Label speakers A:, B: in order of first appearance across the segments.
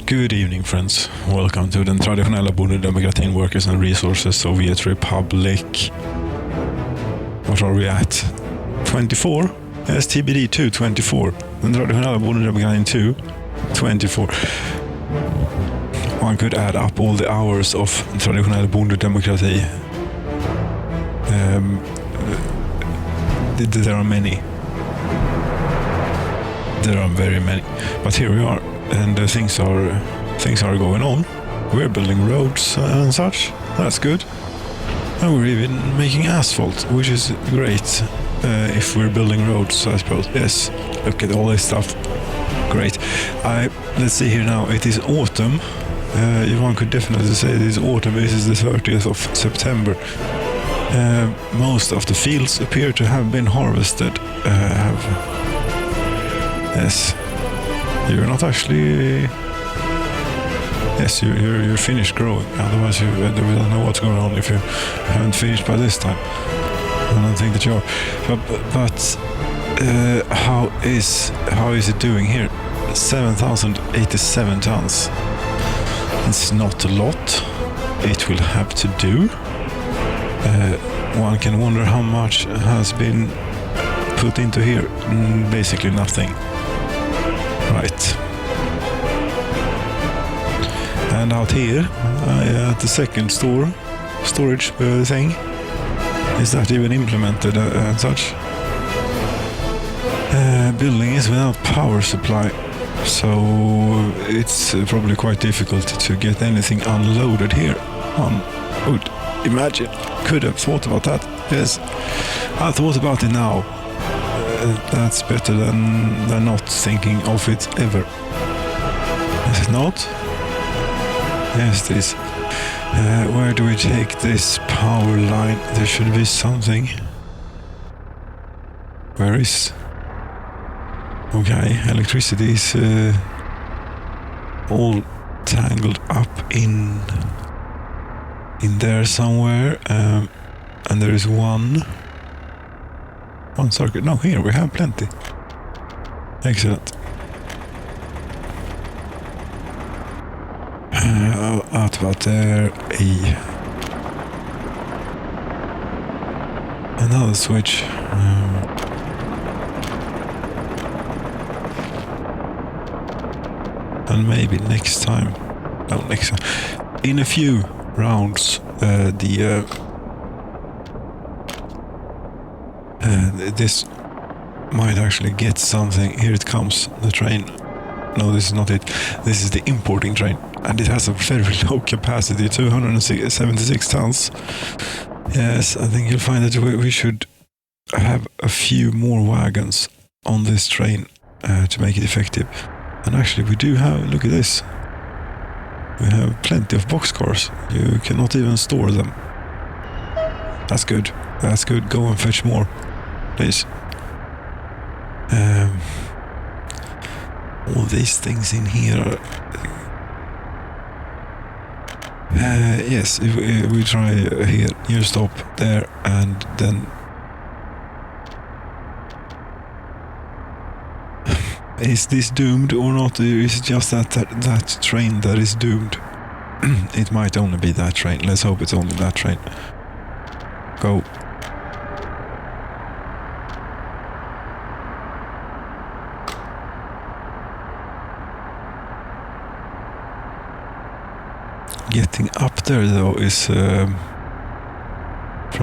A: Good evening, friends. Welcome to den traditionella bondedemokratin Workers and Resources Soviet Republic. What are we at? 24? Yes, TBD2 24. Den traditionella bondedemokratin 2 24. One could add up all the hours of traditionell bondedemokrati. There are many. There are very many. But here we are. And things are going on. We're building roads and such. That's good. And we're even making asphalt, which is great. If we're building roads, I suppose. Yes. Look at all this stuff. Great. Let's see here now. It is autumn. One could definitely say it is autumn. This is the 30th of September. Most of the fields appear to have been harvested. Yes. You're not actually... Yes, you're finished growing. Otherwise, we don't know what's going on if you haven't finished by this time. I don't think that you are. But how is it doing here? 7,087 tons. It's not a lot. It will have to do. One can wonder how much has been put into here. Basically nothing. Right. And out here, at the second storage thing, is that even implemented and such? Building is without power supply, so it's probably quite difficult to get anything unloaded here. One would imagine. Could have thought about that. Yes, I thought about it now. That's better than not thinking of it ever. Is it not? Yes, it is. Where do we take this power line? There should be something. Where is... Okay, electricity is all tangled up in there somewhere. And there is one circuit. No, here we have plenty. Excellent. Out about there, another switch. And maybe next time. No, next time. In a few rounds, this might actually get something. Here it comes, the train. No, this is not it. This is the importing train. And it has a very low capacity, 276 tons. Yes, I think you'll find that we should have a few more wagons on this train to make it effective. And actually we do have, look at this. We have plenty of boxcars. You cannot even store them. That's good. That's good. Go and fetch more, please. All these things in here. Yes, if we try here, you stop there, and then is this doomed or not? Is it just that train that is doomed? It might only be that train. Let's hope it's only that train. Go. Getting up there though is from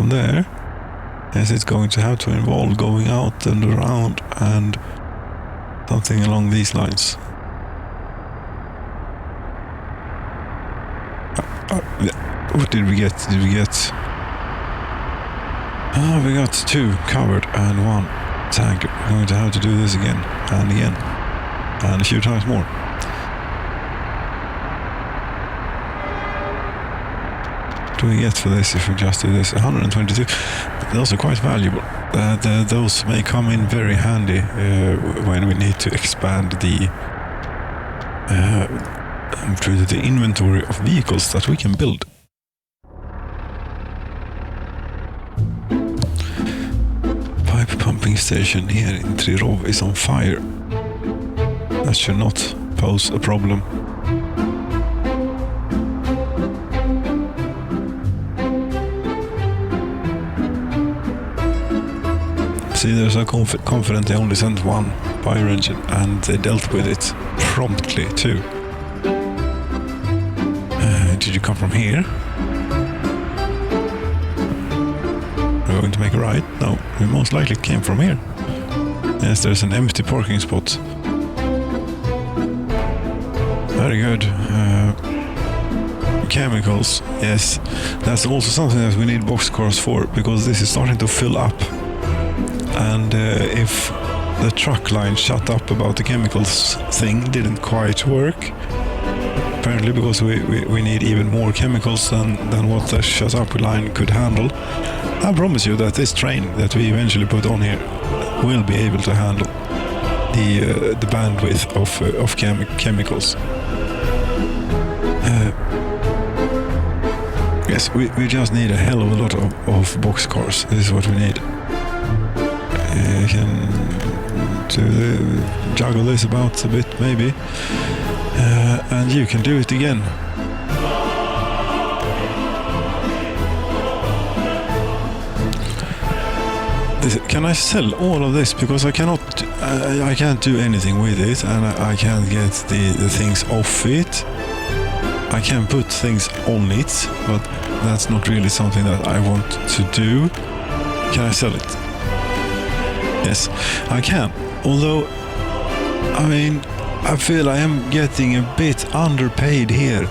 A: there. Yes, it's going to have to involve going out and around and something along these lines. What did we get? We got two covered and one tanker. We're going to have to do this again and again and a few times more. What do we get for this if we just do this? 122. Those are quite valuable. Those may come in very handy when we need to expand the inventory of vehicles that we can build. Pipe pumping station here in Trirov is on fire. That should not pose a problem. see, there's a confident they only sent one fire engine, and they dealt with it promptly too. Did you come from here? We're going to make a right? No, we most likely came from here. Yes, there's an empty parking spot. Very good. Chemicals, yes. That's also something that we need boxcars for, because this is starting to fill up. And if the truck line shut up about the chemicals thing didn't quite work, apparently because we need even more chemicals than what the shut up line could handle. I promise you that this train that we eventually put on here will be able to handle the bandwidth of chemicals. Yes, we just need a hell of a lot of boxcars. This is what we need. Can juggle this about a bit, maybe. And you can do it again. Can I sell all of this? Because I can't do anything with it, and I can't get the things off it. I can put things on it, but that's not really something that I want to do. Can I sell it? Yes, I can. Although, I mean, I feel I am getting a bit underpaid here.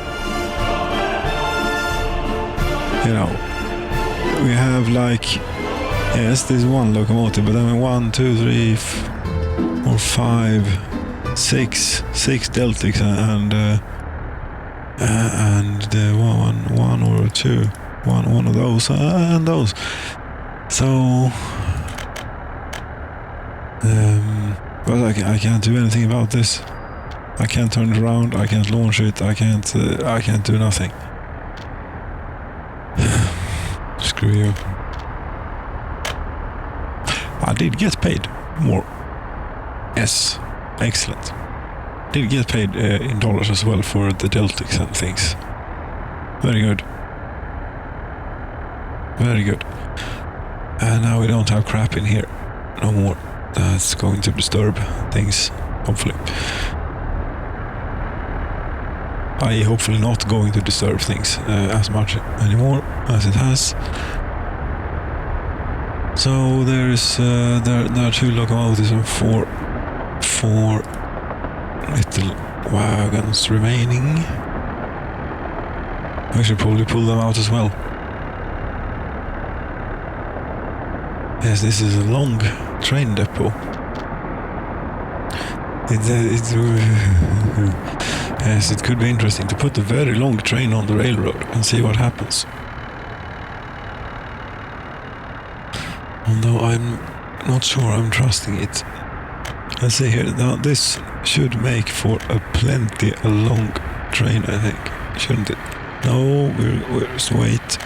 A: You know, we have like, yes, there's one locomotive, but I mean 1, 2, 3, 4, 5, 6 Deltics and one or two, one of those and those. So, but I can't do anything about this. I can't turn it around. I can't launch it. I can't do nothing. Screw you. I did get paid more. Yes, excellent. Did get paid in dollars as well for the Deltics and things. Very good. Very good. And now we don't have crap in here no more. That's going to disturb things, hopefully. Hopefully not going to disturb things as much anymore as it has. So there are 2 locomotives and four little wagons remaining. I should probably pull them out as well. Yes, this is a long train depot. Yes, it could be interesting to put a very long train on the railroad and see what happens. Although I'm not sure I'm trusting it. Let's see here. Now this should make for a long train, I think, shouldn't it? No, wait.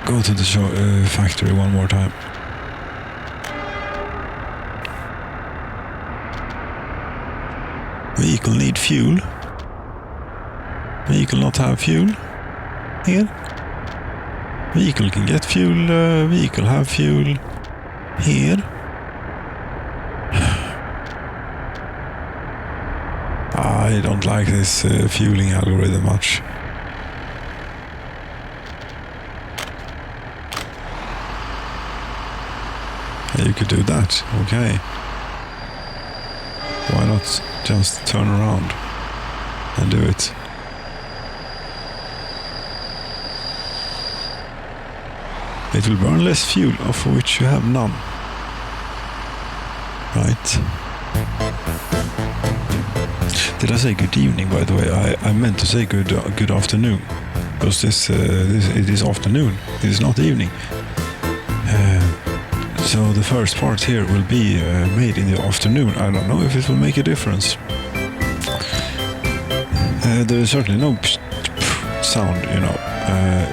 A: Go to the factory one more time. Vehicle need fuel. Vehicle not have fuel. Here. Vehicle can get fuel. Vehicle have fuel. Here. I don't like this fueling algorithm much. You could do that, okay. Why not just turn around and do it? It will burn less fuel, of which you have none. Right. Did I say good evening, by the way? I meant to say good afternoon, because it is afternoon. It is not evening. So the first part here will be made in the afternoon. I don't know if it will make a difference. There is certainly no sound, you know.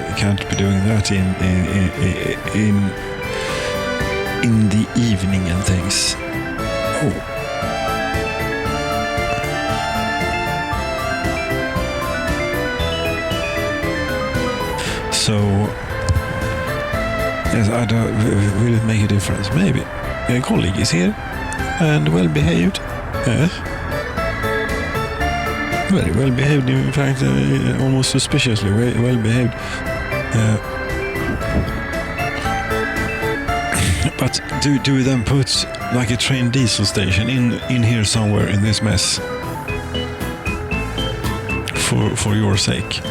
A: You can't be doing that in the evening and things. Oh. So Yes, I don't, will it make a difference? Maybe. A colleague is here and well behaved. Yes. Very well behaved, in fact, almost suspiciously well behaved. But do we then put like a train diesel station in here somewhere in this mess? For your sake.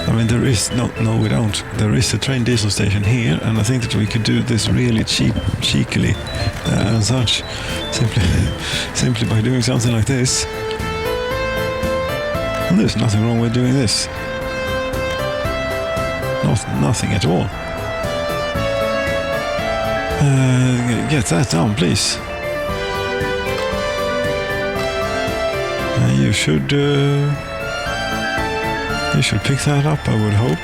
A: I mean, there is no, we don't. There is a train diesel station here, and I think that we could do this really cheekily and such, simply by doing something like this. And there's nothing wrong with doing this. Nothing at all. Get that down, please. You should pick that up, I would hope.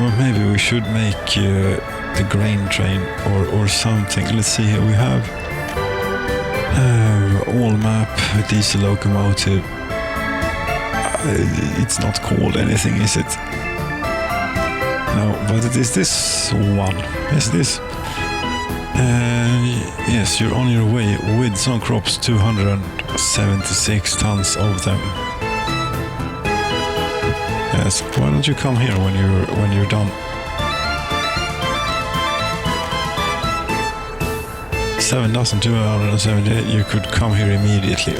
A: Well, maybe we should make the grain train or something. Let's see here. We have all map diesel locomotive. It's not called anything, is it? No, but it is this one. Yes, this. Yes, you're on your way with some crops, 276 tons of them. Yes, why don't you come here when you're done? 7,278. You could come here immediately.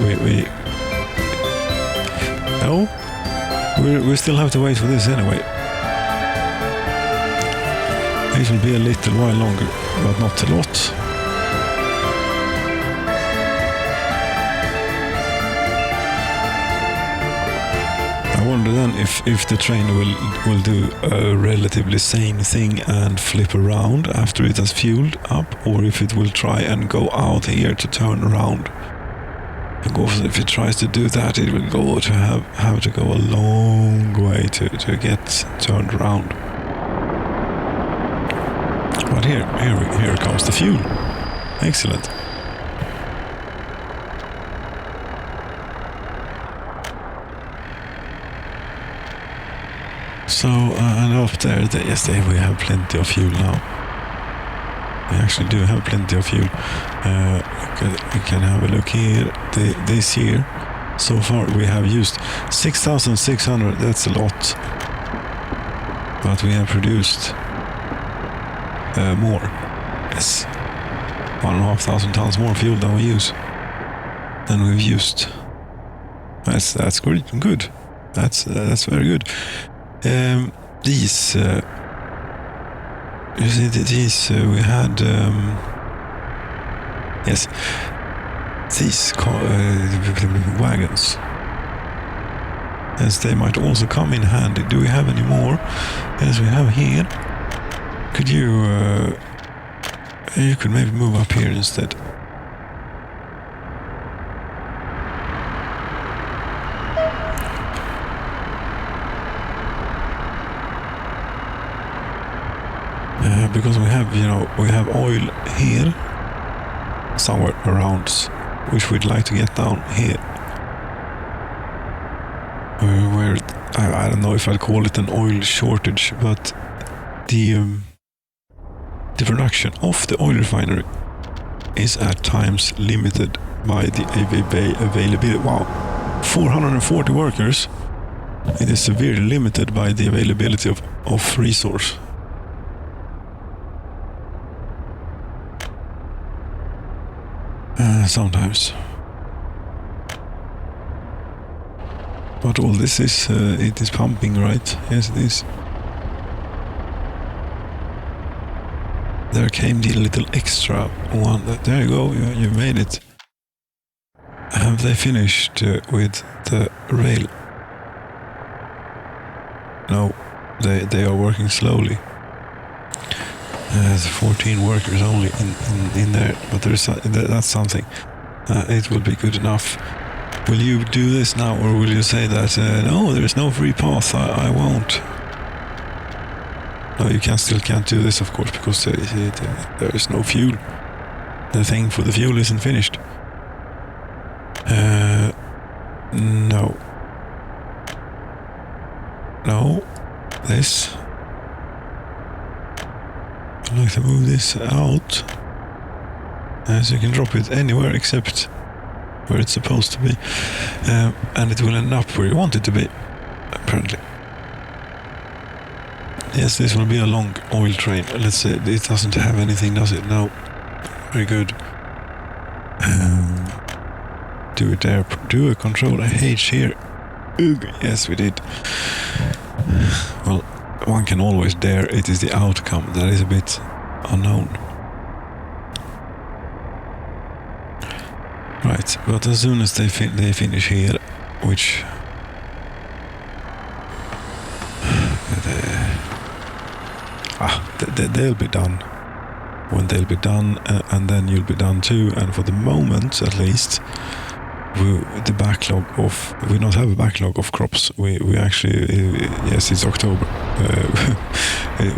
A: No, we still have to wait for this anyway. It will be a little while longer, but not a lot. I wonder then if the train will do a relatively same thing and flip around after it has fueled up, or if it will try and go out here to turn around. Because if it tries to do that, it will go to have to go a long way to get turned around. But here comes the fuel. Excellent. So, and up there, yes, we have plenty of fuel now. We actually do have plenty of fuel. We can have a look here. This year, so far we have used 6,600. That's a lot. But we have produced more. Yes. 1,500 tons more fuel than we've used. That's good. That's very good. These you see these we had yes, these wagons. Yes, they might also come in handy. Do we have any more? Yes, we have here. Could you could maybe move up here instead. Because we have oil here somewhere around, which we'd like to get down here. Where I don't know if I'd call it an oil shortage, but the production of the oil refinery is at times limited by the availability. Wow, 440 workers. It is severely limited by the availability of resource. Sometimes. But all this is, it is pumping, right? Yes, it is. There came the little extra one. There you go, you made it. Have they finished with the rail? No, they are working slowly. There's 14 workers only in there, but that's something. It will be good enough. Will you do this now, or will you say that no, there is no free path? I won't. No, you still can't do this, of course, because there is no fuel. The thing for the fuel isn't finished. No. No. This. I'd like to move this out. So you can drop it anywhere except where it's supposed to be. And it will end up where you want it to be, apparently. Yes, this will be a long oil train. Let's say it doesn't have anything, does it? No. Very good. Do it there. Do a control H here. Ugh. Yes, we did. Well, one can always dare. It is the outcome that is a bit unknown. Right, but as soon as they finish here, which they'll be done. When they'll be done, and then you'll be done too. And for the moment, at least, we don't have a backlog of crops. We actually, yes, it's October.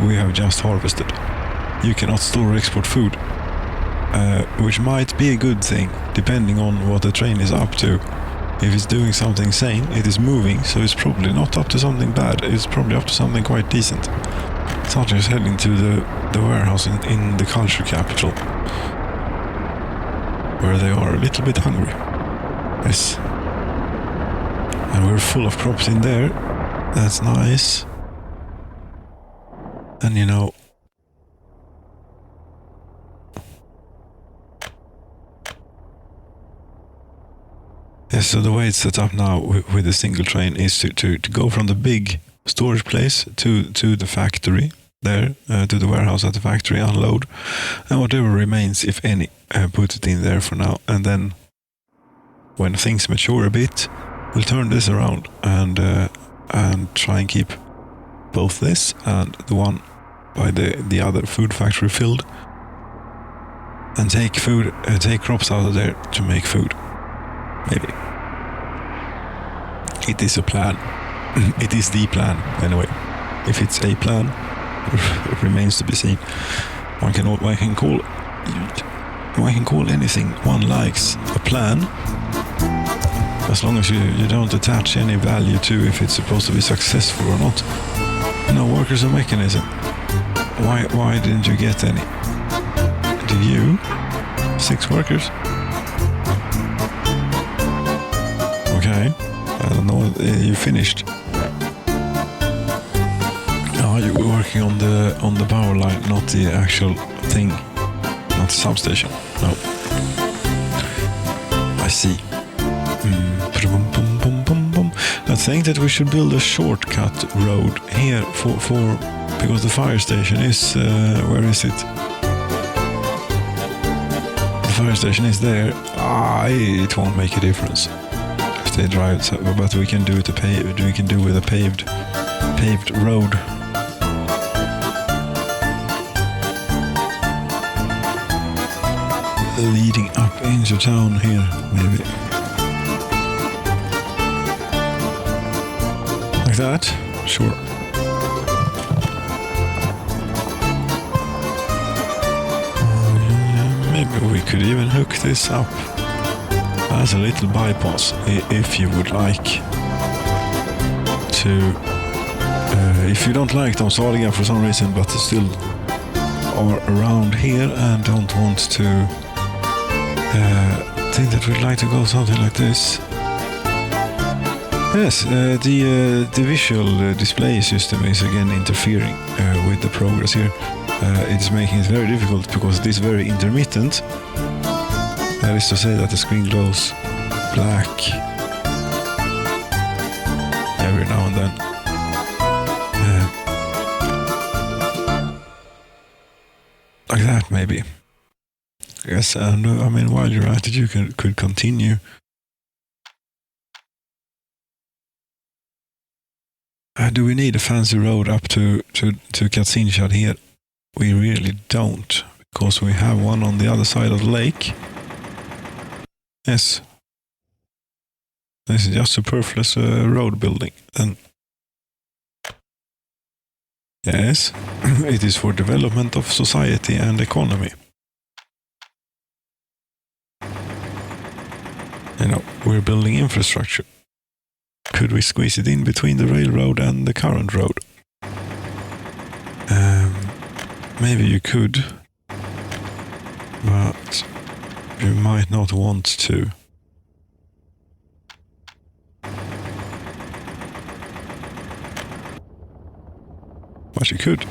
A: We have just harvested. You cannot store or export food, which might be a good thing, depending on what the train is up to. If it's doing something sane, it is moving, so it's probably not up to something bad. It's probably up to something quite decent. Such as heading to the warehouse in the culture capital, where they are a little bit hungry. Yes. And we're full of crops in there. That's nice. And you know, yes, so the way it's set up now with the single train is to go from the big storage place to the factory there, to the warehouse at the factory, unload, and whatever remains, if any, put it in there for now. And then when things mature a bit, we'll turn this around and try and keep both this and the one by the other food factory filled, and take crops out of there to make food. Maybe. It is a plan. It is the plan, anyway. If it's a plan, it remains to be seen. One can call anything one likes a plan, as long as you don't attach any value to if it's supposed to be successful or not. No, workers are mechanism. Why didn't you get any? Did you? 6 workers? Okay. I don't know. You finished. Oh, you were working on the power line, not the actual thing, not the substation. No. I see. I think that we should build a shortcut road here because the fire station is where is it? The fire station is there. It won't make a difference if they drive, but we can do it we can do with a paved road. Leading up into town here, maybe. Like that? Sure. Maybe we could even hook this up as a little bypass, if you would like to. If you don't like them Saliga for some reason, but still are around here and don't want to think that we'd like to go something like this. Yes, the visual display system is again interfering with the progress here. It's making it very difficult because it is very intermittent. That is to say that the screen glows black every now and then. Like that, maybe. Yes, and I mean, while you're at it, you could continue. Do we need a fancy road up to Katzinshad here? We really don't, because we have one on the other side of the lake. Yes. This is just superfluous road building. And yes, it is for development of society and economy. we're building infrastructure. Could we squeeze it in between the railroad and the current road? Maybe you could, but you might not want to. But you could.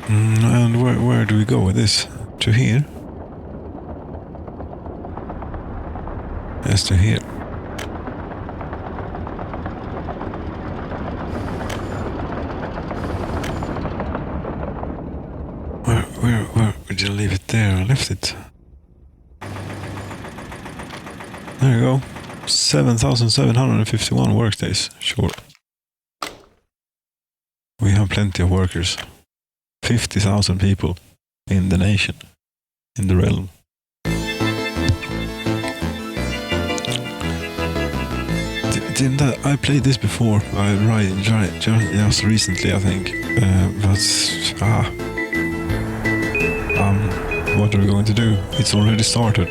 A: And where do we go with this? To here? Yes, to here. Where did you leave it there? I left it. There you go. 7,751 workdays. Sure. We have plenty of workers. 50,000 people in the nation, in the realm. Didn't I played this before? Just recently, I think. What are we going to do? It's already started.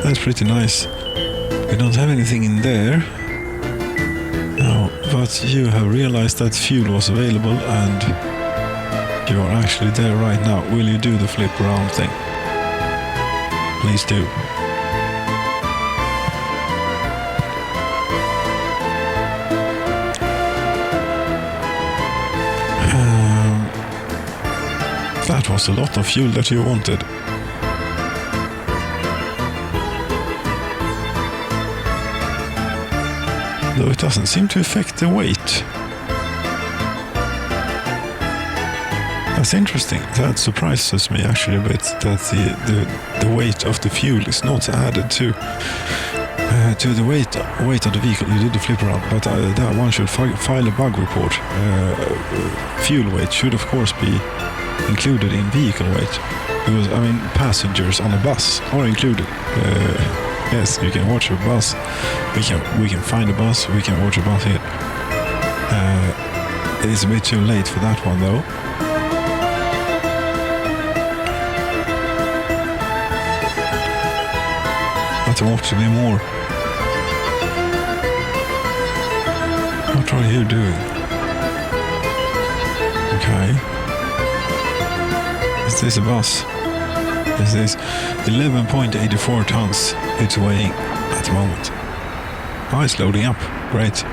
A: That's pretty nice. We don't have anything in there. No, but you have realized that fuel was available and you are actually there right now. Will you do the flip around thing? Please do. That was a lot of fuel that you wanted. Though it doesn't seem to affect the weight. That's interesting. That surprises me actually a bit, that the weight of the fuel is not added to the weight of the vehicle. You do the flip around, but that one should file a bug report. Fuel weight should of course be included in vehicle weight, because I mean passengers on a bus are included. Yes, you can watch a bus. We can find a bus. We can watch a bus here. It's a bit too late for that one though. But there ought to be more. What are you doing? Okay. Is this a bus? Is this 11.84 tons it's weighing at the moment? Oh, it's loading up. Great.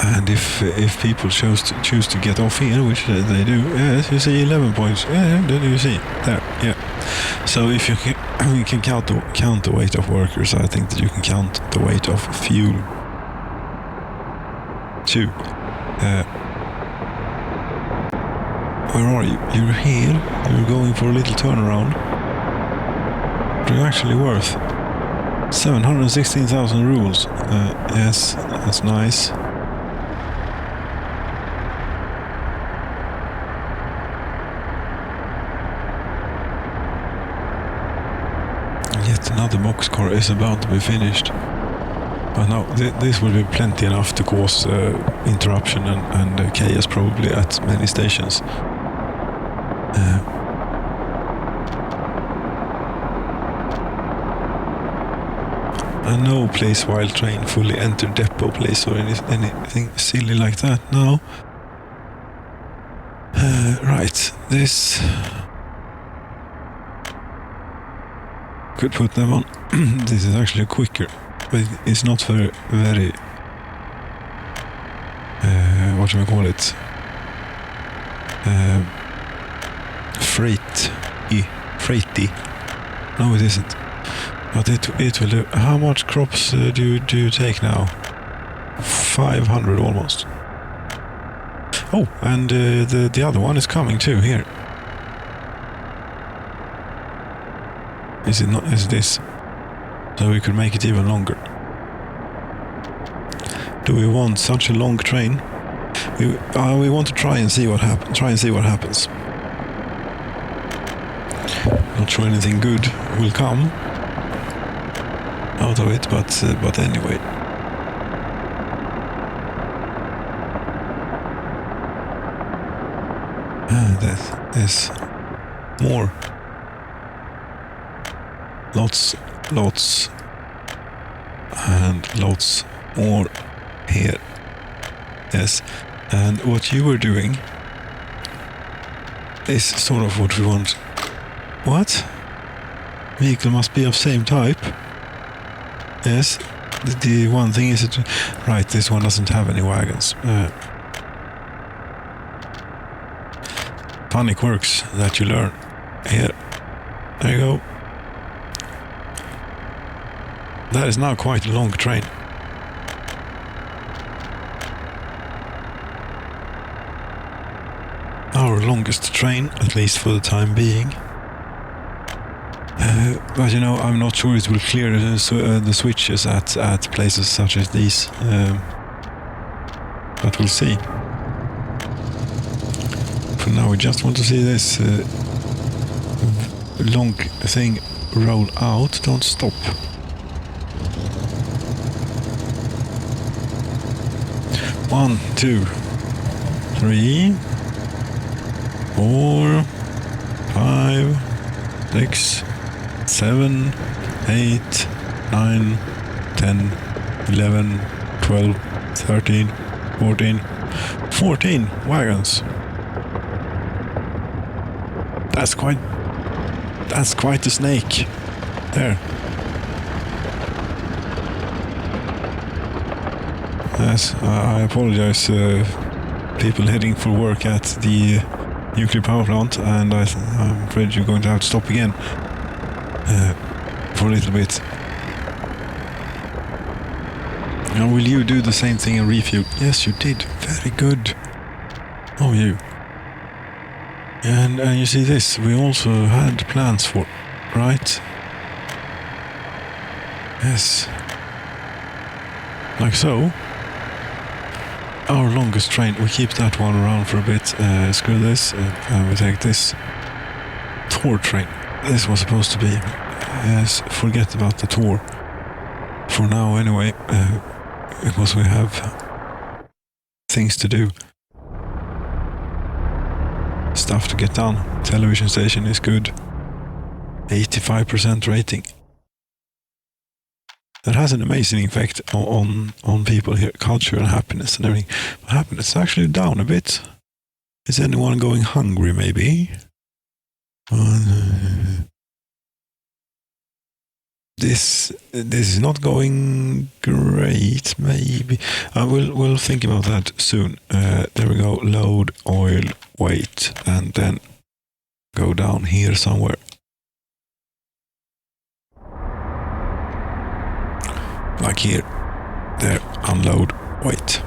A: And if people choose to get off here, which they do, yes, you see 11 points. Yeah, then you see there. Yeah. So if you can count the weight of workers, I think that you can count the weight of fuel too. Where are you? You're here. You're going for a little turnaround. You're actually worth 716,000 rubles. Yes, that's nice. Yet another boxcar is about to be finished. But no, this will be plenty enough to cause interruption and chaos probably at many stations. And no place while train fully entered depot place or anything silly like that. No. Right, this could put them on. This is actually quicker, but it's not very what do we call it? Freighty. No, it isn't. But it will do. How much crops do you take now? 500 almost. Oh, and the other one is coming too here. Is it not? Is this? So we could make it even longer. Do we want such a long train? We want to try and see what happens. Not sure anything good will come out of it, but anyway. There's more. Lots, and lots more here. Yes, and what you were doing is sort of what we want. What? Vehicle must be of same type. Yes, the one thing is that, right, this one doesn't have any wagons. Panic works that you learn. Here, there you go. That is now quite a long train. Our longest train, at least for the time being. But you know, I'm not sure it will clear the switches at places such as these. But we'll see. For now, we just want to see this long thing roll out. Don't stop. One, 2, 3, 4, 5, 6, 7, 8, 9, 10, 11, 12, 13, 14, 14 wagons. That's quite the snake. There. Yes, I apologize, people heading for work at the nuclear power plant, and I'm afraid you're going to have to stop again for a little bit. Now, will you do the same thing and refuel? Yes, you did. Very good. Oh, you. And you see this, we also had plans for, right? Yes. Like so. Our longest train, we keep that one around for a bit, screw this, and we take this tour train. This was supposed to be, yes, forget about the tour. For now anyway, because we have things to do. Stuff to get done. Television station is good. 85% rating. That has an amazing effect on people here, culture and happiness and everything. But happiness is actually down a bit. Is anyone going hungry, maybe? This is not going great, maybe. We'll think about that soon. There we go. Load, oil, weight, and then go down here somewhere. Like here, there, unload, wait.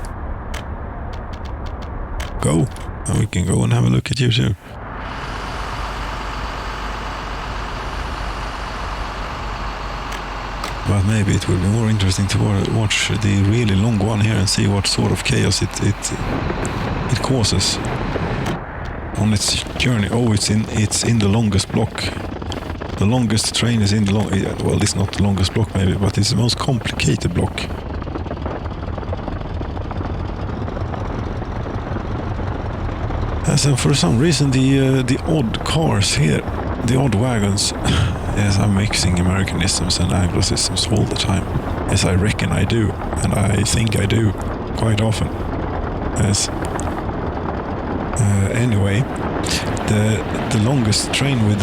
A: Go, and we can go and have a look at you too. But maybe it will be more interesting to watch the really long one here and see what sort of chaos it causes on its journey. Oh, it's in the longest block. The longest train is in the well, it's not the longest block maybe, but it's the most complicated block. As for some reason, the odd cars here, the odd wagons. Yes, I'm mixing Americanisms and Anglicisms all the time. Yes, I reckon I do, and I think I do quite often. Yes. Anyway, the longest train with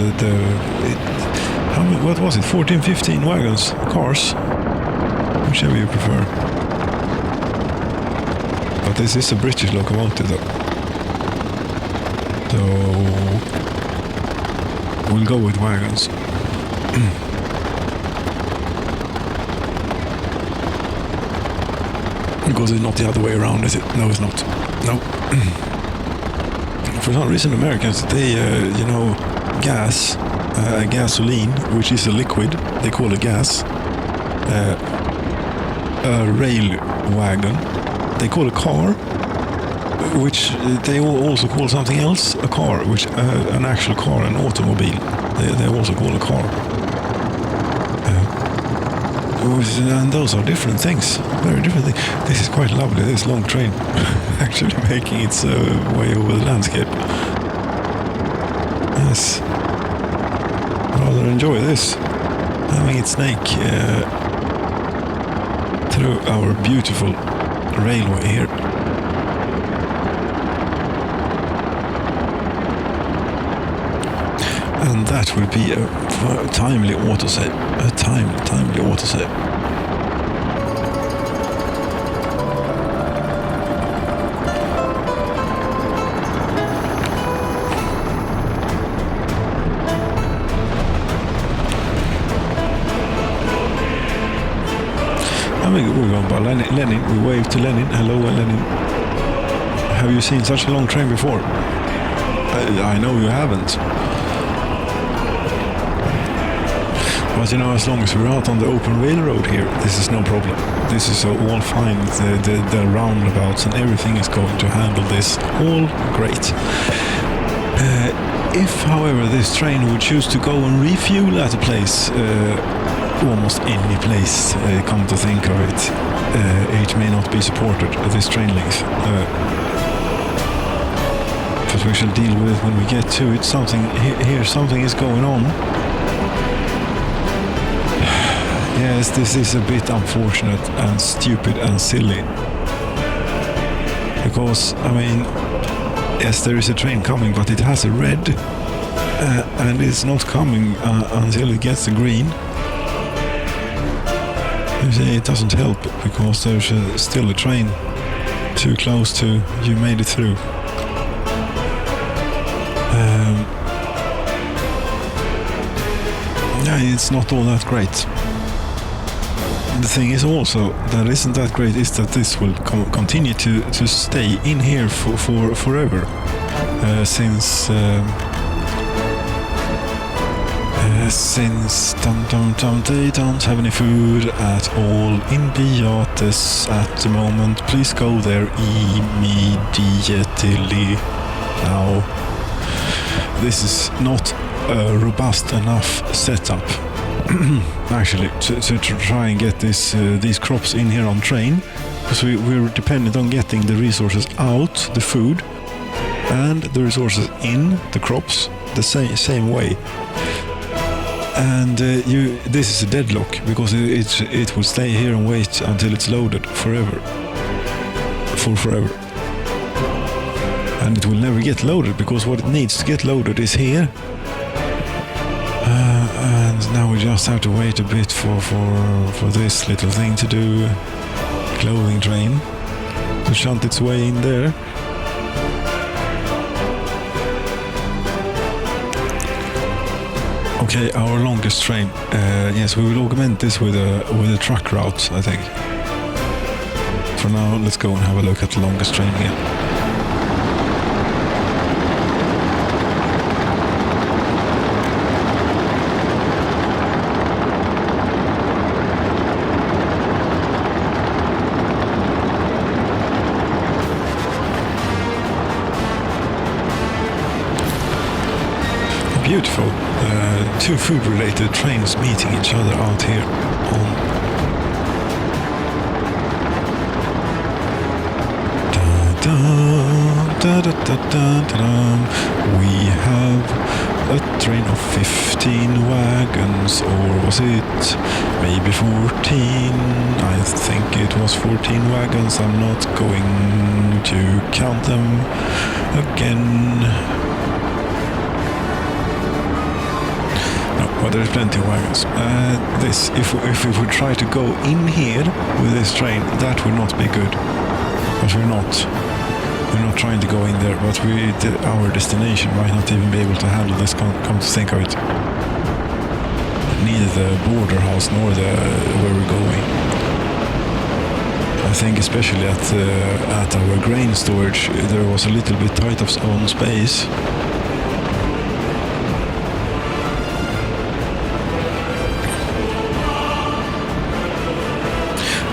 A: what was it? 14, 15 wagons, cars, whichever you prefer. But this is a British locomotive, though. So we'll go with wagons. Because it's not the other way around, is it? No, it's not. No. For some reason, Americans, they, gas, gasoline, which is a liquid, they call it gas. A rail wagon, they call a car, which they also call something else a car, which an actual car, an automobile, they also call a car. And those are different things, very different things. This is quite lovely, this long train, actually making its way over the landscape. Yes. Rather enjoy this. Having it snake through our beautiful railway here. And that will be a timely autosave. A timely autosave. We're going by Lenin. We wave to Lenin. Hello, Lenin. Have you seen such a long train before? I know you haven't. But you know, as long as we're out on the open railroad here, this is no problem. This is all fine. The roundabouts and everything is going to handle this all great. If, however, this train would choose to go and refuel at a place, almost any place, come to think of it, it may not be supported at this train length. But we shall deal with it when we get to it. Something is going on. Yes, this is a bit unfortunate and stupid and silly. Because, I mean, yes, there is a train coming, but it has a red, and it's not coming until it gets the green. You see, it doesn't help because there's still a train too close to you made it through. Yeah, it's not all that great. The thing is also that isn't that great is that this will continue to stay in here for forever, since they don't have any food at all in Pilates at the moment. Please go there immediately now. This is not a robust enough setup. Actually, to try and get these crops in here on train, because we're dependent on getting the resources out, the food, and the resources in the crops the same way. And this is a deadlock because it will stay here and wait until it's loaded forever, and it will never get loaded because what it needs to get loaded is here. And now we just have to wait a bit for this little thing to do, clothing train, to shunt its way in there. Okay, our longest train. Yes, we will augment this with a truck route, I think. For now, let's go and have a look at the longest train again. Beautiful. Two food-related trains meeting each other out here on we have a train of 15 wagons, or was it maybe 14? I think it was 14 wagons. I'm not going to count them again. But there's plenty of wagons. If we would try to go in here with this train, that would not be good. But we're not trying to go in there. But our destination might not even be able to handle this. Come to think of it, neither the border house nor where we're going. I think especially at our grain storage, there was a little bit tight on space.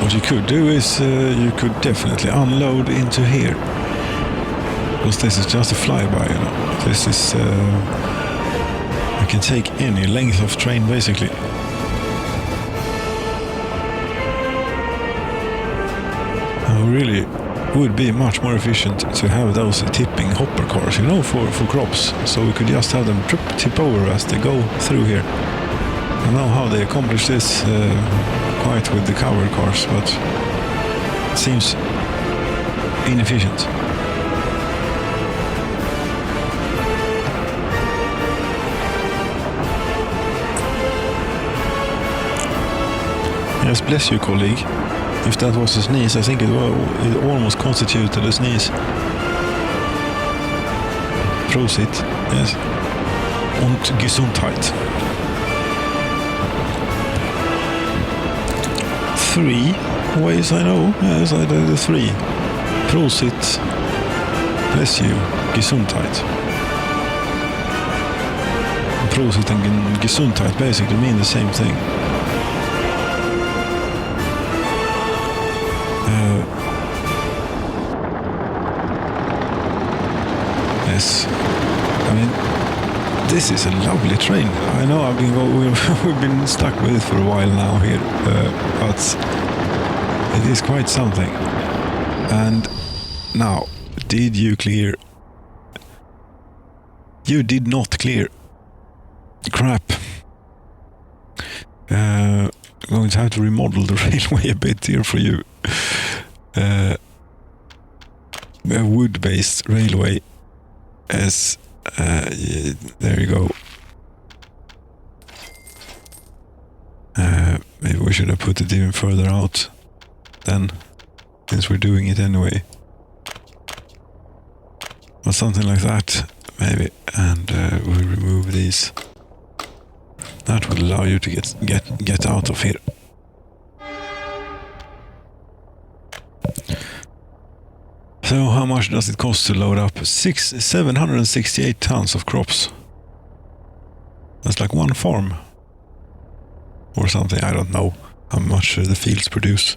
A: What you could do is you could definitely unload into here, because this is just a flyby, you know. This is I can take any length of train basically. Really would be much more efficient to have those tipping hopper cars, you know, for crops. So we could just have them tip over as they go through here. I don't know how they accomplish this quite with the cover cars, but it seems inefficient. Yes, bless you, colleague. If that was a sneeze, I think it almost constituted a sneeze. Prosit, yes. Und Gesundheit. 3 ways I know. Yes, I did the 3. Prosit. Bless you. Gesundheit. Prosit and Gesundheit basically mean the same thing. Yes, I mean, this is a lovely train. I know we've been stuck with it for a while now here, but it is quite something. And now, did you clear? You did not clear. Crap. I'm going to have to remodel the railway a bit here for you. A wood-based railway. As there you go. Maybe we should have put it even further out then, since we're doing it anyway. Or something like that, maybe. And we'll remove these. That would allow you to get out of here. So how much does it cost to load up 768 tons of crops? That's like one farm. Or something, I don't know how much the fields produce.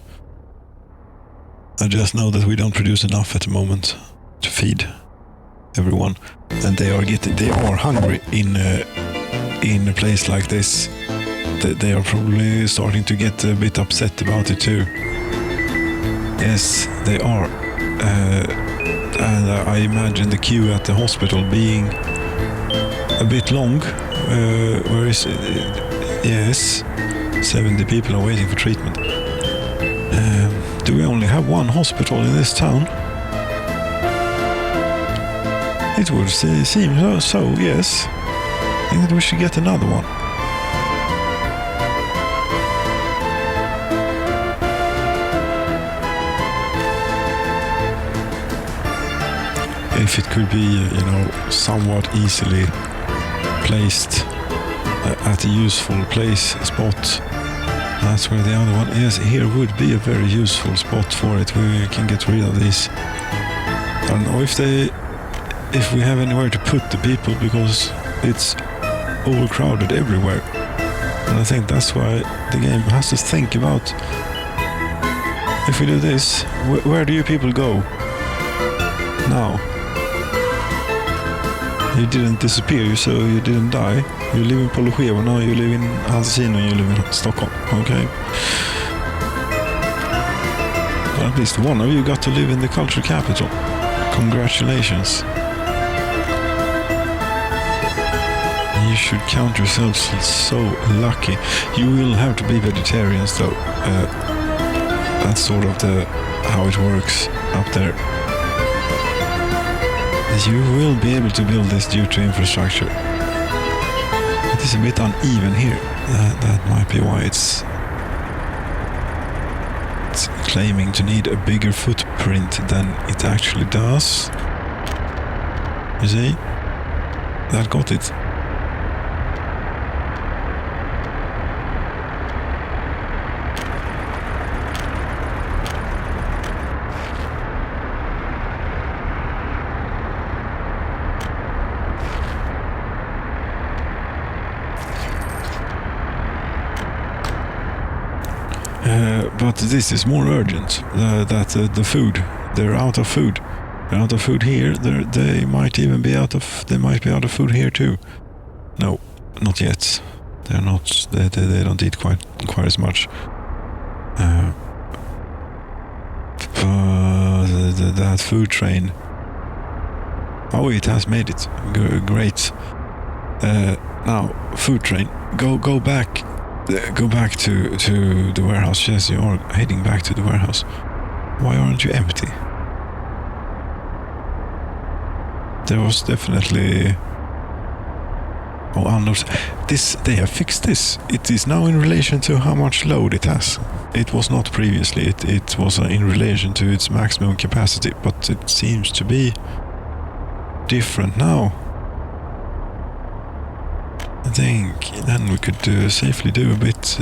A: I just know that we don't produce enough at the moment to feed everyone. And they are hungry in a place like this. They are probably starting to get a bit upset about it too. Yes, they are. And I imagine the queue at the hospital being a bit long. Where is it? Yes, 70 people are waiting for treatment. Do we only have one hospital in this town? It would seem so, yes. I think that we should get another one. If it could be, somewhat easily placed at a useful spot, that's where the other one is. Here would be a very useful spot for it. We can get rid of these. I don't know if we have anywhere to put the people, because it's overcrowded everywhere. And I think that's why the game has to think about, if we do this, where do you people go now? You didn't disappear, so you didn't die. You live in Pologeo, now you live in Alcino, and you live in Stockholm, okay? Well, at least one of you got to live in the culture capital. Congratulations. You should count yourselves so lucky. You will have to be vegetarians, though. That's sort of how it works up there. You will be able to build this due to infrastructure. It is a bit uneven here. That might be why it's claiming to need a bigger footprint than it actually does. You see? That got it. But this is more urgent, that the food, they're out of food. They're out of food here, they might be out of food here too. No, not yet. They're not, they don't eat quite as much. But that food train. Oh, it has made it. Great. Now, food train, go back. Go back to the warehouse. Yes, you are heading back to the warehouse. Why aren't you empty? There was definitely... Oh, unloads. They have fixed this. It is now in relation to how much load it has. It was not previously. It was in relation to its maximum capacity, but it seems to be different now. I think then we could safely do a bit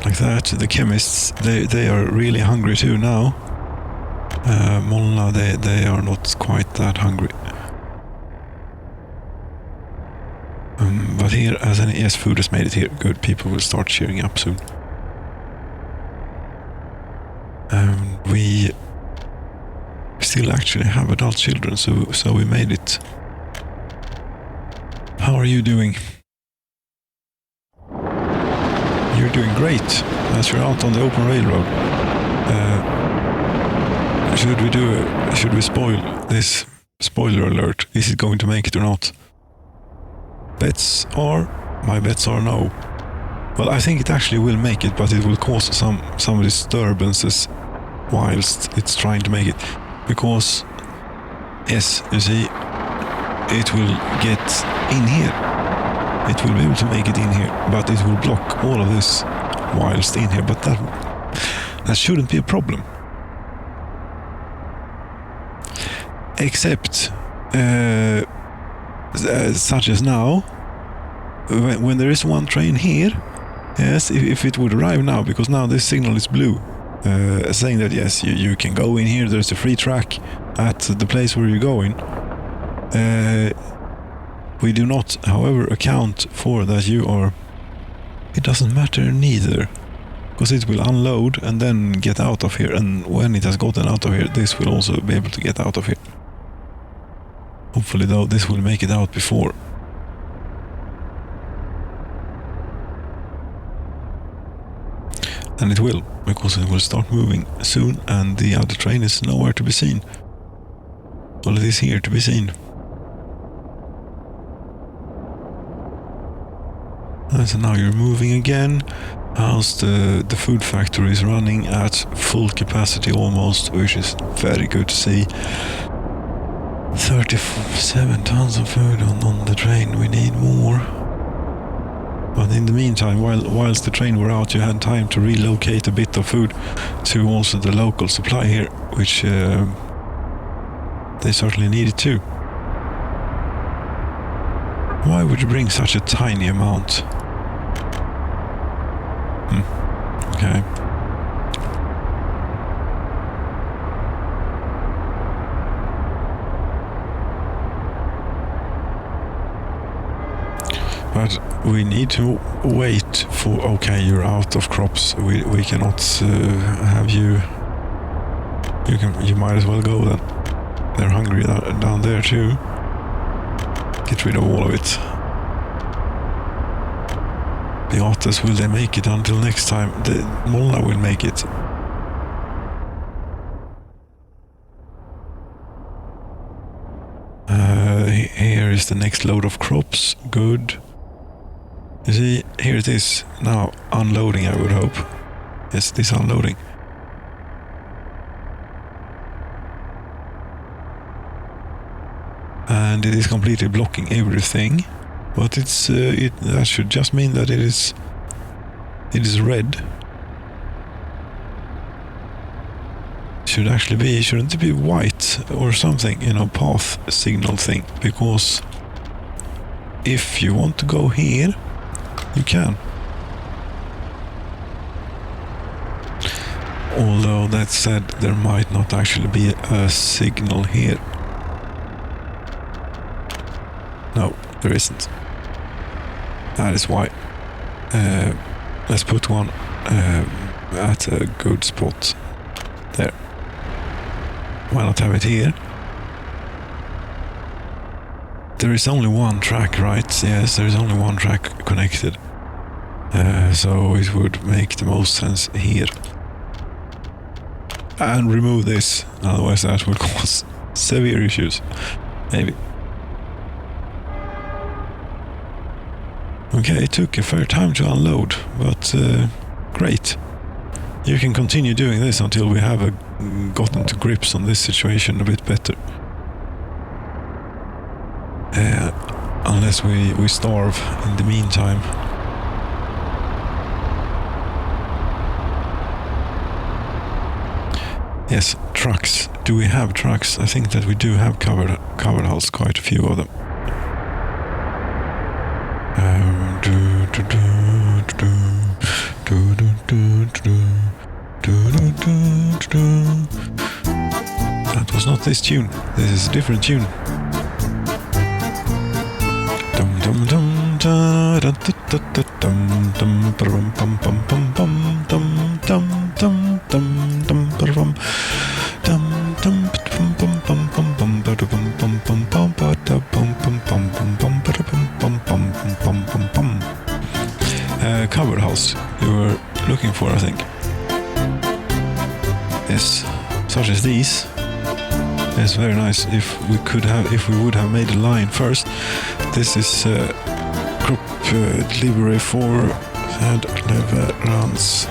A: like that. The chemists, they are really hungry too now. Molna, they are not quite that hungry. But here, yes, food has made it here. Good, people will start cheering up soon. We still actually have adult children, so we made it. How are you doing? You're doing great, as you're out on the open railroad. Should we spoil this? Spoiler alert, is it going to make it or not? My bets are no. Well, I think it actually will make it, but it will cause some disturbances whilst it's trying to make it. Because, yes, you see, it will get in here. It will be able to make it in here, but it will block all of this whilst in here. But that shouldn't be a problem. Except, such as now, when there is one train here, yes, if it would arrive now, because now this signal is blue, saying that yes, you can go in here, there's a free track at the place where you're going. We do not, however, account for that you are... It doesn't matter neither, because it will unload and then get out of here, and when it has gotten out of here, this will also be able to get out of here. Hopefully, though, this will make it out before. And it will, because it will start moving soon, and the other train is nowhere to be seen. Well, it is here to be seen. And so now you're moving again. How's the food factory is running at full capacity almost, which is very good to see. 37 tons of food on the train. We need more. But in the meantime, whilst the train were out, you had time to relocate a bit of food to also the local supply here, which they certainly needed too. Why would you bring such a tiny amount? Okay. But we need to wait for... Okay, you're out of crops. We cannot have you... You might as well go then. They're hungry down there too. Get rid of all of it. The otters, will they make it until next time? The Molna will make it. Here is the next load of crops. Good. You see, here it is. Now unloading, I would hope. Yes, it is unloading. And it is completely blocking everything. But that should just mean that it is red. Should actually be, shouldn't it be white or something, path signal thing? Because if you want to go here, you can. Although that said, there might not actually be a signal here. No, there isn't. That is why. Let's put one at a good spot. There. Why not have it here? There is only one track, right? Yes, there is only one track connected. So it would make the most sense here. and remove this. Otherwise that will cause severe issues. Maybe. Okay, it took a fair time to unload, but great. You can continue doing this until we have gotten to grips on this situation a bit better. Unless we starve in the meantime. Yes, trucks. Do we have trucks? I think that we do have covered hulls, quite a few of them. That was not this tune. This is a different tune. Covered hulls you were looking for, I think. Yes, such as these. It's very nice. If we would have made a line first. This is crop delivery for leverans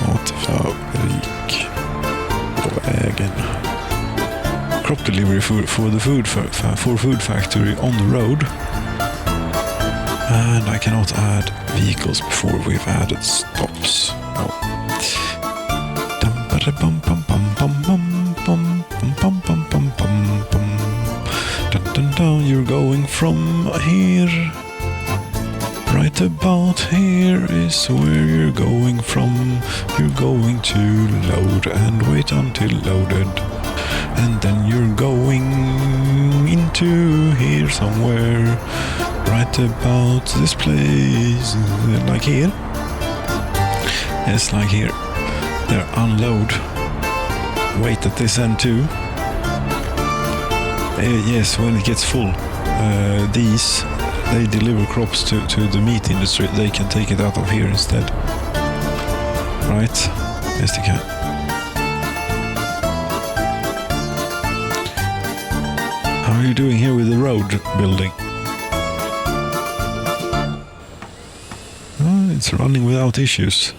A: matfabrik på vägen. Crop delivery for the food factory on the road. And I cannot add vehicles before we've added stops. No. You're going from here. Right about here is where you're going from. You're going to load and wait until loaded. And then you're going into here somewhere. Right about this place. Like here. Yes, like here. There, unload. Wait at this end too. Yes, when it gets full, these, they deliver crops to the meat industry. They can take it out of here instead. Right? Yes, they can. How are you doing here with the road building? It's running without issues.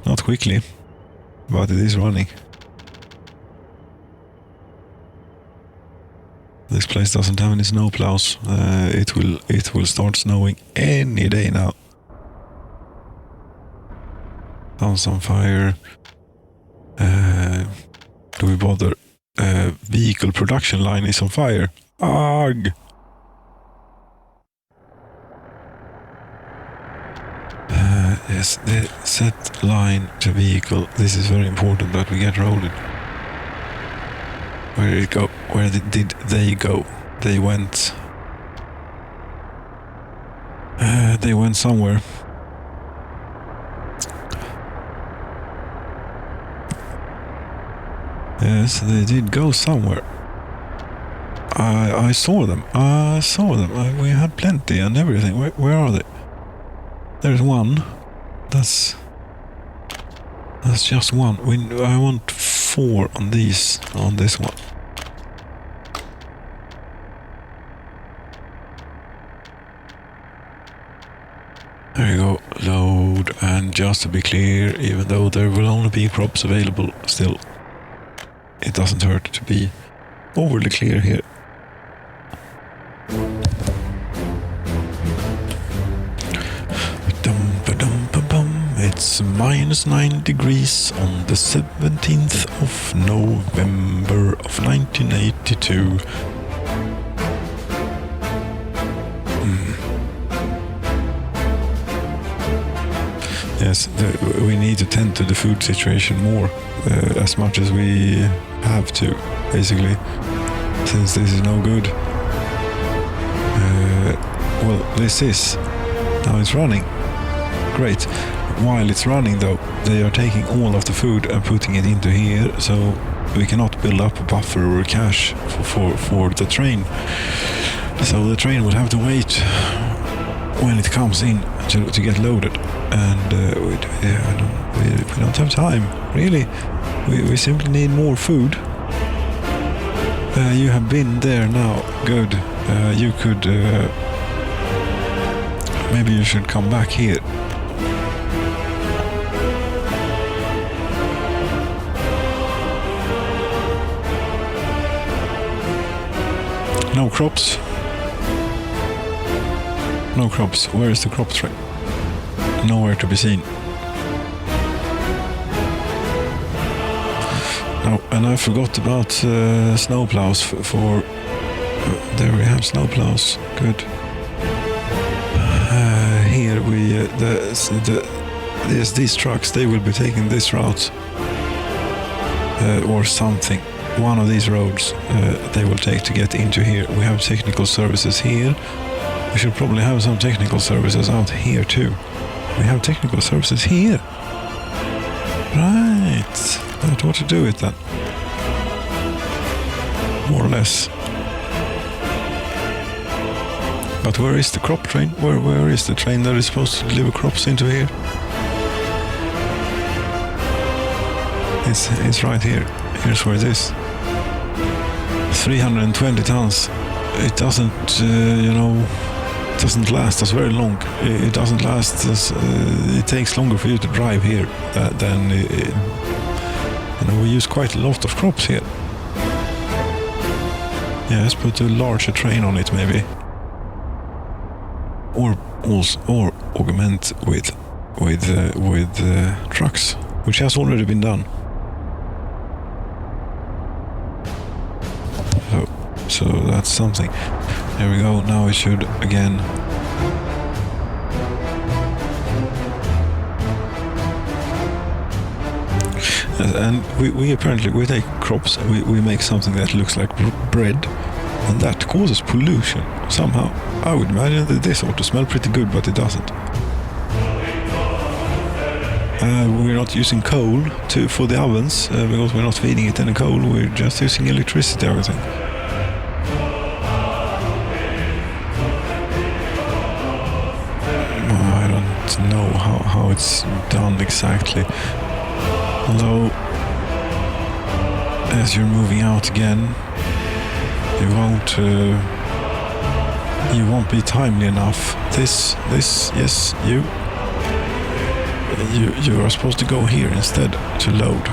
A: Not quickly, but it is running. This place doesn't have any snow plows. It will start snowing any day now. House on fire. Do we bother? Vehicle production line is on fire. Arg! Yes, the set line to vehicle. This is very important that we get rolling. Where did it go? Where did they go? They went... they went somewhere. Yes, they did go somewhere. I saw them. We had plenty and everything. Where are they? There's one. That's just one. I want 4 on these, on this one. There you go. Load, and just to be clear, even though there will only be crops available, still, it doesn't hurt to be overly clear here. It's -9 degrees on the 17th of November of 1982. Yes, we need to tend to the food situation more, as much as we have to, basically, since this is no good. Well, this is. Now it's running. Great. While it's running, though, they are taking all of the food and putting it into here, so we cannot build up a buffer or a cache for the train. So the train will have to wait when it comes in to get loaded, and we don't have time, really. We simply need more food. You have been there now. Good. You could... maybe you should come back here. No crops. No crops. Where is the crop train? Nowhere to be seen. No, and I forgot about snowplows for... there we have snowplows. Good. Here we... these trucks, they will be taking this route. Or something. One of these roads they will take to get into here. We have technical services here. We should probably have some technical services out here too. We have technical services here. Right. That's what to do with that. More or less. But where is the crop train? Where is the train that is supposed to deliver crops into here? It's right here. Here's where it is. 320 tons. It doesn't, it doesn't last us very long. It doesn't last us. It takes longer for you to drive here than we use quite a lot of crops here. Yeah, let's put a larger train on it, maybe, or augment with trucks, which has already been done. So that's something. There we go. Now it should again. And we apparently take crops. We make something that looks like bread, and that causes pollution somehow. I would imagine that this ought to smell pretty good, but it doesn't. We're not using coal for the ovens because we're not feeding it any coal. We're just using electricity, everything. Know how it's done exactly, although as you're moving out again you won't be timely enough. This yes, you are supposed to go here instead to load,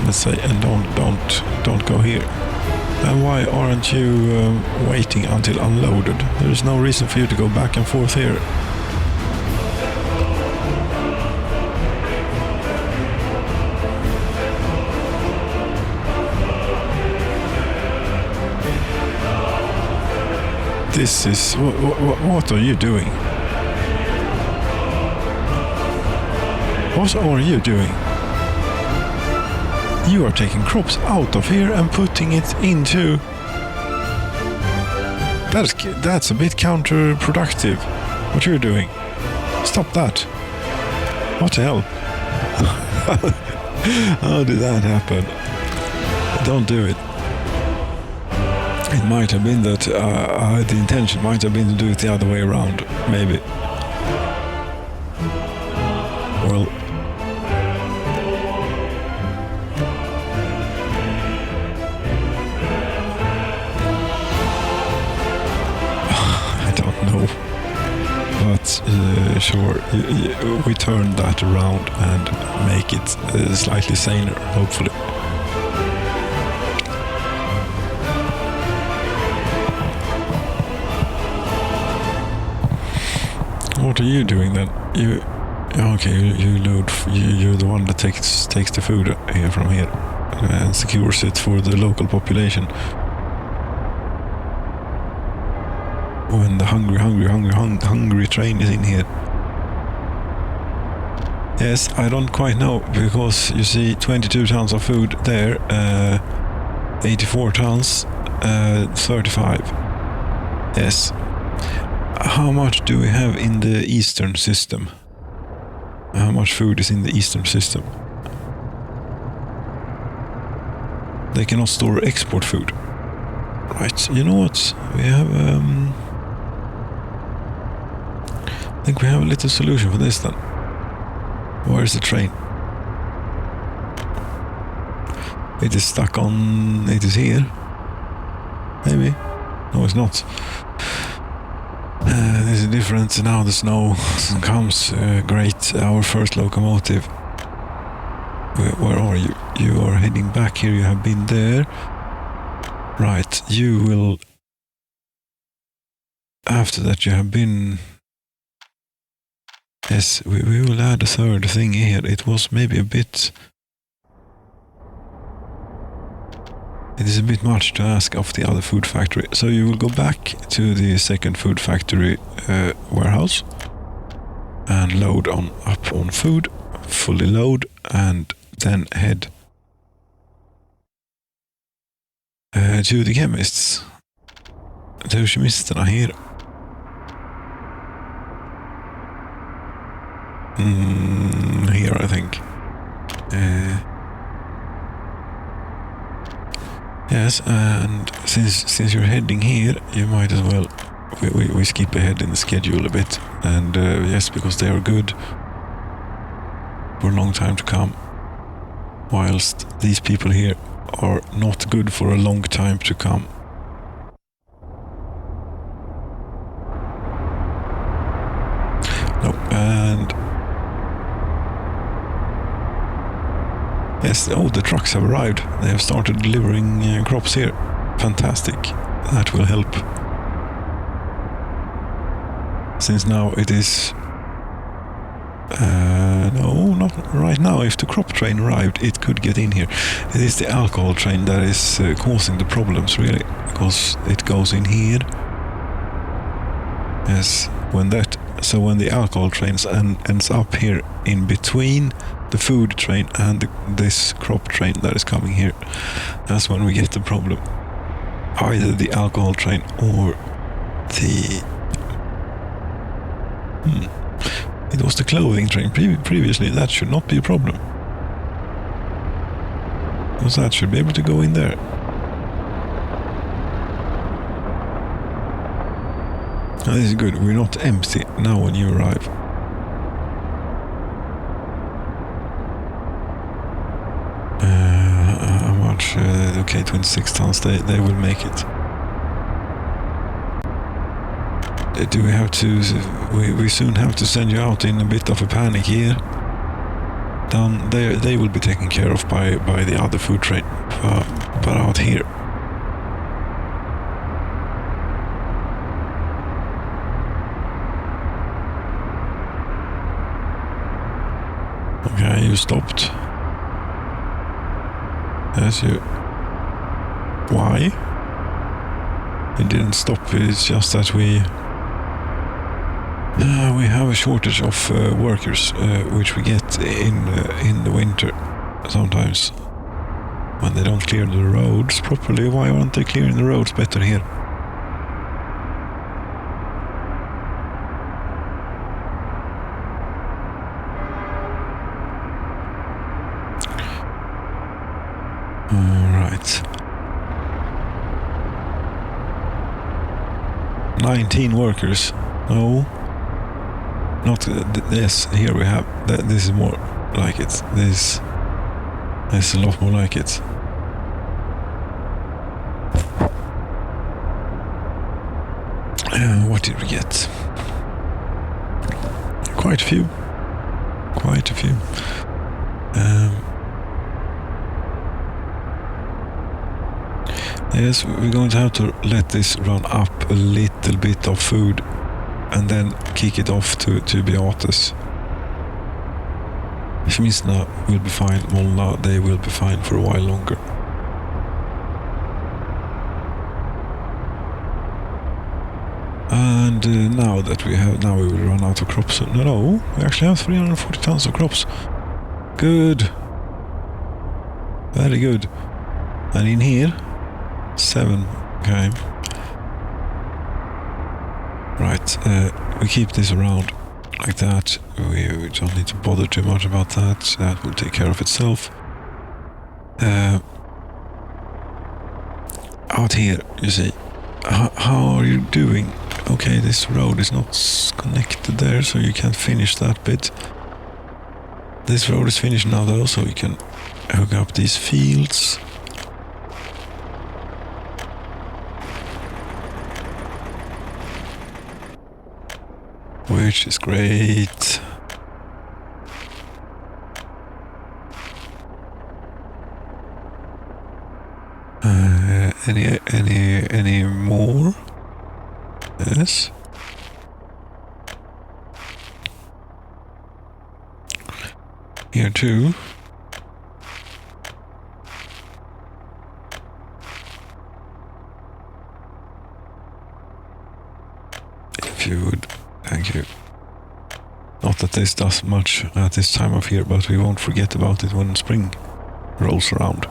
A: let's say, and don't go here. And why aren't you waiting until unloaded? There's no reason for you to go back and forth here. This is... what are you doing? What are you doing? You are taking crops out of here and putting it into... That's a bit counterproductive. What you're doing. Stop that. What the hell? How did that happen? Don't do it. It might have been that the intention might have been to do it the other way around, maybe. Well, I don't know, but sure, we turn that around and make it slightly saner, hopefully. What are you doing then? You load. You're the one that takes the food here from here and secures it for the local population. When the hungry train is in here. Yes, I don't quite know, because you see 22 tons of food there, 84 tons, 35. Yes. How much do we have in the Eastern system? How much food is in the Eastern system? They cannot store or export food. Right, you know what? We have think we have a little solution for this then. Where's the train? It is stuck on... It is here. Maybe. No, it's not. This is different. Now the snow comes. Great. Our first locomotive. Where are you? You are heading back here. You have been there. Right. You will... After that you have been... Yes, we will add a third thing here. It was maybe a bit... It is a bit much to ask of the other food factory. So you will go back to the second food factory warehouse and load up on food, fully load, and then head to the chemists. To kemisterna här. Here I think. Yes, and since you're heading here, you might as well we skip ahead in the schedule a bit, and yes, because they are good for a long time to come, whilst these people here are not good for a long time to come. No, and yes, oh, the trucks have arrived. They have started delivering crops here. Fantastic. That will help. Since now it is... no, not right now. If the crop train arrived, it could get in here. It is the alcohol train that is causing the problems, really. Because it goes in here. Yes, when the alcohol train ends up here in between the food train and this crop train that is coming here, that's when we get the problem. Either the alcohol train or the... It was the clothing train previously. That should not be a problem. Because that should be able to go in there. Now, this is good. We're not empty now when you arrive. How much? Okay, 26 tons. They will make it. Do we have to... We soon have to send you out in a bit of a panic here. Down there, they will be taken care of by the other food train. But out here... Okay, you stopped. Yes, you... Why? It didn't stop, it's just that we have a shortage of workers, which we get in the winter sometimes. When they don't clear the roads properly. Why aren't they clearing the roads better here? Alright. 19 workers. No. Not yes, here we have. This is more like it. This is a lot more like it. What did we get? Quite a few. Quite a few. Yes, we're going to have to let this run up a little bit of food and then kick it off to Beates. Schmisna will be fine, Molna, they will be fine for a while longer. And now we will run out of crops. No, we actually have 340 tons of crops. Good. Very good. And in here, 7. Okay. Right, we keep this around like that. We don't need to bother too much about that. That will take care of itself. Out here, you see, how are you doing? Okay, this road is not connected there, so you can't finish that bit. This road is finished now though, so we can hook up these fields. Which is great. Any more? Yes. Here too. If you would, thank you. Not that this does much at this time of year, but we won't forget about it when spring rolls around.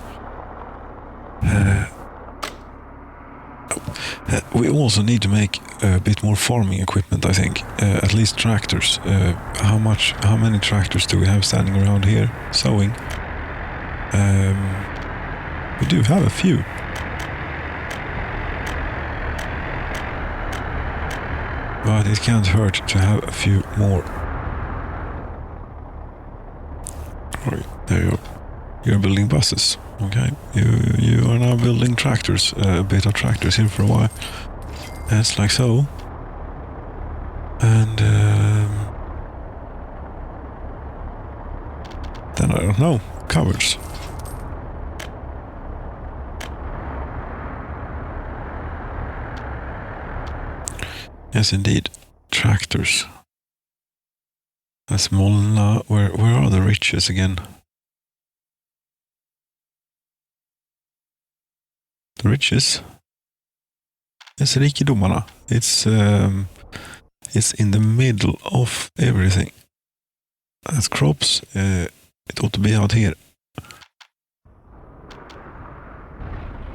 A: We also need to make a bit more farming equipment, I think. At least tractors. How many tractors do we have standing around here sowing? We do have a few. But it can't hurt to have a few more. Right, there you go. You're building buses, okay? You are now building tractors, a bit of tractors here for a while. That's like so. And then I don't know, covers. Yes, indeed, tractors. That's Molna. Where are the riches again? The riches? It's rikedomarna. It's in the middle of everything. That's crops. It ought to be out here.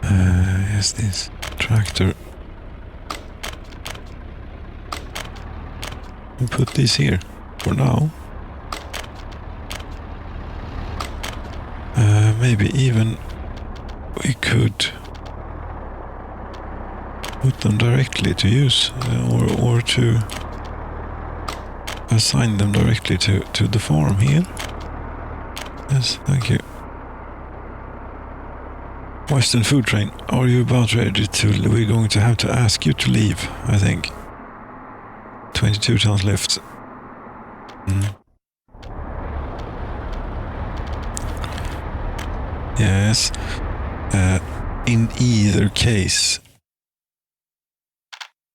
A: Yes, this tractor. We put this here for now. Maybe even we could put them directly to use, or to assign them directly to the farm here. Yes, thank you. Western Food Train, are you about ready to... We're going to have to ask you to leave, I think. 22 tons left. Yes. In either case,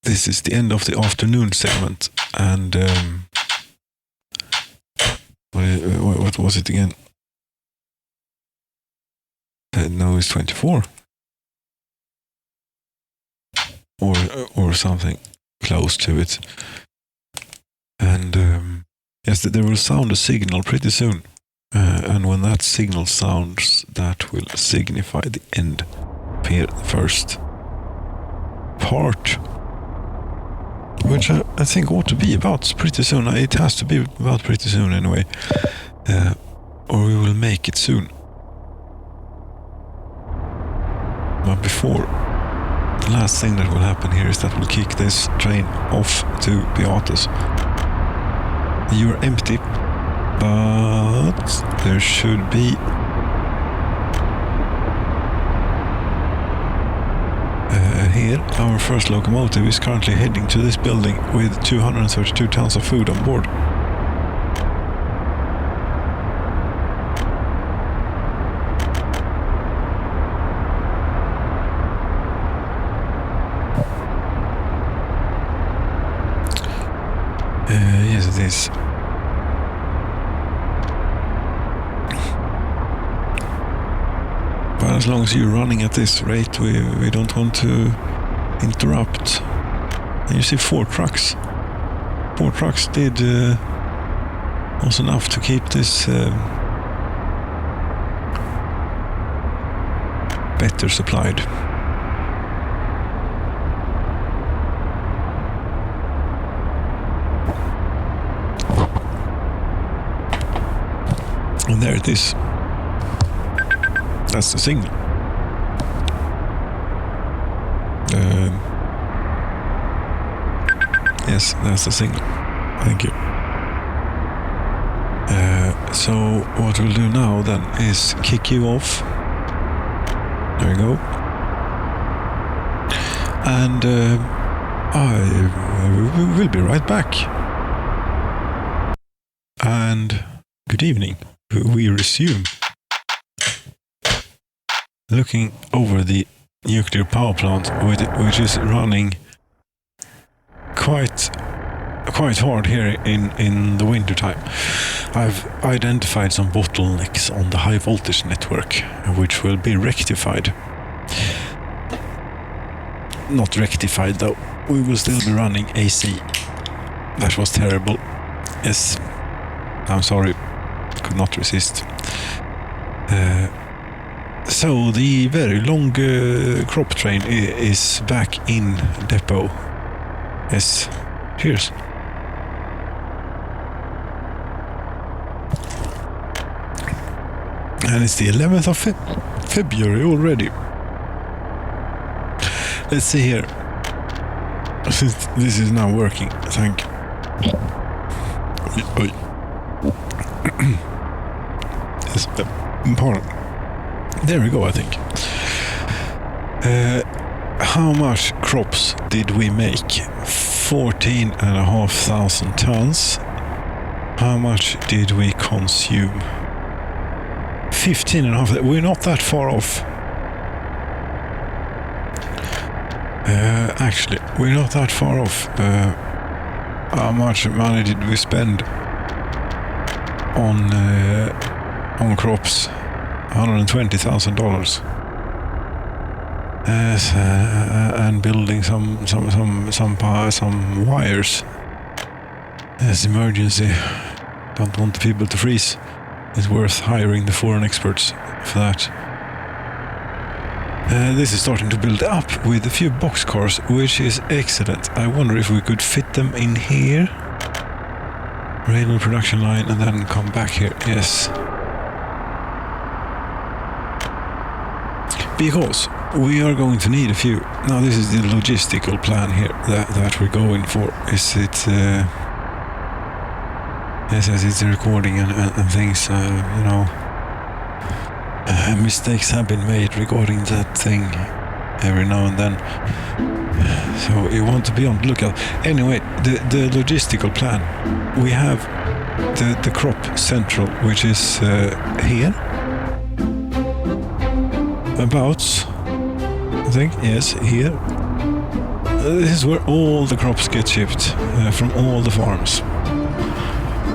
A: this is the end of the afternoon segment, and what was it again? No, it's 24, or something close to it. And yes, there will sound a signal pretty soon, and when that signal sounds, that will signify the end of here, the first part, which I think ought to be about pretty soon. It has to be about pretty soon anyway, or we will make it soon. But before, the last thing that will happen here is that we'll kick this train off to Beatus. You're empty, but there should be here. Our first locomotive is currently heading to this building with 232 tons of food on board. Yes, it is. But as long as you're running at this rate, we don't want to interrupt. And you see 4 trucks. 4 trucks did was enough to keep this better supplied. And there it is. That's the signal. Yes, that's the signal. Thank you. So what we'll do now then is kick you off. There we go. And I will be right back. And good evening. We resume. Looking over the nuclear power plant, which is running quite hard here in the winter time. I've identified some bottlenecks on the high voltage network, which will be rectified. Not rectified though. We will still be running AC. That was terrible. Yes, I'm sorry. Could not resist. So the very long crop train is back in depot. Yes. Cheers. And it's the 11th of February already. Let's see here. Since this is now working, thank you. Yes, pardon. There we go, I think. How much crops did we make? 14,500 tons. How much did we consume? 15,500. We're not that far off. Actually, we're not that far off. How much money did we spend on crops? $120,000. And building some wires as emergency. Don't want the people to freeze. It's worth hiring the foreign experts for that. This is starting to build up with a few boxcars, which is excellent. I wonder if we could fit them in here. Railway production line and then come back here. Yes. Because we are going to need a few. Now this is the logistical plan here that we're going for. Is it... yes, it's a recording and things, you know. Mistakes have been made regarding that thing every now and then. So you want to be on the lookout. Anyway, the logistical plan. We have the crop central, which is here. About, I think, yes, here. This is where all the crops get shipped from all the farms.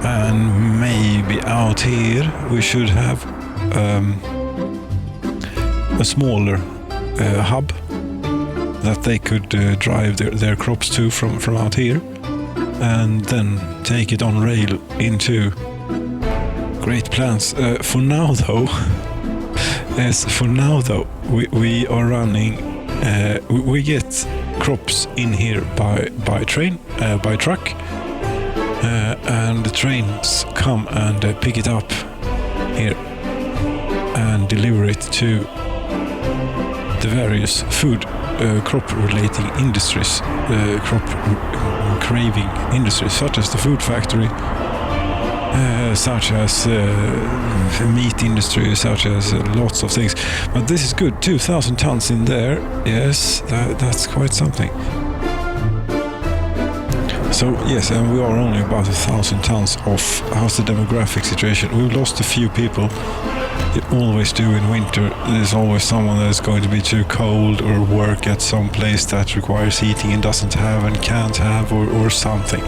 A: And maybe out here we should have a smaller hub that they could drive their crops to from out here, and then take it on rail into great plans. For now though, we are running. We get crops in here by train, by truck, and the trains come and pick it up here and deliver it to the various food crop-relating industries, crop-craving industries, such as the food factory, such as meat industry, such as lots of things. But this is good. 2,000 tons in there. Yes, that's quite something. So yes, and we are only about 1,000 tons off. How's the demographic situation? We've lost a few people. You always do in winter. There's always someone that's going to be too cold or work at some place that requires heating and doesn't have and can't have or something.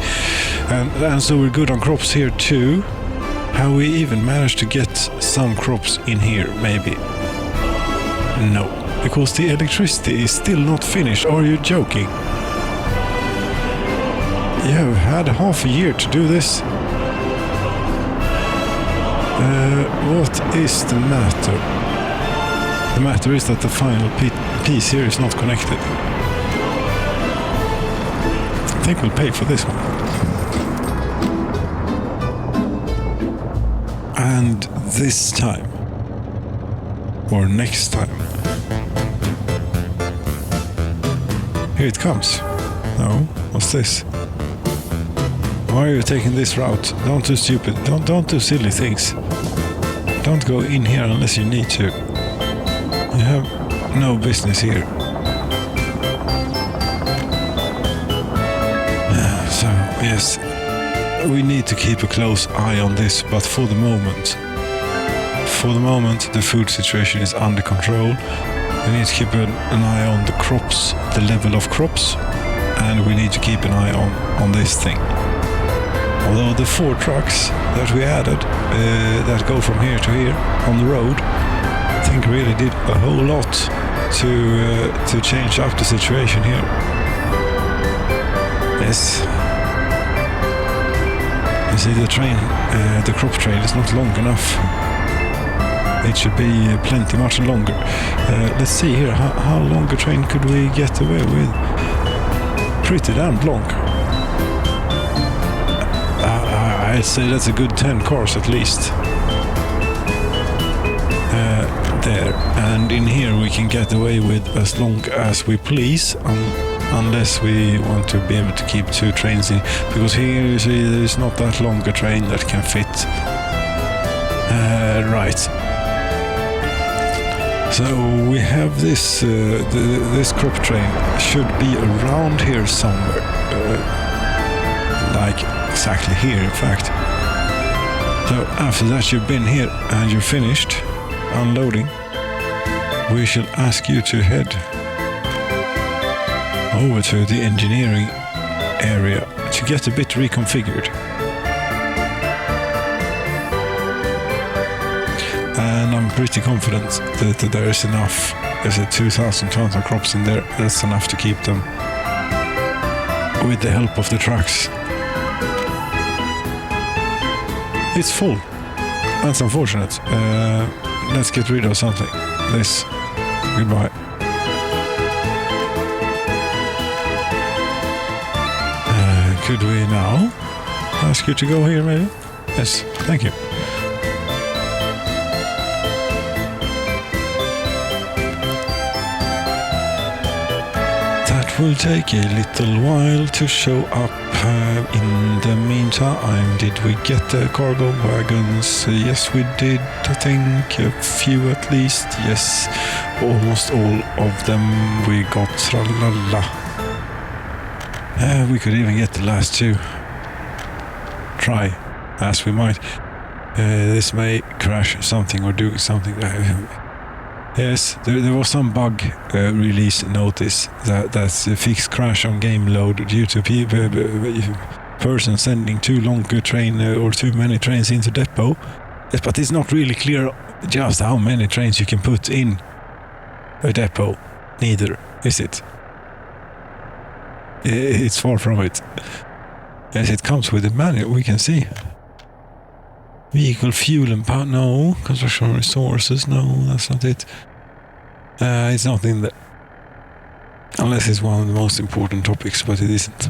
A: And so we're good on crops here too. How we even managed to get some crops in here, maybe? No, because the electricity is still not finished. Are you joking? You have had half a year to do this. What is the matter? The matter is that the final piece here is not connected. I think we'll pay for this one. And this time, or next time, here it comes. No, what's this? Why are you taking this route? Don't do stupid. Don't do silly things. Don't go in here unless you need to. You have no business here. So, yes, we need to keep a close eye on this, but for the moment, the food situation is under control. We need to keep an eye on the crops, the level of crops, and we need to keep an eye on this thing. Although the 4 trucks that we added, that go from here to here on the road, I think really did a whole lot to change up the situation here. Yes. You see, the crop train is not long enough. It should be plenty much longer. Let's see here, how long a train could we get away with? Pretty damn long. I'd say that's a good 10 cars at least. There. And in here we can get away with as long as we please, unless we want to be able to keep 2 trains in. Because here you see there's not that long a train that can fit. Right. So we have this this crop train should be around here somewhere, like exactly here in fact. So after that you've been here and you're finished unloading, we shall ask you to head over to the engineering area to get a bit reconfigured. And I'm pretty confident that there is enough. There's 2,000 tons of crops in there. That's enough to keep them with the help of the trucks. It's full. That's unfortunate. Let's get rid of something. This. Goodbye. Could we now ask you to go here maybe? Yes, thank you. Will take a little while to show up. In the meantime, did we get the cargo wagons? Yes, we did. I think a few at least. Yes, almost all of them we got. Tralala. We could even get the last 2. Try, as we might. This may crash something or do something. Yes, there was some bug release notice that's a fixed crash on game load due to person sending too long a train or too many trains into depot. Yes, but it's not really clear just how many trains you can put in a depot, neither, is it? It's far from it. Yes, it comes with a manual, we can see. Vehicle fuel and power, no. Construction resources, no, that's not it. It's not in there. Unless it's one of the most important topics, but it isn't.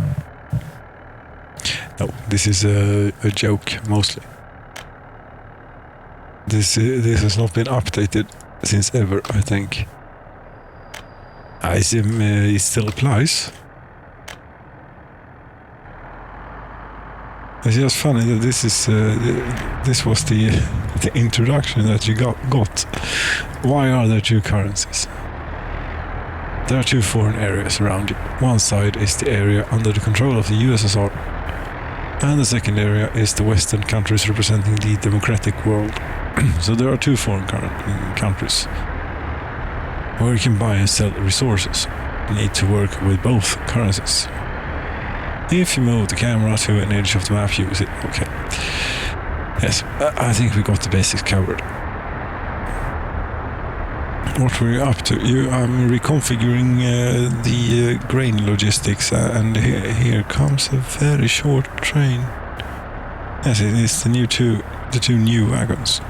A: No, this is a joke, mostly. This has not been updated since ever, I think. I assume it still applies. It's just funny that this was the introduction that you got. Why are there 2 currencies? There are 2 foreign areas around you. One side is the area under the control of the USSR, and the second area is the Western countries representing the democratic world. So there are 2 foreign countries where you can buy and sell resources. You need to work with both currencies. If you move the camera to an edge of the map, you will see. Okay. Yes, I think we got the basics covered. What were you up to? I'm reconfiguring the grain logistics, and here comes a very short train. Yes, it is the 2 new wagons.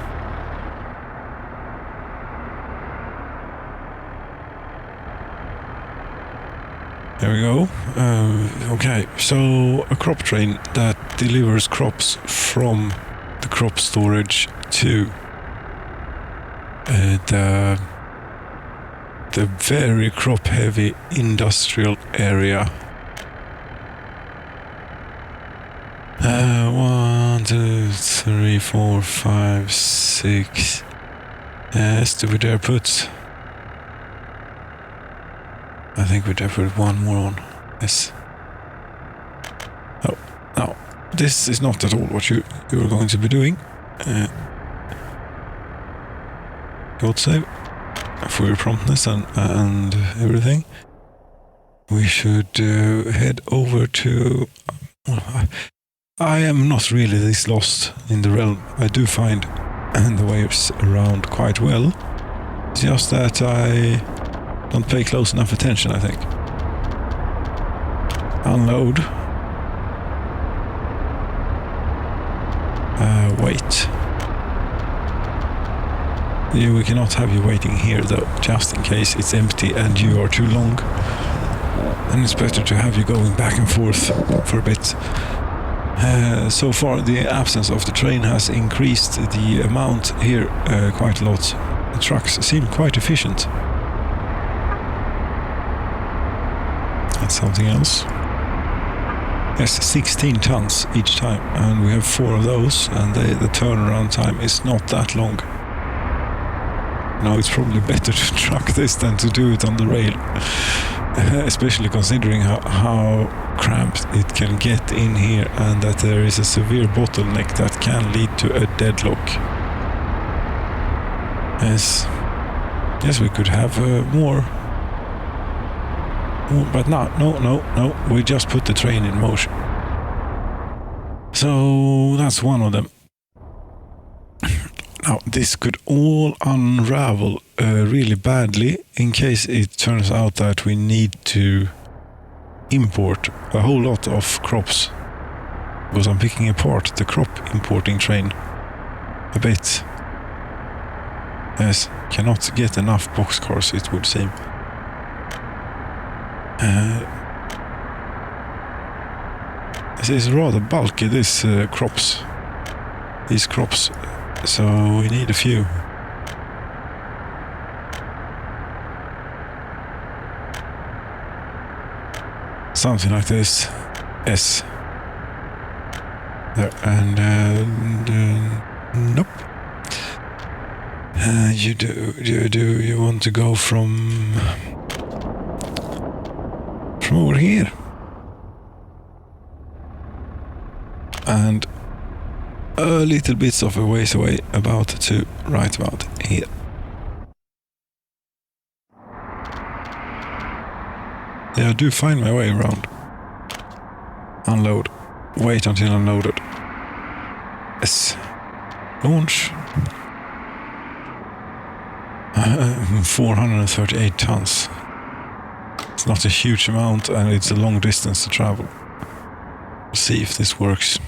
A: There we go. Okay, so a crop train that delivers crops from the crop storage to the very crop-heavy industrial area. 1, 2, 3, 4, 5, 6. Yes, do we dare put? I think we dare put one more on. Yes. Oh, no. This is not at all what you are going to be doing. God save. For your promptness and everything. We should head over to... I am not really this lost in the realm. I do find the ways around quite well. It's just that I don't pay close enough attention, I think. Unload. Wait. We cannot have you waiting here though, just in case it's empty and you are too long. And it's better to have you going back and forth for a bit. So far the absence of the train has increased the amount here quite a lot. The trucks seem quite efficient. That's something else. Yes, 16 tons each time, and we have 4 of those, and the turnaround time is not that long. Now it's probably better to truck this than to do it on the rail. Especially considering how cramped it can get in here and that there is a severe bottleneck that can lead to a deadlock. Yes, we could have more. But no, we just put the train in motion. So that's one of them. Now, this could all unravel really badly in case it turns out that we need to import a whole lot of crops. Because I'm picking apart the crop importing train a bit. Yes, cannot get enough boxcars, it would seem. This is rather bulky, these crops. So we need a few. Something like this. Yes. There. And nope. You want to go from over here. And a little bits of a ways away, right about here. Yeah, I do find my way around. Unload. Wait until unloaded. Yes. Launch. 438 tons. It's not a huge amount and it's a long distance to travel. We'll see if this works.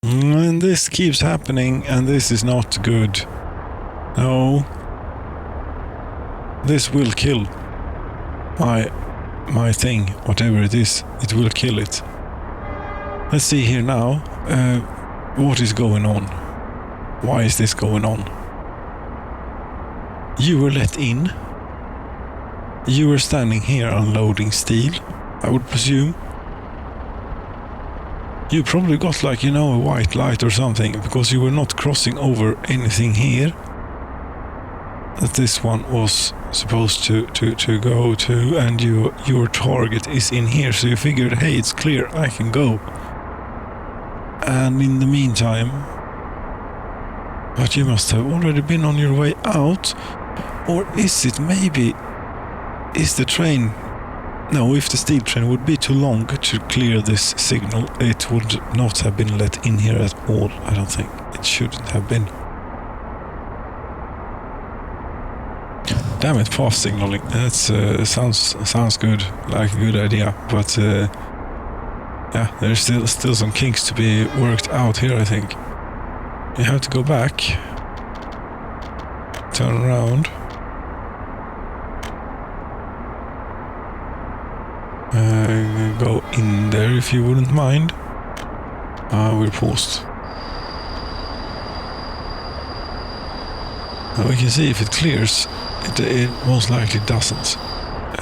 A: And this keeps happening, and this is not good. No. This will kill my thing, whatever it is. It will kill it. Let's see here now. What is going on? Why is this going on? You were let in. You were standing here unloading steel, I would presume. You probably got a white light or something, because you were not crossing over anything here that this one was supposed to go to, and your target is in here, so you figured, hey, it's clear, I can go. And in the meantime, but you must have already been on your way out, or is it maybe, is the train... No, if the steel train would be too long to clear this signal, it would not have been let in here at all, I don't think. It shouldn't have been. Damn it, fast signaling. That sounds good, like a good idea, but yeah, there's still some kinks to be worked out here, I think. You have to go back, turn around. Go in there if you wouldn't mind. We're paused. We can see if it clears. It most likely doesn't.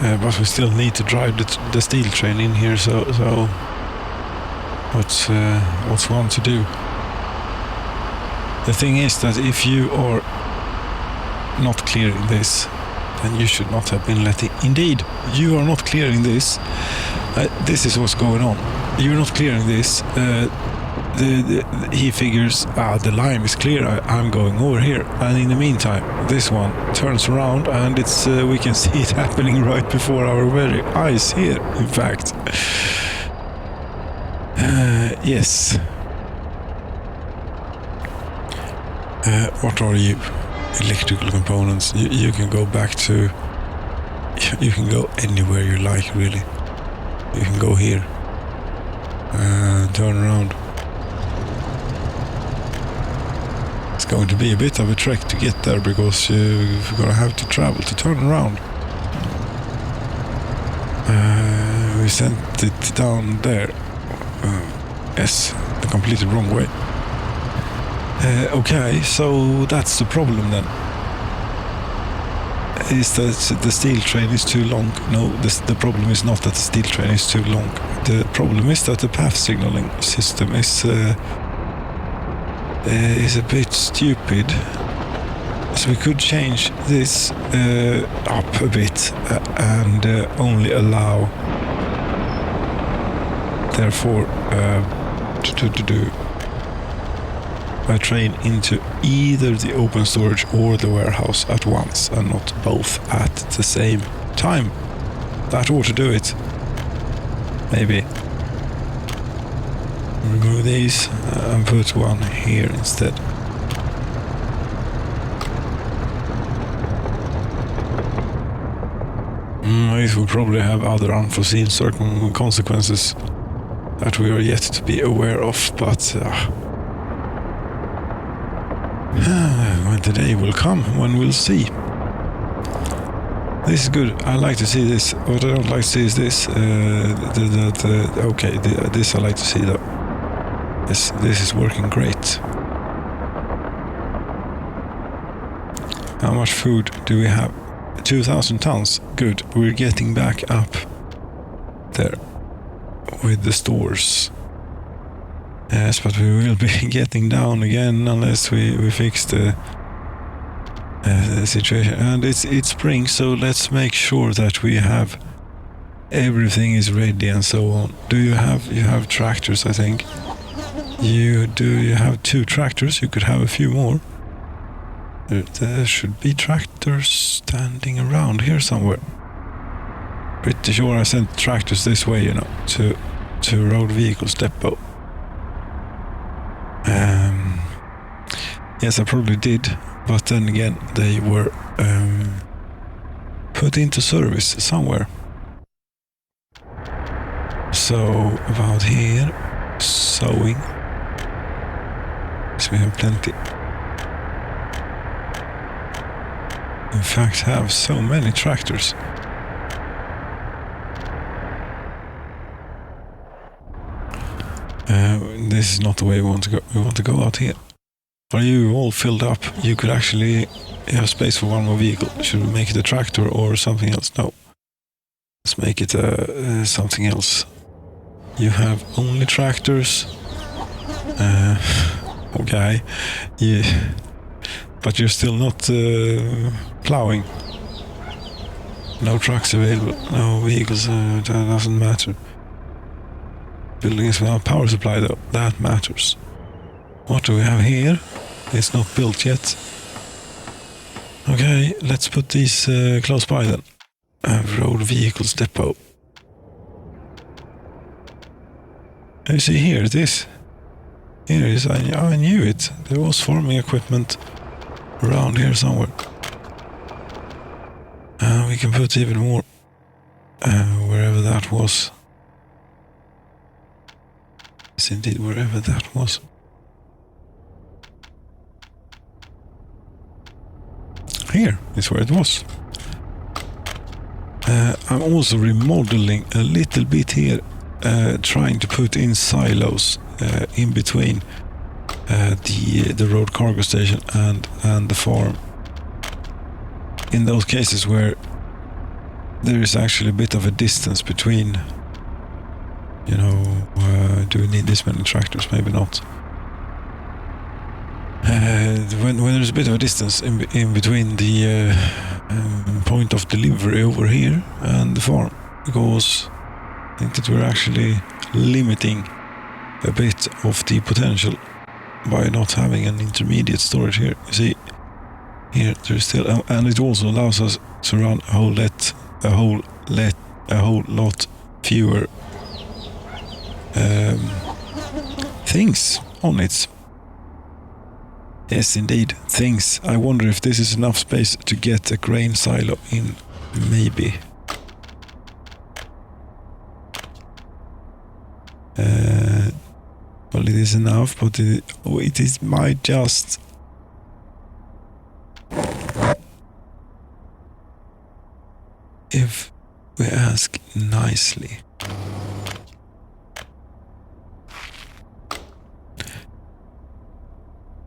A: But we still need to drive the steel train in here, so what's one to do? The thing is that if you are not clearing this, then you should not have been letting... Indeed, you are not clearing this. This is what's going on. You're not clearing this. He figures, the line is clear, I'm going over here. And in the meantime, this one turns around and it's we can see it happening right before our very eyes here, in fact. Yes. What are you? Electrical components. You can go back to... You can go anywhere you like, really. You can go here. Turn around. It's going to be a bit of a trek to get there because you're going to have to travel to turn around. We sent it down there. Yes, the completely wrong way. Okay, so that's the problem then. Is that the steel train is too long? No, the problem is not that the steel train is too long. The problem is that the path signaling system is a bit stupid. So we could change this up a bit and only allow, therefore, to do a train into either the open storage or the warehouse at once and not both at the same time. That ought to do it. Maybe. Remove these and put one here instead. It will probably have other unforeseen certain consequences that we are yet to be aware of, but when the day will come, when we'll see. This is good. I like to see this. What I don't like to see is this. This I like to see though. This is working great. How much food do we have? 2,000 tons. Good. We're getting back up there with the stores. Yes, but we will be getting down again unless we fix the situation. And it's spring, so let's make sure that we have everything is ready and so on. You have tractors, I think. You have 2 tractors. You could have a few more. There should be tractors standing around here somewhere. Pretty sure I sent tractors this way, to road vehicles depot. Yes, I probably did, but then again, they were put into service somewhere. So, about here, sowing. So we have plenty. In fact, have so many tractors. This is not the way we want to go. We want to go out here. Are you all filled up? You could actually have space for one more vehicle. Should we make it a tractor or something else? No. Let's make it something else. You have only tractors. Okay. Yeah. But you're still not plowing. No trucks available. No vehicles. That doesn't matter. Buildings without power supply though. That matters. What do we have here? It's not built yet. Okay, let's put these close by then. Road vehicles depot. You see here it is. Here it is. I knew it. There was farming equipment around here somewhere. We can put even more wherever that was. Yes, indeed, wherever that was. Here is where it was. I'm also remodeling a little bit here, trying to put in silos in between the road cargo station and the farm. In those cases where there is actually a bit of a distance between, Do we need this many tractors? Maybe not. When there's a bit of a distance in between the point of delivery over here and the farm, because I think that we're actually limiting a bit of the potential by not having an intermediate storage here. You see, here there's still, and it also allows us to run a whole lot fewer things on it. Yes, indeed, things. I wonder if this is enough space to get a grain silo in, maybe. Well, it is enough, but it might just... If we ask nicely.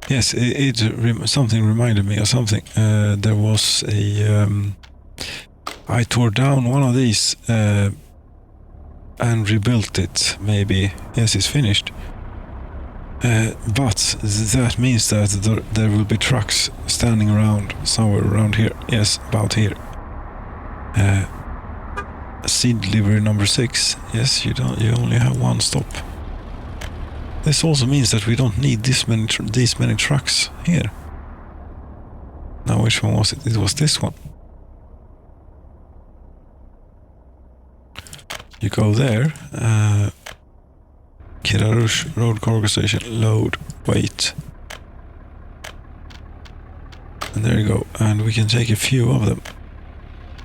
A: Yes, something reminded me of something. There was a... I tore down one of these and rebuilt it, maybe. Yes, it's finished. But that means that there will be trucks standing around, somewhere around here. Yes, about here. Seed delivery number 6. Yes, you only have one stop. This also means that we don't need these many trucks here. Now, which one was it? It was this one. You go there, Kirarush Road Cargo Station, load, wait. And there you go, and we can take a few of them.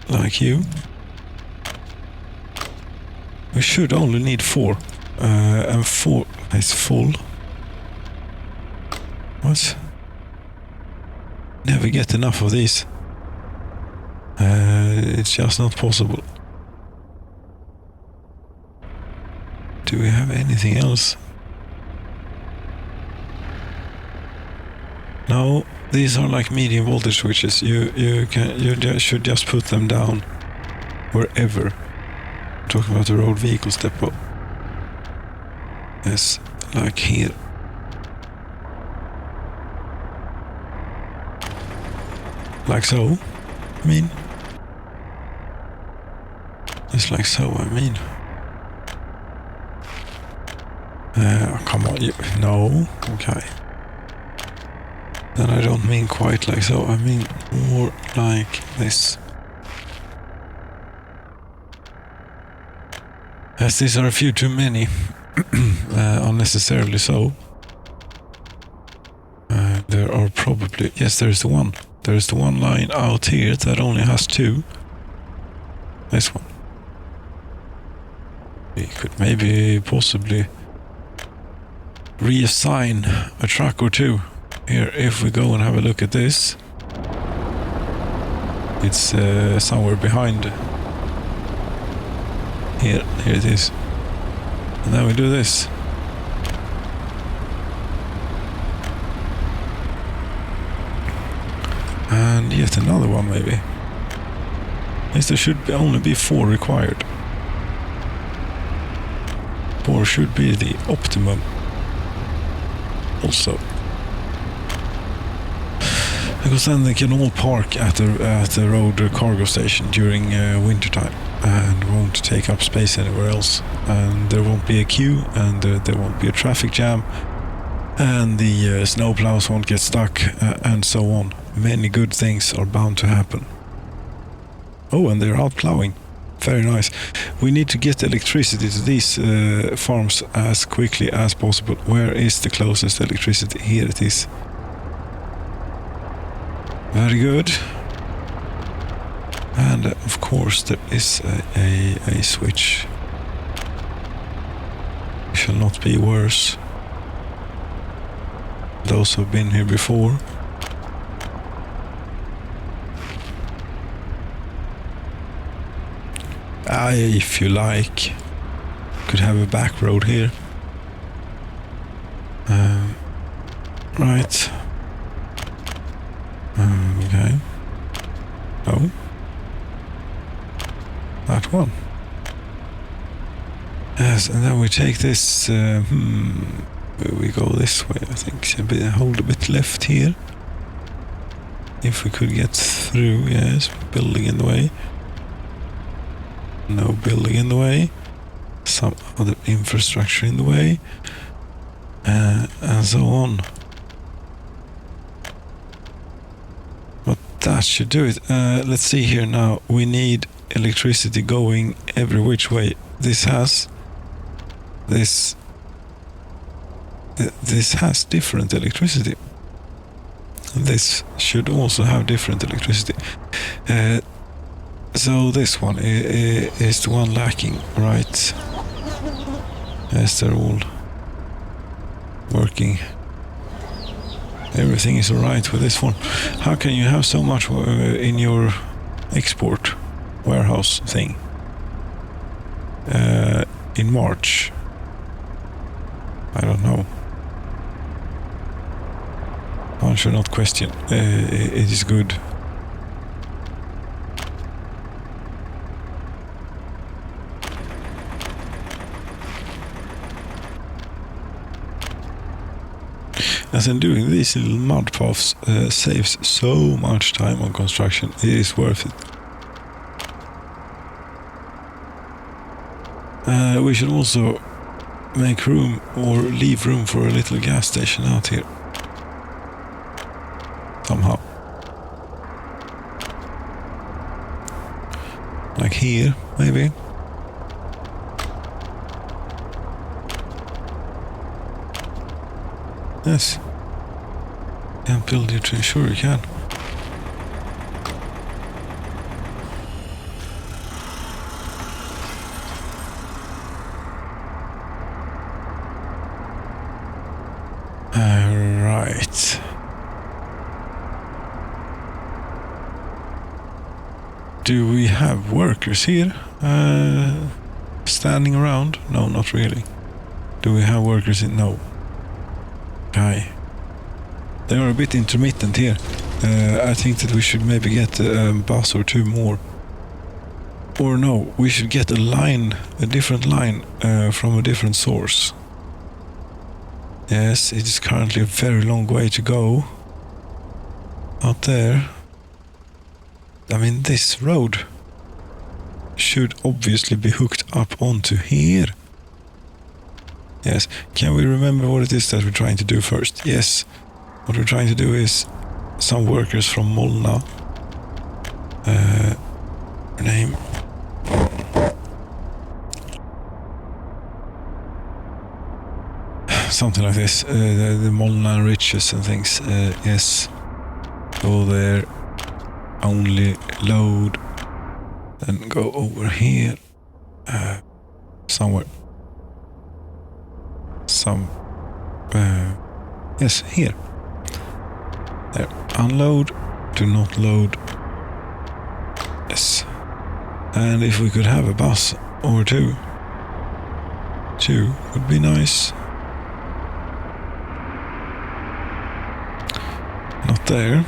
A: Like you. We should only need 4. And 4 is full. What? Never get enough of these. It's just not possible. Do we have anything else? No, these are like medium voltage switches. You should just put them down wherever. I'm talking about the road vehicles depot. Yes, like here. Like so, I mean. It's like so, I mean. Come on, no, okay. Then I don't mean quite like so, I mean more like this. As these are a few too many, unnecessarily so. There are probably, yes, there's the one. There's the one line out here that only has 2. This one. We could maybe possibly reassign a truck or 2 here. If we go and have a look at this, it's somewhere behind. Here it is. And then we do this. And yet another one maybe. Yes, there should only be 4 required. 4 should be the optimum. Also, because then they can all park at the road cargo station during wintertime and won't take up space anywhere else, and there won't be a queue, and there won't be a traffic jam, and the snowplows won't get stuck, and so on. Many good things are bound to happen. Oh, and they're out plowing. Very nice. We need to get electricity to these farms as quickly as possible. Where is the closest electricity? Here it is. Very good. And of course there is a switch. It shall not be worse. Those who have been here before. If you like, could have a back road here. Right. Okay. Oh. That one. Yes, and then we take this. We go this way, I think. Hold a bit left here. If we could get through, yes. Building in the way. No building in the way. Some other infrastructure in the way. And so on. But that should do it. Let's see here now. We need electricity going every which way. This has different electricity. This should also have different electricity. So this one is the one lacking, right? Yes, they're all working. Everything is alright with this one. How can you have so much in your export warehouse thing? In March? I don't know. One should not question. It is good. As in doing these little mud paths saves so much time on construction. It is worth it. We should also make room or leave room for a little gas station out here. Somehow. Like here, maybe. Yes. Can't build it, sure you can. Right. Do we have workers here? Standing around? No, not really. Do we have workers in? No. Okay. They are a bit intermittent here. I think that we should maybe get a bus or two more. Or no, we should get a different line from a different source. Yes, it is currently a very long way to go. Out there. I mean, this road should obviously be hooked up onto here. Yes, can we remember what it is that we're trying to do first? Yes, what we're trying to do is some workers from Molna. Name. Something like this. The Molna riches and things. Yes. Go there. Only load. Then go over here. Somewhere. Yes, here. There. Unload. Do not load. Yes. And if we could have a bus or two. Two would be nice. Not there.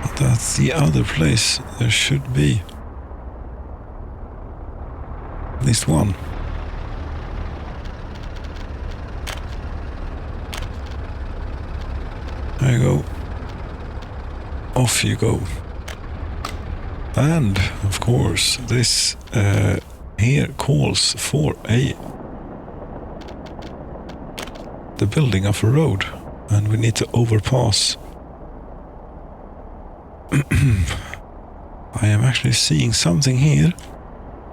A: But that's the other place. There should be at least one. There you go. Off you go. And, of course, this here calls for the building of a road. And we need to overpass. I am actually seeing something here.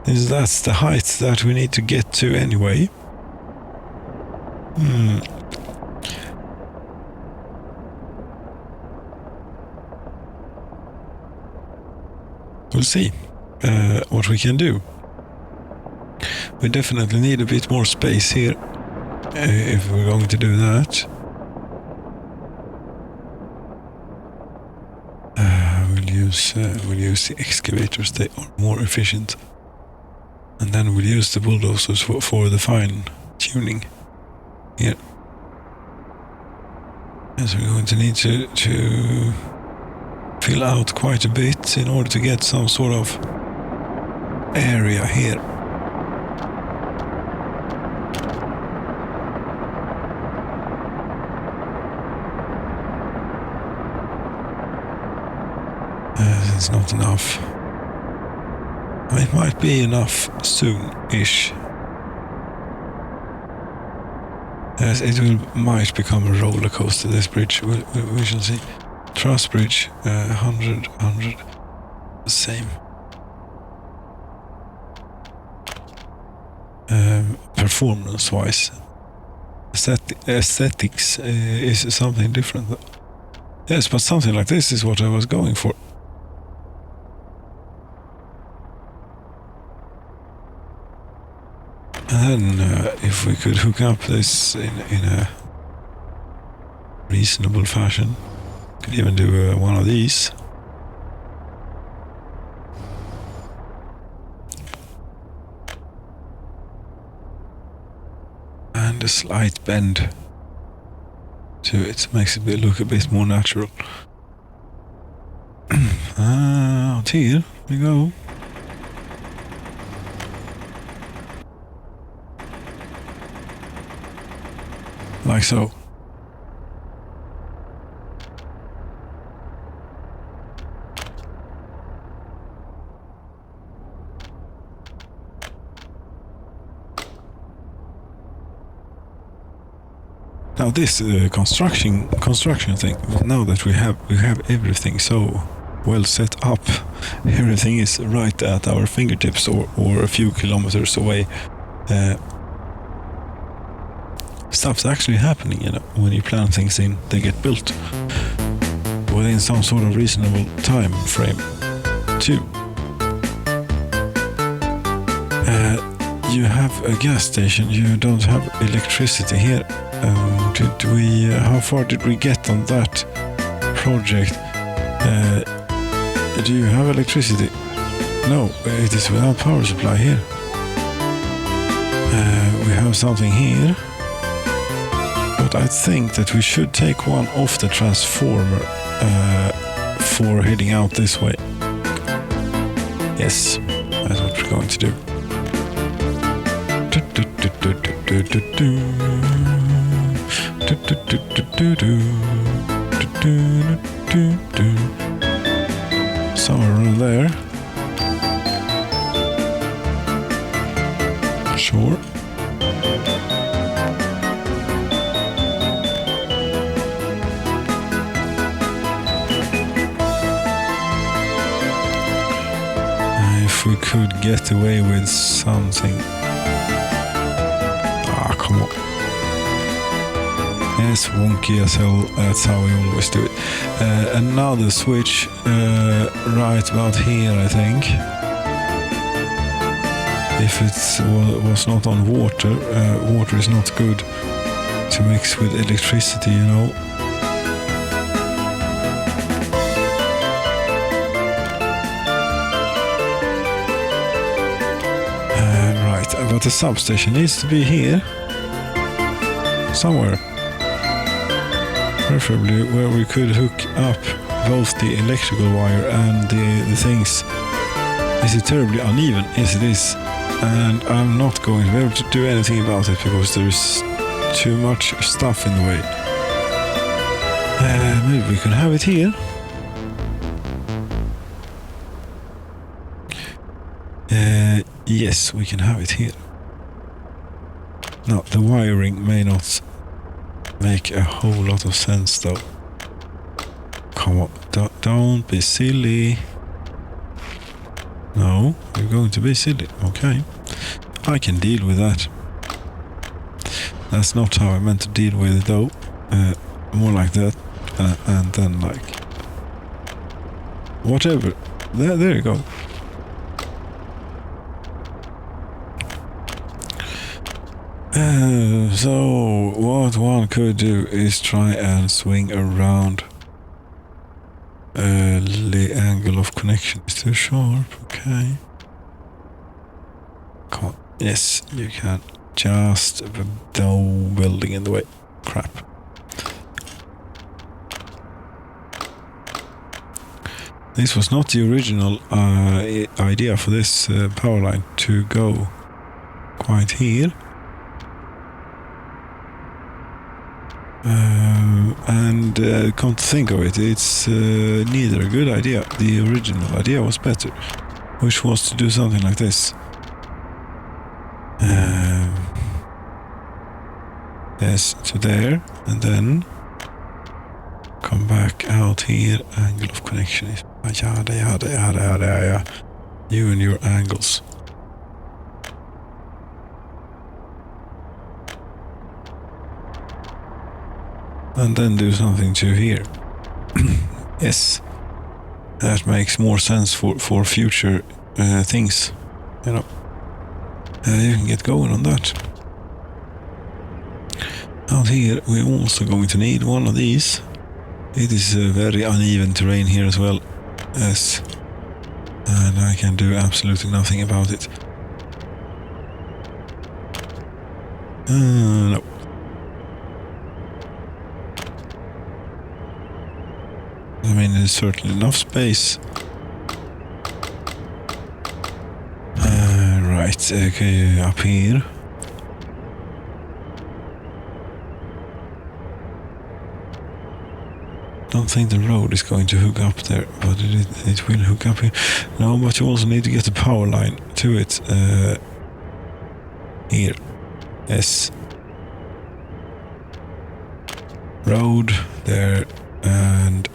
A: That's the height that we need to get to anyway. We'll see what we can do. We definitely need a bit more space here if we're going to do that. We'll use the excavators. They are more efficient. And then we'll use the bulldozers for the fine tuning here. Yes, we're going to need to fill out quite a bit in order to get some sort of area here. not enough. It might be enough soon-ish. Yes, might become a roller coaster, this bridge. We shall see. Truss bridge, 100, same. Performance-wise, aesthetics is something different. Yes, but something like this is what I was going for. And then if we could hook up this in a reasonable fashion, could even do one of these. And a slight bend to it makes it look a bit more natural. Here we go. Like so. Now this construction thing. Now that we have everything so well set up, everything is right at our fingertips or a few kilometers away. Stuff's actually happening, you know. When you plan things in, they get built within some sort of reasonable time frame too. You have a gas station, you don't have electricity here. How far did we get on that project? Do you have electricity? No, it is without power supply here. We have something here. But I think that we should take one off the transformer for heading out this way. Yes, that's what we're going to do. Somewhere around there. Sure. If we could get away with something. Ah, come on. Yes, wonky as hell. That's how we always do it. Another switch right about here, I think. If it was not on water, water is not good to mix with electricity, you know. But the substation needs to be here somewhere, preferably where we could hook up both the electrical wire and the things. Is it terribly uneven? Yes, it is, and I'm not going to be able to do anything about it because there's too much stuff in the way. Maybe we can have it here. Yes, we can have it here. Now, the wiring may not make a whole lot of sense, though. Come on, don't be silly. No, you're going to be silly. Okay, I can deal with that. That's not how I meant to deal with it, though. More like that, and then like whatever. There you go. So what one could do is try and swing around. The angle of connection is too sharp. Okay. Come on. Yes, you can. Just no building in the way. Crap. This was not the original idea for this power line to go quite here. Come to think of it, it's neither a good idea. The original idea was better, which was to do something like this. Yes, to there, and then come back out here. Angle of connection is yada. You and your angles. And then do something to here. Yes, that makes more sense for future things. You know, you can get going on that. Out here, we're also going to need one of these. It is a very uneven terrain here as well. Yes, and I can do absolutely nothing about it. No. I mean, there's certainly enough space. Right, okay, up here. Don't think the road is going to hook up there, but it will hook up here. No, but you also need to get the power line to it. Here. Yes. Road there, and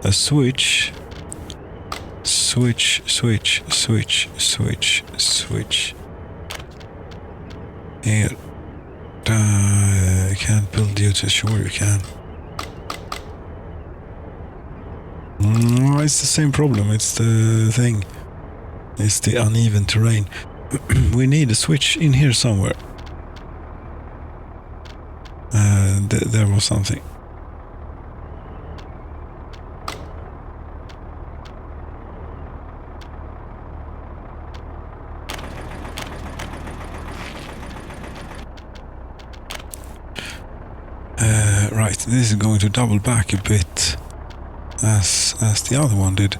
A: a switch. Switch. Here. You can't build you to, sure you can. It's the same problem, it's the thing. It's the uneven terrain. We need a switch in here somewhere. There was something. Right, this is going to double back a bit as the other one did.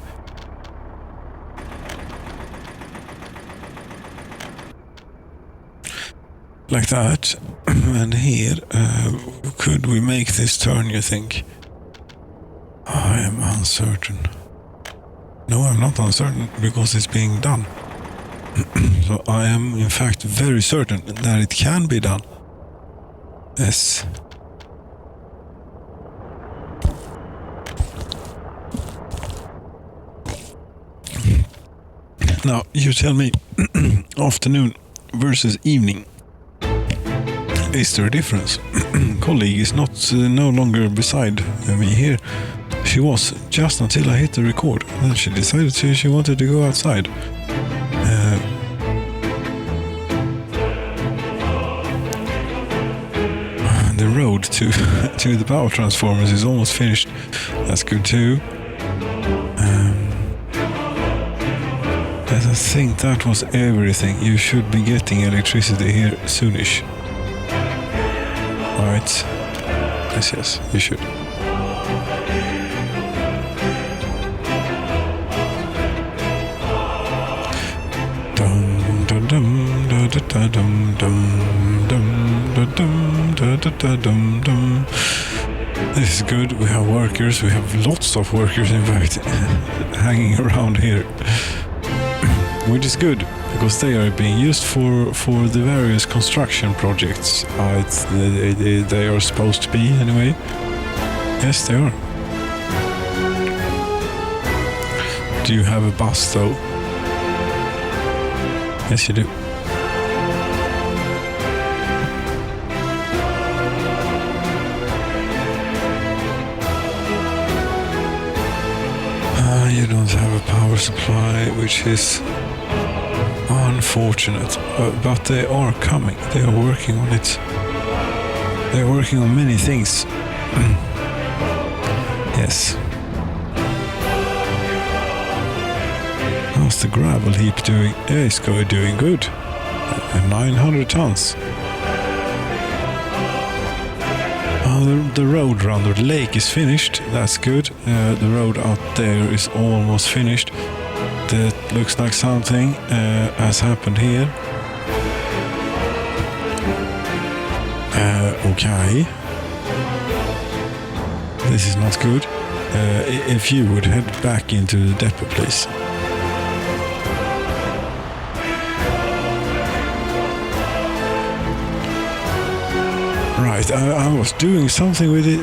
A: Like that. And here, could we make this turn, you think? I am uncertain. No, I'm not uncertain, because it's being done. So I am, in fact, very certain that it can be done. Yes. Now, you tell me, afternoon versus evening. Is there a difference? Colleague is no longer beside me here. She was, just until I hit the record. Then she decided she wanted to go outside. The road to the power transformers is almost finished. That's good too. I think that was everything. You should be getting electricity here soonish. Right. Yes, you should. Dum dum dum da da da dum dum dum da dum da da da dum dum. This is good. We have workers. We have lots of workers, in fact, hanging around here. Which is good, because they are being used for the various construction projects. They are supposed to be, anyway. Yes, they are. Do you have a bus, though? Yes, you do. You don't have a power supply, which is unfortunate, but they are coming. They are working on it. They are working on many things. Yes. How's the gravel heap doing? Yeah, it's doing good. 900 tons. The road around the lake is finished. That's good. The road out there is almost finished. That looks like something has happened here. Okay. This is not good. If you would head back into the depot, please. Right, I was doing something with it.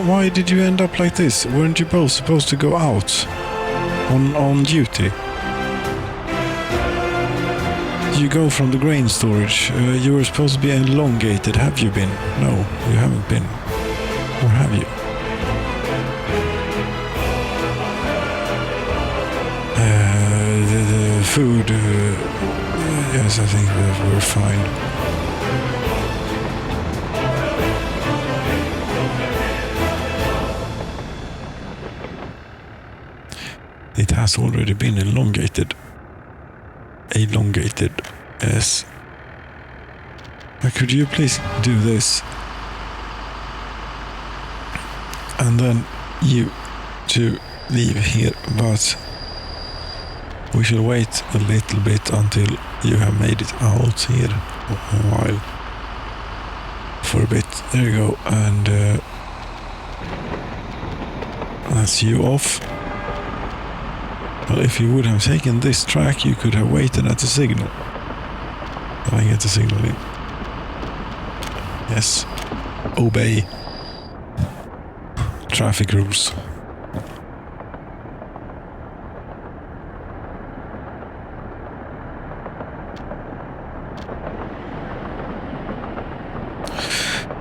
A: Why did you end up like this? Weren't you both supposed to go out on duty? You go from the grain storage. You were supposed to be elongated. Have you been? No, you haven't been. Or have you? The food... yes, I think we're fine. It has already been elongated. Yes. Could you please do this? And then you to leave here, but we shall wait a little bit until you have made it out here a while. For a bit. There you go. And that's you off. Well, if you would have taken this track, you could have waited at the signal. I get the signal in. Yes. Obey traffic rules.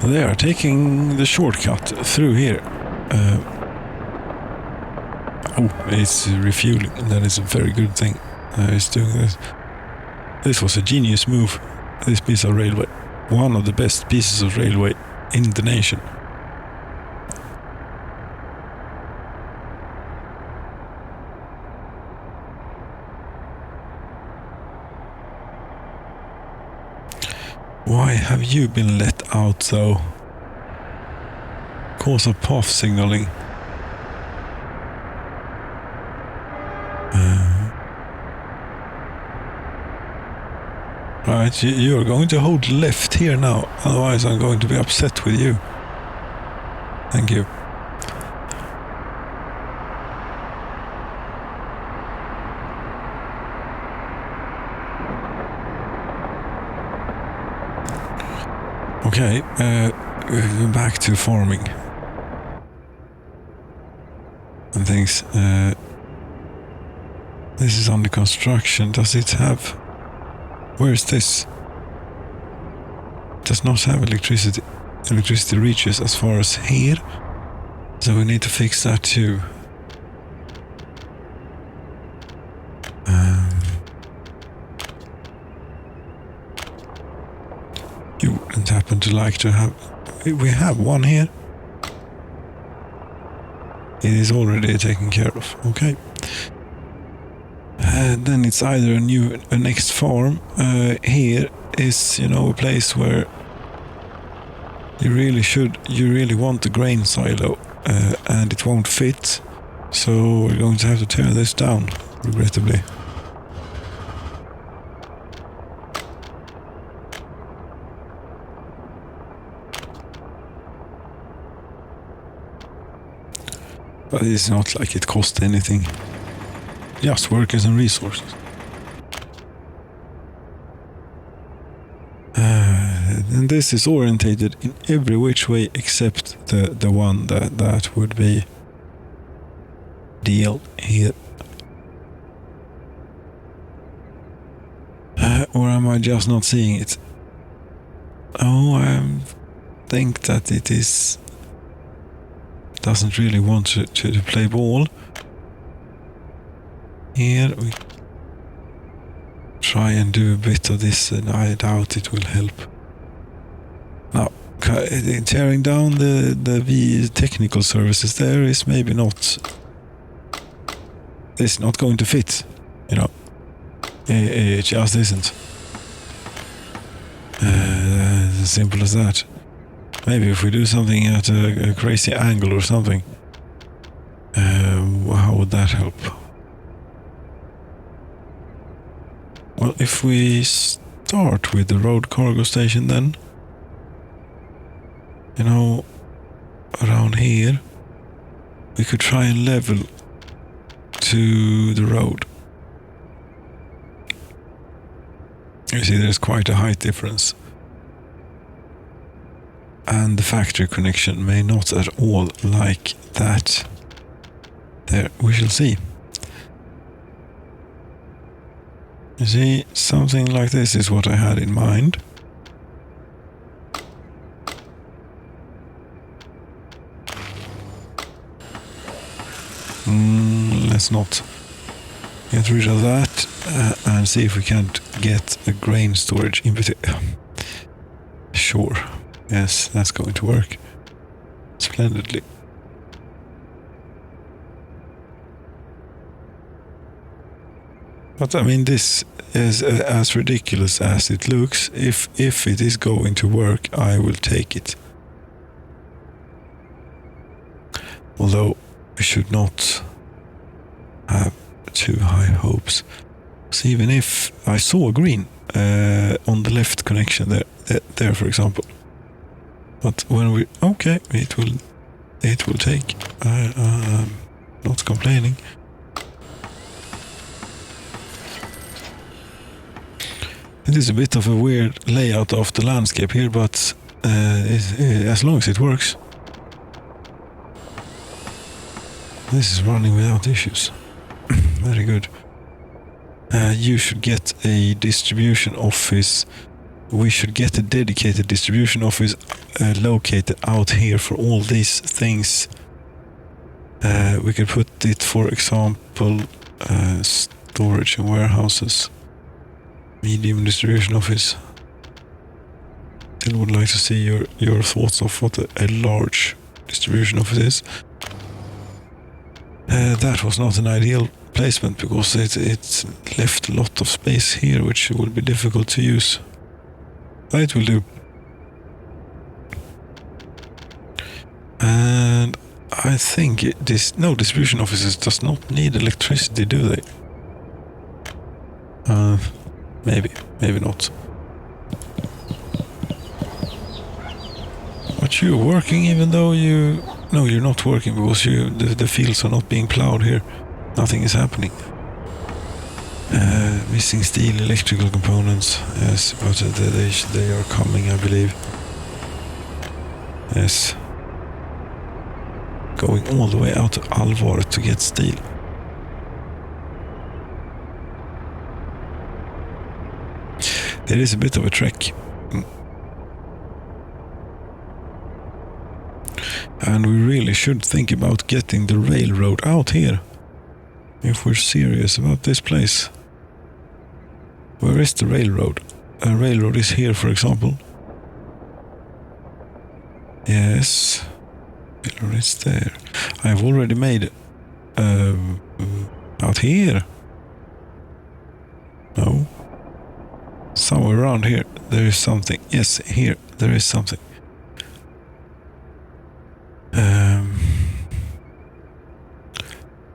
A: They are taking the shortcut through here. Oh, it's refueling, and that is a very good thing. It's doing this. This was a genius move. This piece of railway, one of the best pieces of railway in the nation. Why have you been let out though? Cause of path signaling. Right, you are going to hold left here now, otherwise I'm going to be upset with you. Thank you. Okay, back to farming and things. This is under construction. Does it have... Where is this? Does not have electricity. Electricity reaches as far as here. So we need to fix that too. You wouldn't happen to like to have... We have one here. It is already taken care of. Okay. Then it's either a next farm. Here is, a place where you really want the grain silo, and it won't fit. So we're going to have to tear this down, regrettably. But it's not like it cost anything. Just workers and resources. And this is orientated in every which way except the one that would be deal here. Or am I just not seeing it? Oh, I think that it is... doesn't really want to play ball. Here we try and do a bit of this, and I doubt it will help. Now, tearing down the technical services there is maybe not... It's not going to fit, It just isn't. As simple as that. Maybe if we do something at a crazy angle or something, how would that help? Well, if we start with the road cargo station then, around here, We could try and level to the road. You see, there's quite a height difference. And the factory connection may not at all like that. There, we shall see. You see, something like this is what I had in mind. Let's not get rid of that and see if we can't get a grain storage in between. Sure. Yes, that's going to work splendidly. But I mean, this is as ridiculous as it looks. If it is going to work, I will take it. Although we should not have too high hopes. So even if I saw green on the left connection there for example. But when we it will take. I'm not complaining. It is a bit of a weird layout of the landscape here, but as long as it works, this is running without issues. Very good. You should get a distribution office. We should get a dedicated distribution office located out here for all these things. We could put it, for example, storage and warehouses. Medium distribution office. Still would like to see your thoughts of what a large distribution office is. That was not an ideal placement because it left a lot of space here which will be difficult to use. But it will do. And I think distribution offices does not need electricity, do they? Maybe not. But you're working even though you... No, you're not working because the fields are not being plowed here. Nothing is happening. Missing steel, electrical components. Yes, but they are coming, I believe. Yes. Going all the way out to Alvar to get steel. It is a bit of a trek. And we really should think about getting the railroad out here. If we're serious about this place. Where is the railroad? A railroad is here, for example. Yes. Railroad is there. I've already made out here. No. Somewhere around here there is something. Yes, here there is something.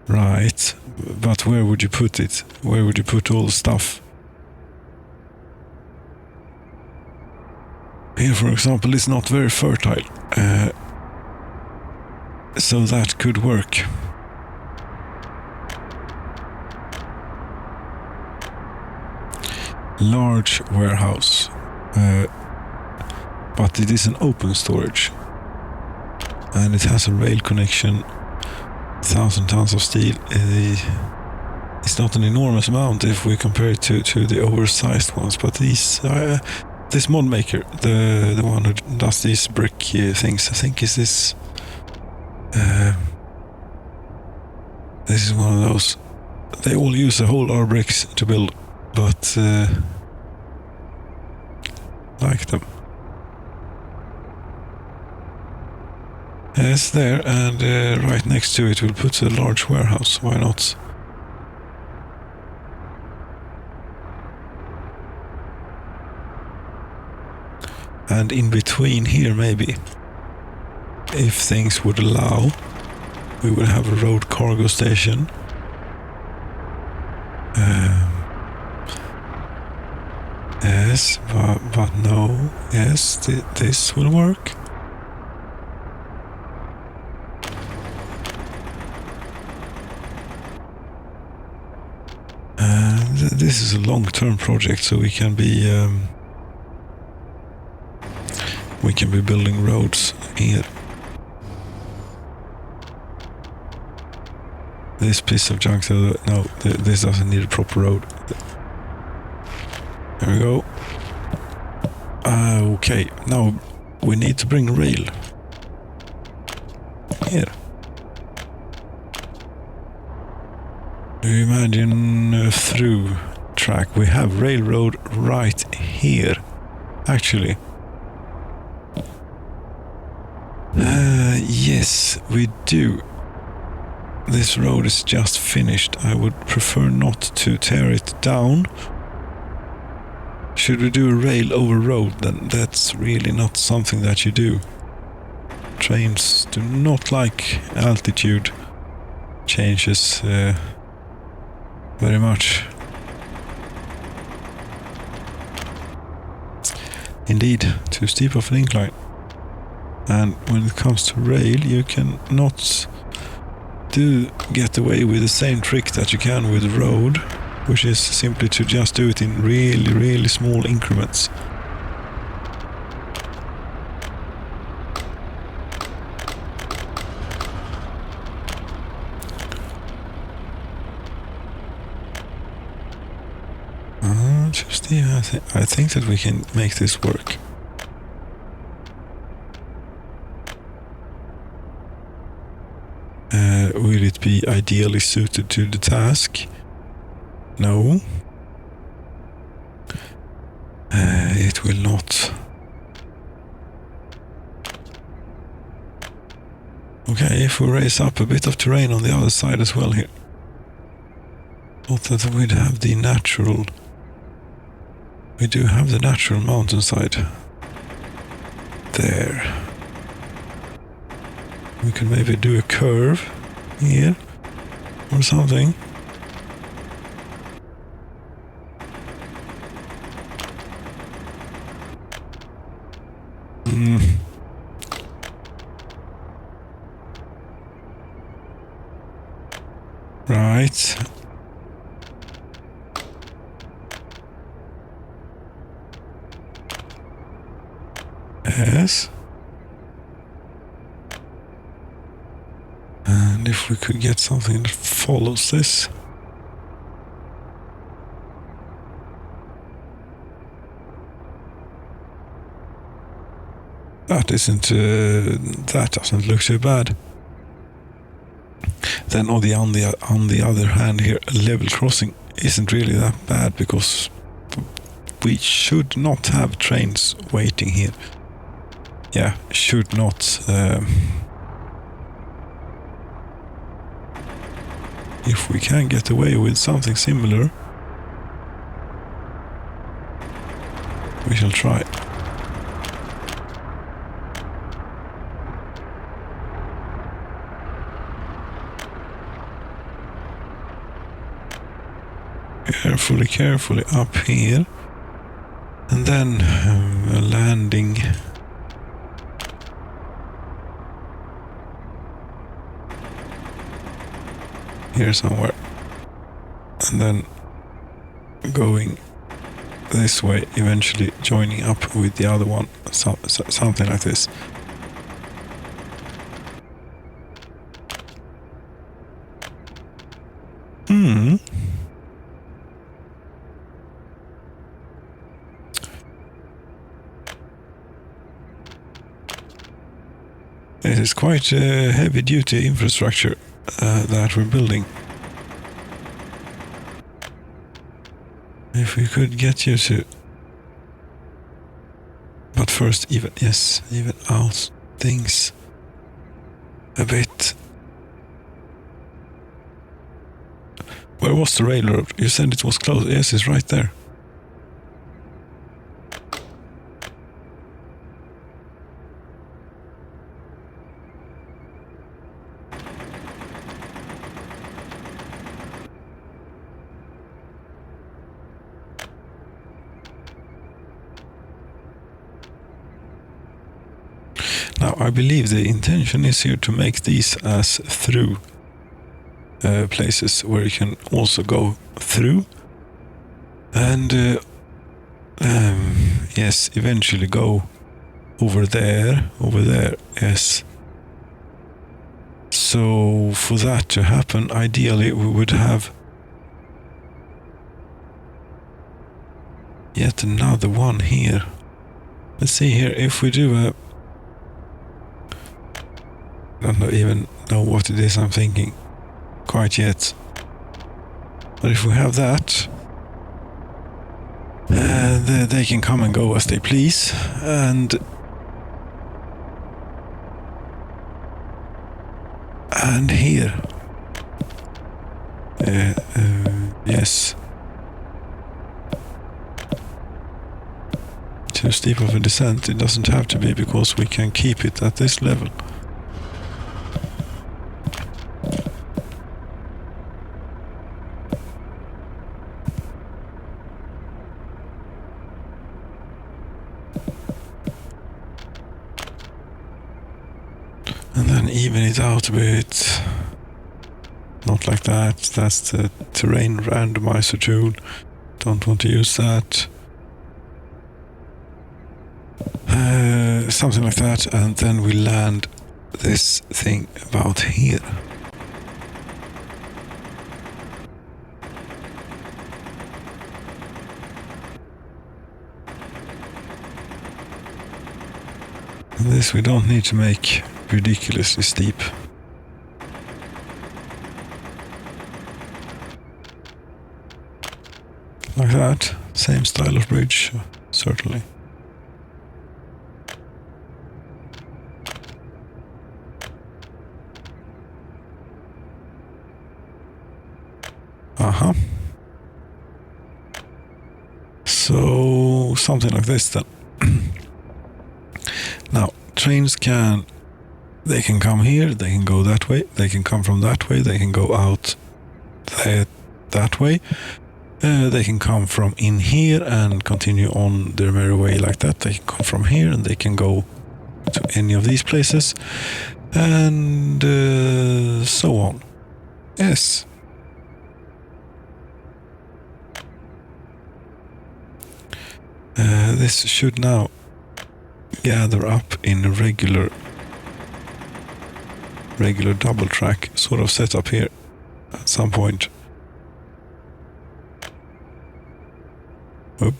A: Right, but where would you put it? Where would you put all the stuff? Here, for example, is not very fertile, so that could work. Large warehouse, but it is an open storage, and it has a rail connection. 1,000 tons of steel. It's not an enormous amount if we compare it to the oversized ones, but this mod maker, the one who does these brick things, I think is this. This is one of those. They all use a whole R bricks to build, but like them. Yes, there, and right next to it we'll put a large warehouse. Why not? And in between here, maybe, if things would allow, we will have a road cargo station. Yes, but no. Yes, this will work. this is a long-term project, so we can be building roads here. This piece of junk, no, this doesn't need a proper road. There we go. Okay, now we need to bring rail here. Do you imagine a through track? We have railroad right here, actually. Yes, we do. This road is just finished. I would prefer not to tear it down. Should we do a rail over road, then that's really not something that you do. Trains do not like altitude changes very much. Indeed, too steep of an incline. And when it comes to rail, you cannot get away with the same trick that you can with road, which is simply to just do it in really, really small increments. I think that we can make this work. Will it be ideally suited to the task? No. It will not. Okay, if we raise up a bit of terrain on the other side as well here. Not that we'd have the natural... We do have the natural mountainside. There. We can maybe do a curve here or something. Right. Yes. And if we could get something that follows this. That isn't, that doesn't look too bad. Then on the other hand here, a level crossing isn't really that bad because we should not have trains waiting here. Yeah, should not. If we can get away with something similar, we shall try. Carefully up here, and then a landing here somewhere, and then going this way, eventually joining up with the other one, something like this. It is quite a heavy-duty infrastructure that we're building. If we could get you to... But first, even out things a bit. Where was the railroad? You said it was close. Yes, it's right there. Now, I believe the intention is here to make these as through places where you can also go through And yes, eventually go over there, yes. So for that to happen, ideally we would have yet another one here. Let's see here, if we do a... I don't even know what it is I'm thinking quite yet. But if we have that, they can come and go as they please, and here, yes, too steep of a descent. It doesn't have to be, because we can keep it at this level. And then even it out a bit. Not like that. That's the terrain randomizer tool. Don't want to use that. Something like that. And then we land this thing about here. And this we don't need to make ridiculously steep. Like that. Same style of bridge, certainly. Uh-huh. So something like this then. Now, trains they can come here, they can go that way, they can come from that way, they can go out that way. They can come from in here and continue on their merry way like that. They can come from here and they can go to any of these places. And so on. Yes. This should now gather up in a regular double track sort of setup here at some point. Oop.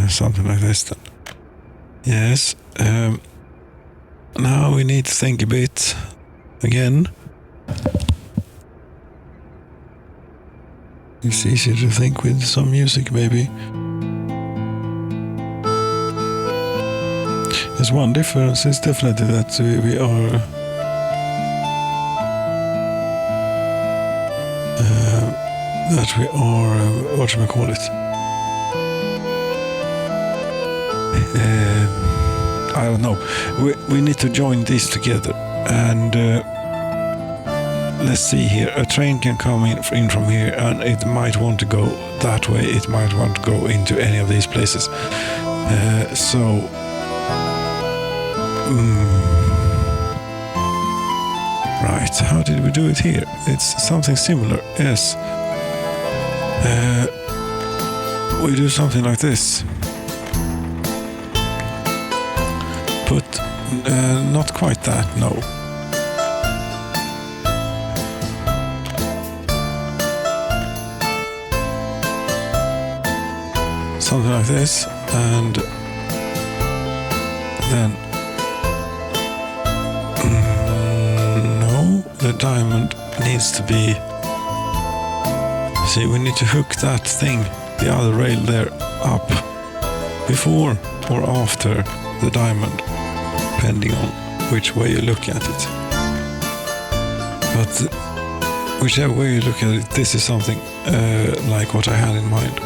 A: Something like this then. Yes. Now we need to think a bit again. It's easier to think with some music, maybe. There's one difference, it's definitely that we are what should we call it? I don't know. We need to join these together, and let's see here. A train can come in from here, and it might want to go that way. It might want to go into any of these places. Right, how did we do it here? It's something similar, yes. We do something like this. But not quite that, no. Something like this, and then no, the diamond needs to be, see, we need to hook that thing, the other rail there, up before or after the diamond, depending on which way you look at it. But whichever way you look at it, this is something like what I had in mind.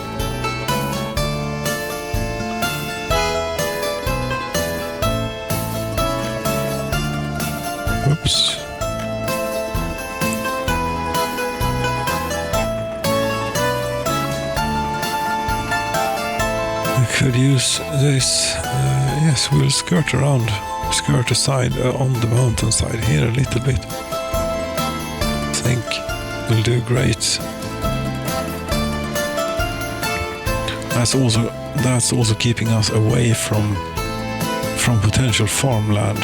A: Whoops. I could use this. Yes, we'll skirt around skirt aside on the mountainside here a little bit. I think we'll do great. That's also keeping us away from potential farmland.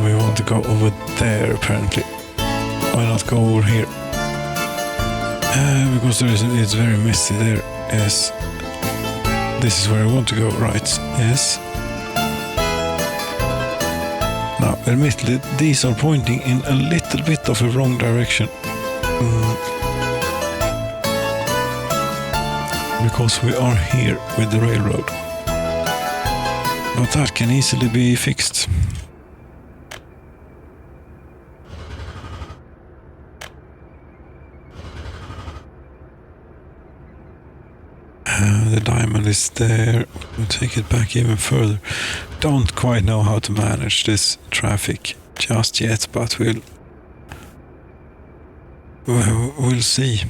A: We want to go over there apparently. Why not go over here? Because it's very messy there. Yes. This is where I want to go, right? Yes. Now, admittedly, these are pointing in a little bit of a wrong direction. Because we are here with the railroad. But that can easily be fixed. The diamond is there. We'll take it back even further. Don't quite know how to manage this traffic just yet, but we'll see.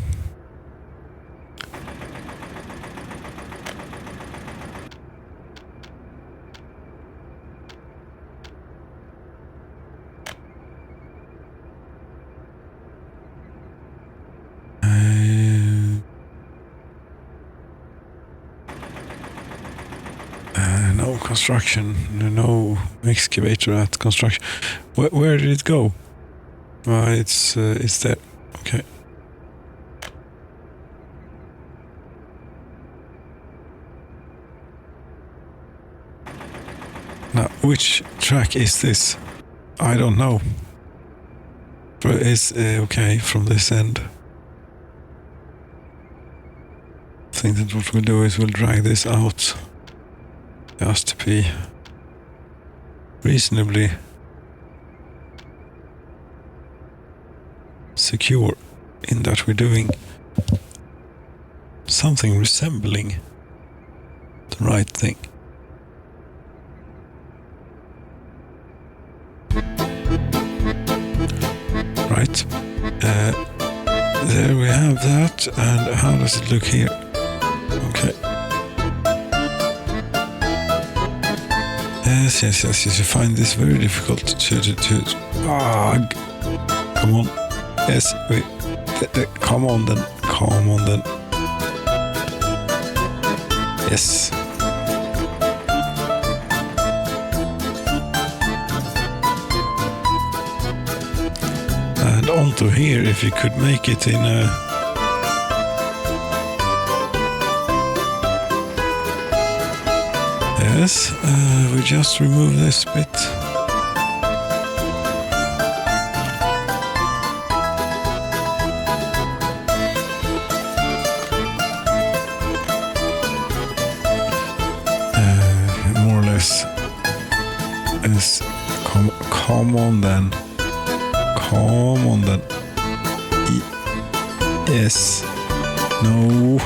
A: No construction, no excavator at construction. Where did it go? It's there. Okay. Now, which track is this? I don't know. It's okay from this end. I think that what we'll do is we'll drag this out. Just to be reasonably secure in that we're doing something resembling the right thing. Right. There we have that. And how does it look here? Okay. Yes. You find this very difficult to come on. Yes, wait. Come on then. Yes. And onto here, if you could make it in a... Yes, we just remove this bit. More or less. Yes, come on then. Yes. No.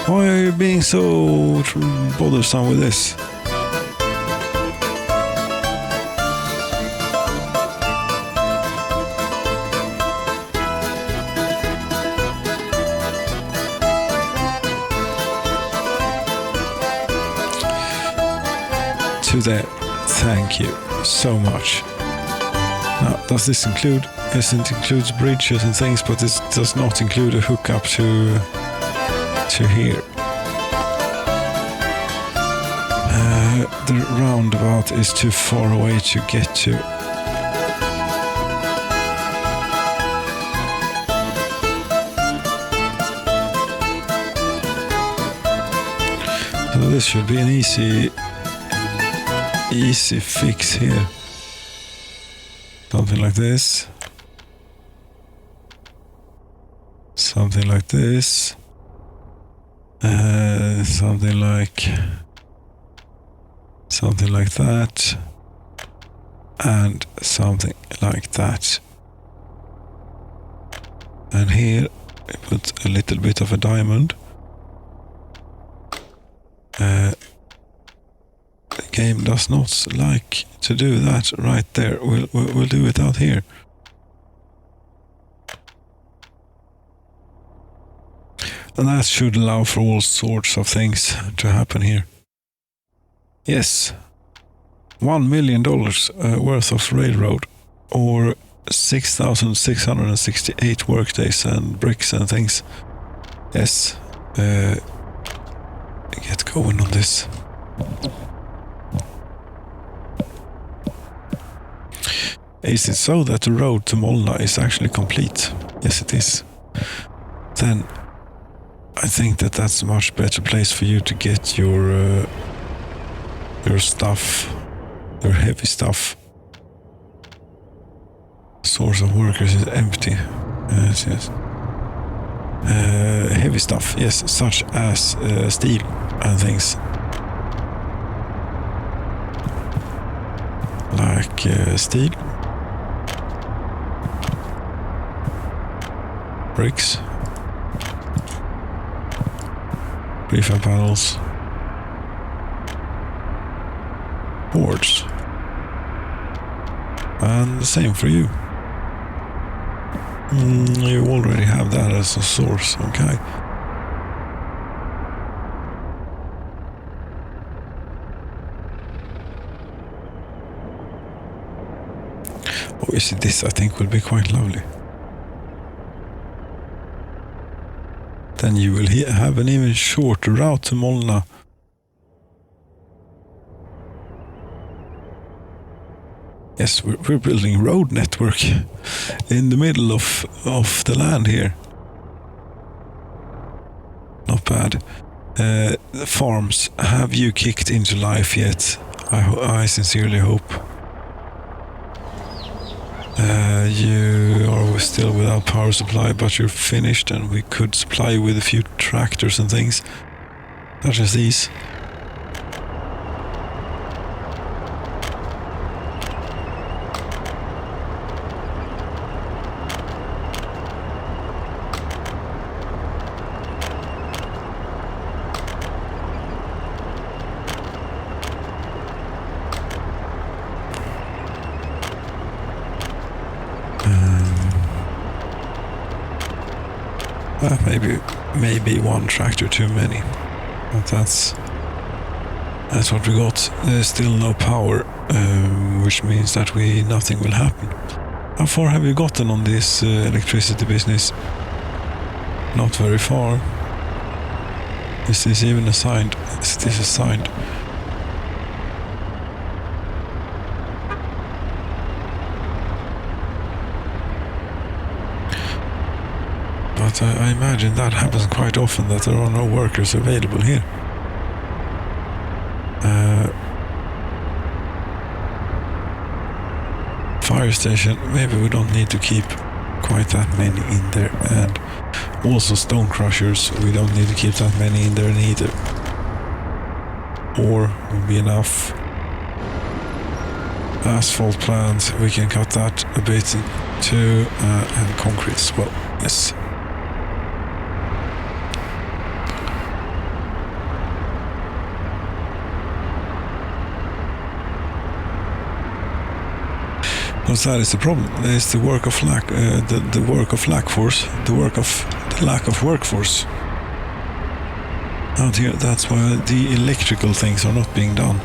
A: Why are you being so bothersome with this? To that, thank you so much. Now, does this include? Yes, it includes bridges and things, but this does not include a hookup to here. The roundabout is too far away to get to. So this should be an easy fix here. Something like this. Something like this. Something like that, and something like that. And here we put a little bit of a diamond. game does not like to do that right there. We'll do it out here. And that should allow for all sorts of things to happen here. Yes. $1 million worth of railroad, or 6,668 workdays and bricks and things. Yes. Get going on this. Is it so that the road to Molna is actually complete? Yes, it is. Then I think that that's a much better place for you to get your stuff, your heavy stuff. Source of workers is empty. Yes. Heavy stuff, yes, such as steel and things. Like steel, bricks, prefab panels, boards, and the same for you. You already have that as a source, okay. Oh, you see, this I think will be quite lovely. Then you will have an even shorter route to Molna. Yes, we're building road network in the middle of the land here. Not bad. Farms, have you kicked into life yet? I sincerely hope. You are still without power supply, but you're finished, and we could supply you with a few tractors and things, such as these. Maybe one tractor too many, but that's what we got. There's still no power, which means that nothing will happen. How far have you gotten on this electricity business? Not very far. Is this even assigned? Is this assigned? But I imagine that happens quite often, that there are no workers available here. Fire station, maybe we don't need to keep quite that many in there, and also stone crushers, we don't need to keep that many in there neither. Ore will be enough. Asphalt plant, we can cut that a bit too, and concrete as well, yes. Because that is the problem. It's the work of lack, the work of lack of workforce out here. That's why the electrical things are not being done.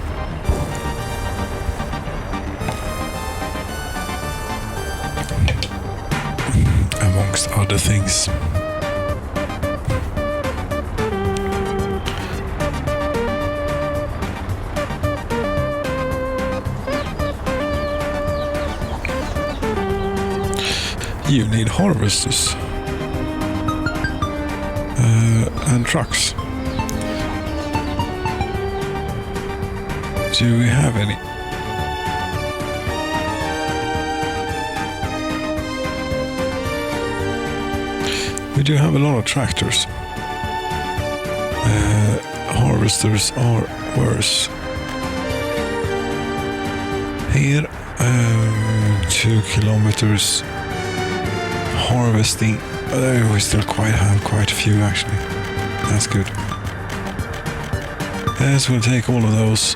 A: Amongst other things. You need harvesters and trucks. Do we have any? We do have a lot of tractors. Harvesters are worse. Here, 2 kilometers. Harvesting, we still have quite a few actually. That's good. Yes, we'll take all of those.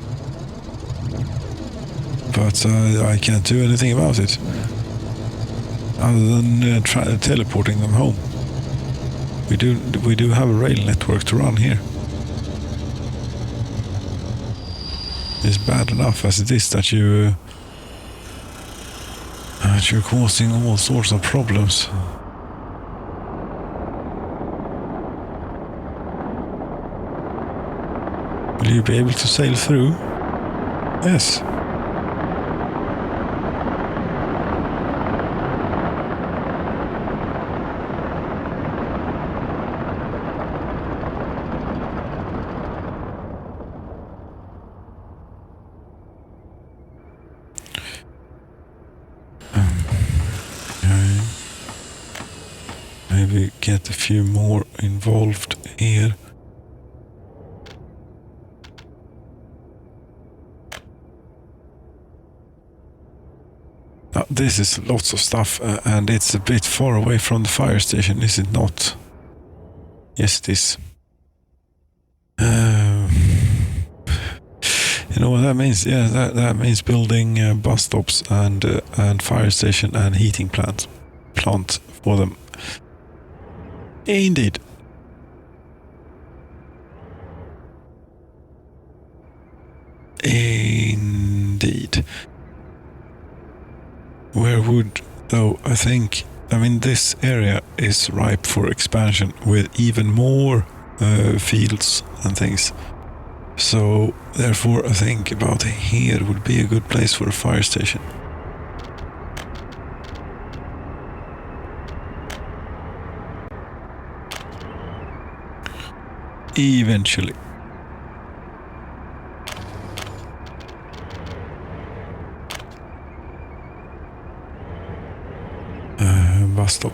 A: but I can't do anything about it. Other than teleporting them home. We do have a rail network to run here. It's bad enough as it is that you're causing all sorts of problems. Will you be able to sail through? Yes. Okay. Maybe get a few more involved here. This is lots of stuff, and it's a bit far away from the fire station, is it not? Yes, it is. You know what that means? Yeah, that means building bus stops and fire station and heating plant for them. Indeed. Indeed. Where would, though, I mean, this area is ripe for expansion with even more fields and things. So, therefore, I think about here would be a good place for a fire station. Eventually. Bus stop.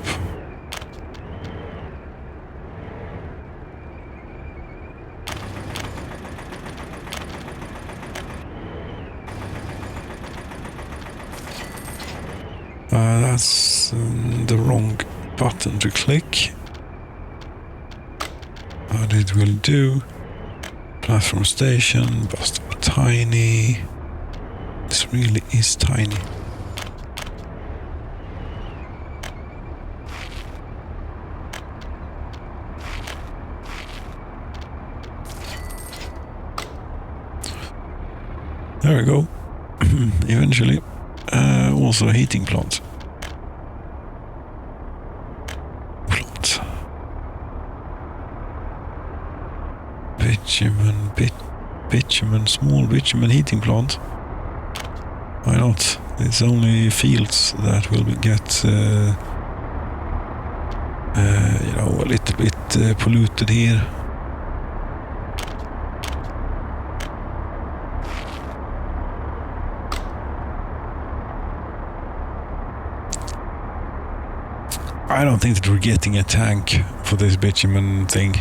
A: That's the wrong button to click. But it will do. Platform station, bus stop tiny. This really is tiny. There we go. Eventually. Also a heating plant. Small bitumen heating plant. Why not? It's only fields that will get, a little bit polluted here. I don't think that we're getting a tank for this bitumen thing.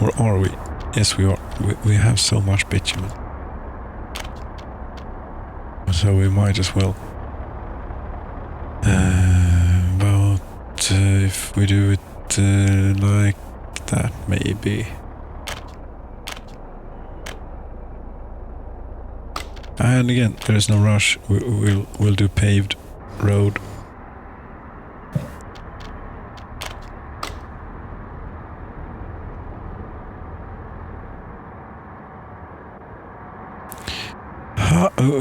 A: Or are we? Yes, we are. We have so much bitumen. So we might as well. But if we do it like that, maybe. And again, there is no rush. We'll do paved road.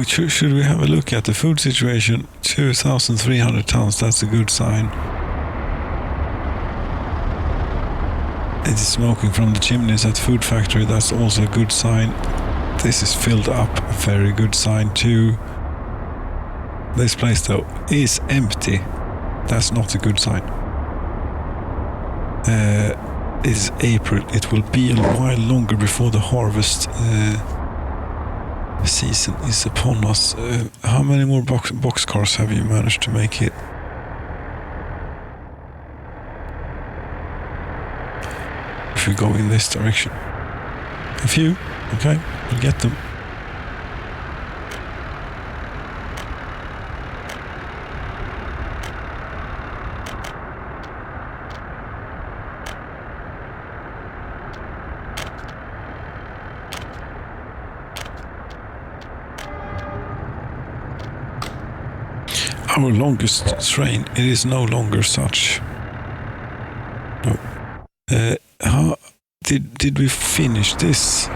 A: Should we have a look at the food situation? 2,300 tons, that's a good sign. It is smoking from the chimneys at the food factory, that's also a good sign. This is filled up, a very good sign too. This place though is empty. That's not a good sign. It is April, it will be a while longer before the harvest season is upon us. How many more boxcars have you managed to make it? If we go in this direction. A few, okay, we'll get them. our longest train, it is no longer such. No. How did we finish this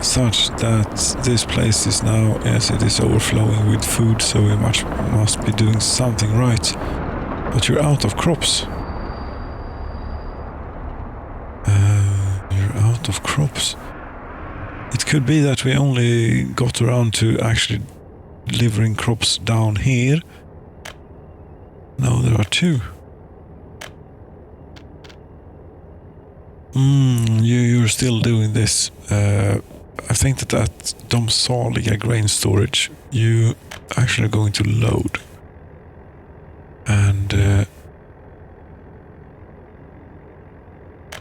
A: such that this place is now, yes, it is overflowing with food, so we must be doing something right. But you're out of crops. You're out of crops. It could be that we only got around to actually delivering crops down here. No, there are two. You're still doing this. I think that Domsaliga grain storage, you actually are going to load. And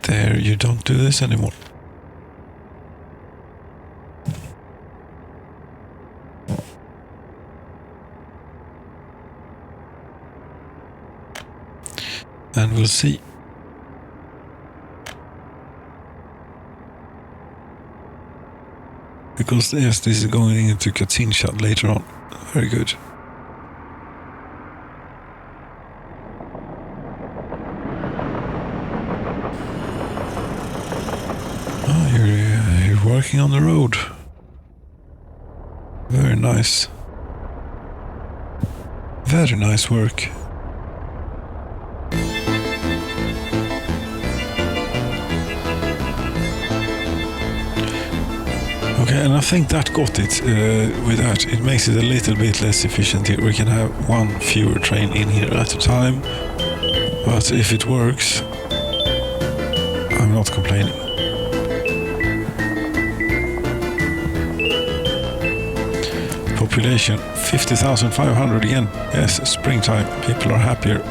A: there, you don't do this anymore. And we'll see. Because yes, this is going into Katinshad later on. Very good. Oh, you're working on the road. Very nice. Very nice work. Okay, and I think that got it. With that, it makes it a little bit less efficient here. We can have one fewer train in here at a time. But if it works, I'm not complaining. Population 50,500 again. Yes, springtime. People are happier.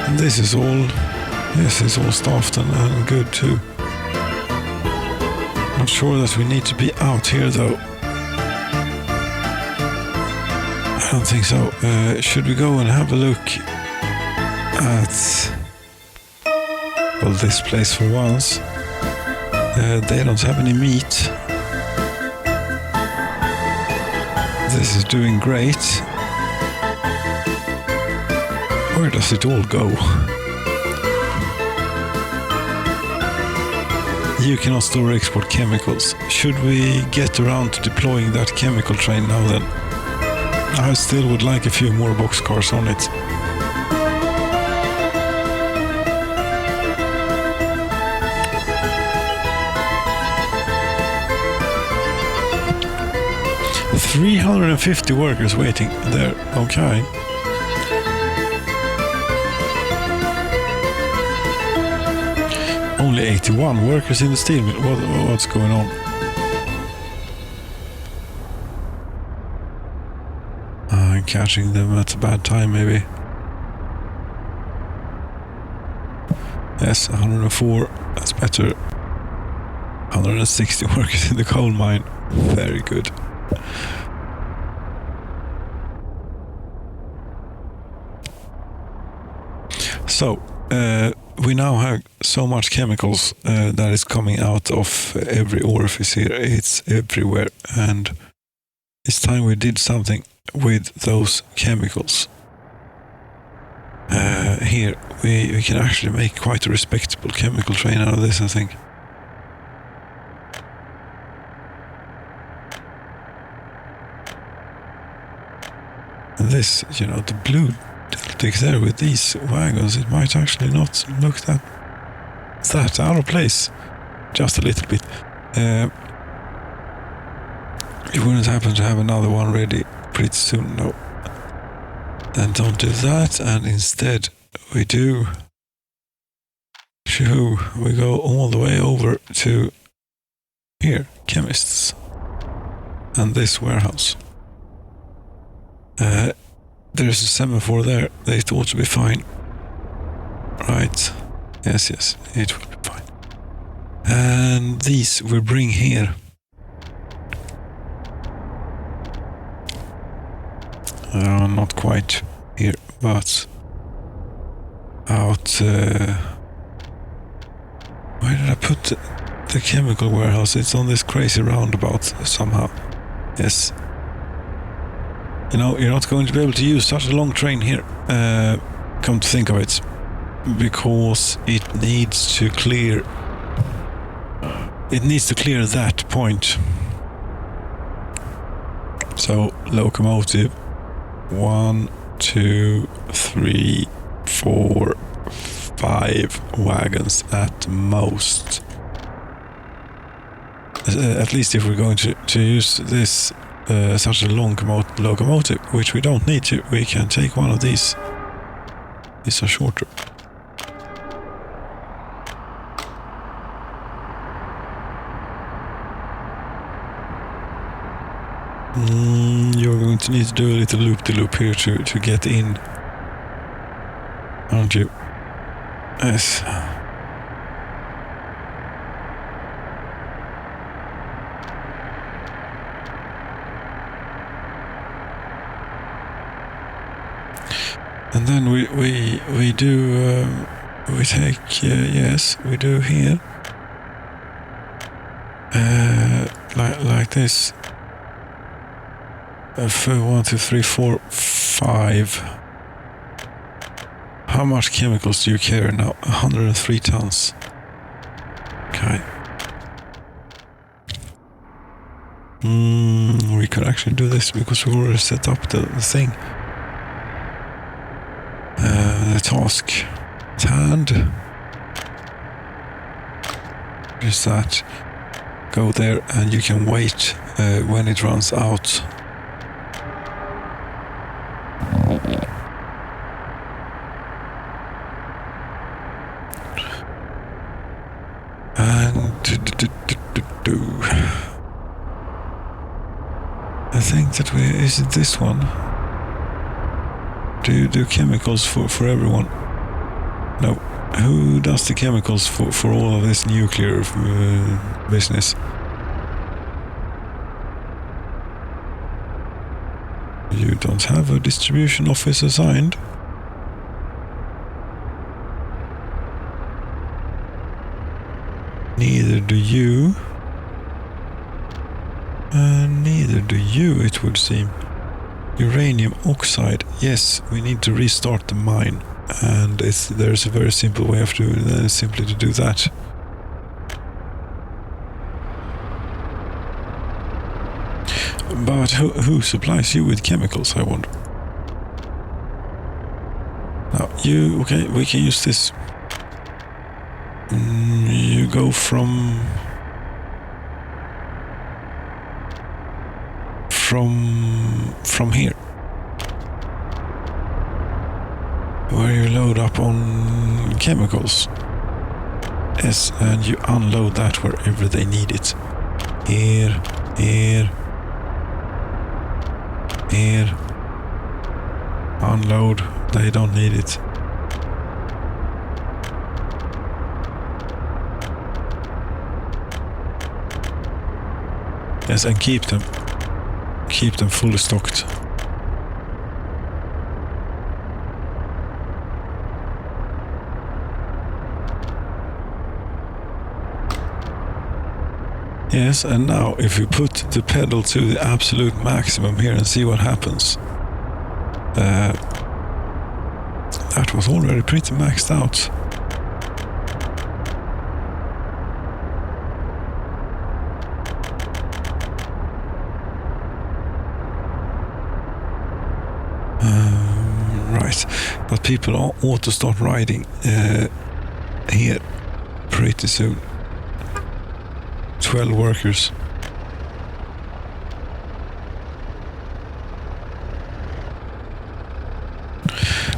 A: And this is all staffed and good too. Not sure that we need to be out here though. I don't think so. Should we go and have a look at, well, this place for once? They don't have any meat. This is doing great. Where does it all go? You cannot store or export chemicals. Should we get around to deploying that chemical train now then? I still would like a few more boxcars on it. $350 workers waiting there. Okay. Only 81 workers in the steel mill. What's going on? I'm catching them at a bad time, maybe. Yes, 104. That's better. 160 workers in the coal mine. Very good. So, we now have so much chemicals that is coming out of every orifice here. It's everywhere, and it's time we did something with those chemicals. Here, we can actually make quite a respectable chemical train out of this, I think. And this, the blue Deltic there with these wagons, it might actually not look that out of place. Just a little bit. It wouldn't happen to have another one ready pretty soon, no. Then don't do that, and instead we do. We go all the way over to here, chemists, and this warehouse. There's a semaphore there. It ought to be fine. Right. Yes, it will be fine. And these we bring here. Not quite here, but out. Where did I put the chemical warehouse? It's on this crazy roundabout somehow. Yes. You know, you're not going to be able to use such a long train here. Come to think of it, because it needs to clear. It needs to clear that point. So locomotive 1, 2, 3, 4, 5 wagons at most. At least if we're going to use this such a long locomotive, which we don't need to, we can take one of these. These are shorter. You're going to need to do a little loop-de-loop here to get in, aren't you? Yes. And then we do we take yes, we do here like this. 1, 2, 3, 4, 5. How much chemicals do you carry now? 103 tons. Okay. We could actually do this because we already set up the thing. The task at hand is that. Go there and you can wait when it runs out. And I think that is it this one? Do you do chemicals for everyone? No. Who does the chemicals for all of this nuclear business? You don't have a distribution office assigned? Neither do you. Neither do you, it would seem. Uranium oxide. Yes, we need to restart the mine. And there's a very simple way of doing that, simply to do that. But who supplies you with chemicals, I wonder? Now, okay, we can use this. You go from here, where you load up on chemicals. Yes, and you unload that wherever they need it. Here. Unload, they don't need it. Yes, and keep them fully stocked. Yes, and now if you put the pedal to the absolute maximum here and see what happens. That was already pretty maxed out. Right, but people ought to start riding here pretty soon. 12 workers.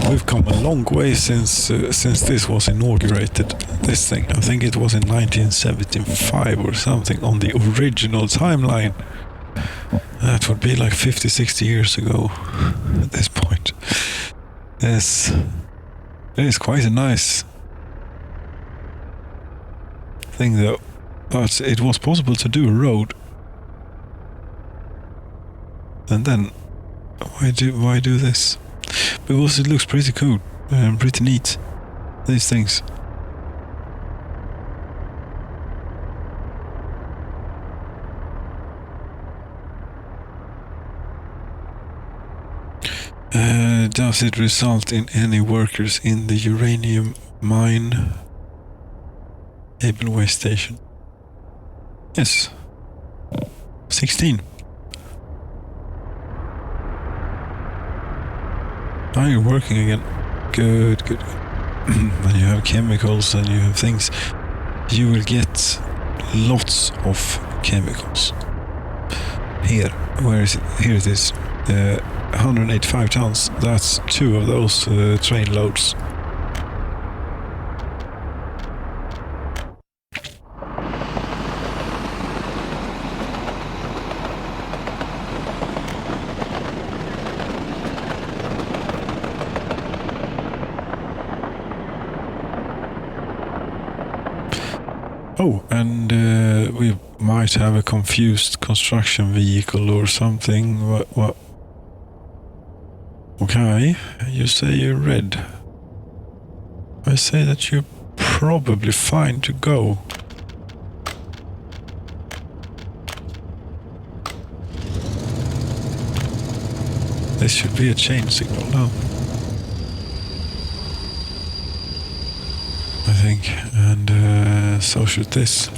A: We've come a long way since this was inaugurated, this thing. I think it was in 1975 or something on the original timeline. That would be like 50, 60 years ago at this point. Yes, it is quite a nice thing though. But it was possible to do a road. And then, why do this? Because it looks pretty cool and pretty neat. these things. Does it result in any workers in the uranium mine Able station? Yes. 16. Now you're working again. Good, good. When you have chemicals and you have things, you will get lots of chemicals. Here, where is it? Here it is. 185 tons. That's 2 of those train loads. Oh, and we might have a confused construction vehicle or something. What? Okay, you say you're red. I say that you're probably fine to go. This should be a chain signal now, I think, and so should this.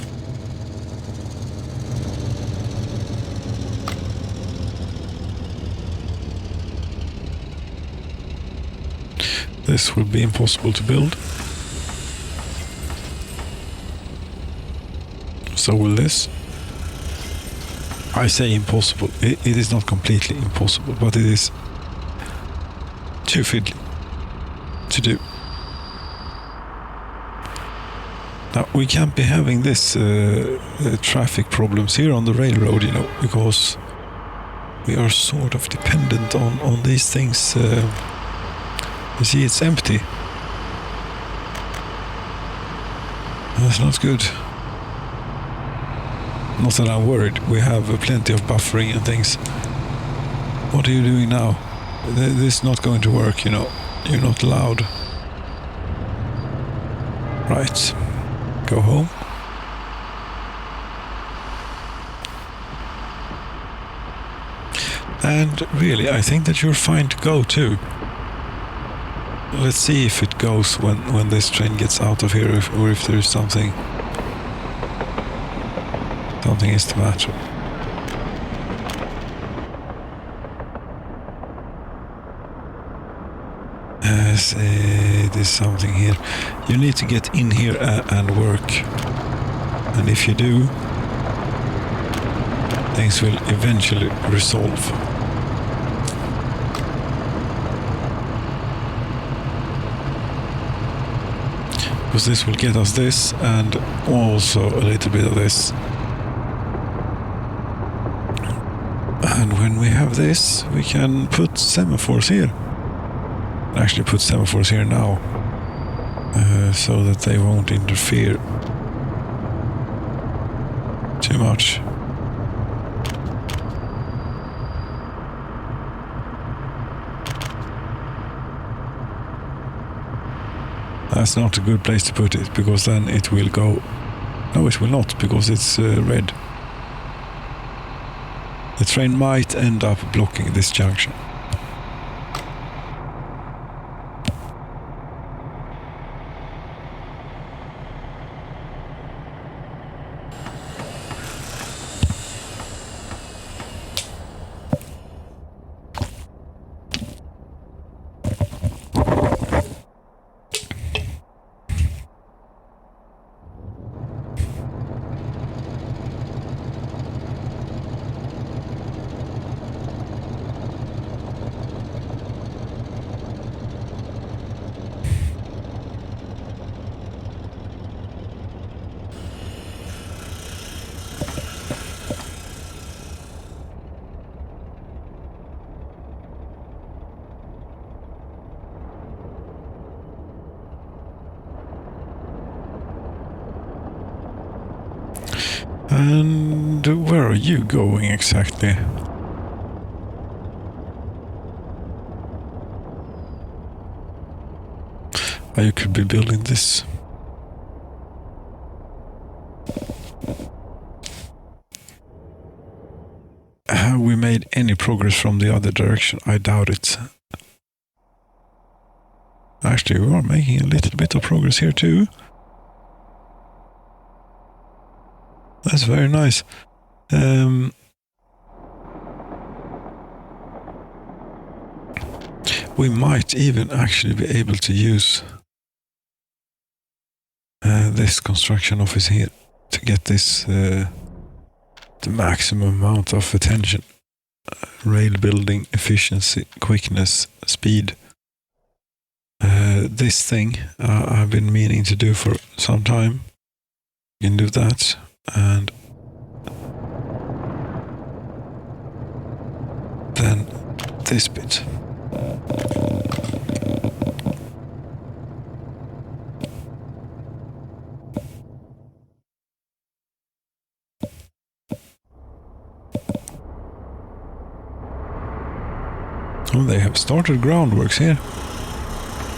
A: This will be impossible to build. So will this. I say impossible. It is not completely impossible, but it is too fiddly to do. Now, we can't be having this traffic problems here on the railroad, you know, because we are sort of dependent on these things. You see, it's empty. That's not good. Not that I'm worried. We have plenty of buffering and things. What are you doing now? This is not going to work, you know. You're not allowed. Right. Go home. And really, I think that you're fine to go too. Let's see if it goes when this train gets out of here, or if there is something is the matter. There's something here. You need to get in here and work. And if you do, things will eventually resolve. Because this will get us this, and also a little bit of this. And when we have this, we can put semaphores here. Actually put semaphores here now, so that they won't interfere too much. That's not a good place to put it, because then it will go... No, it will not, because it's red. The train might end up blocking this junction. And where are you going exactly? You could be building this. Have we made any progress from the other direction? I doubt it. Actually, we are making a little bit of progress here too. That's very nice. We might even actually be able to use this construction office here to get this the maximum amount of attention. Rail building, efficiency, quickness, speed. This thing I've been meaning to do for some time. You can do that, and then this bit. Oh, they have started groundworks here.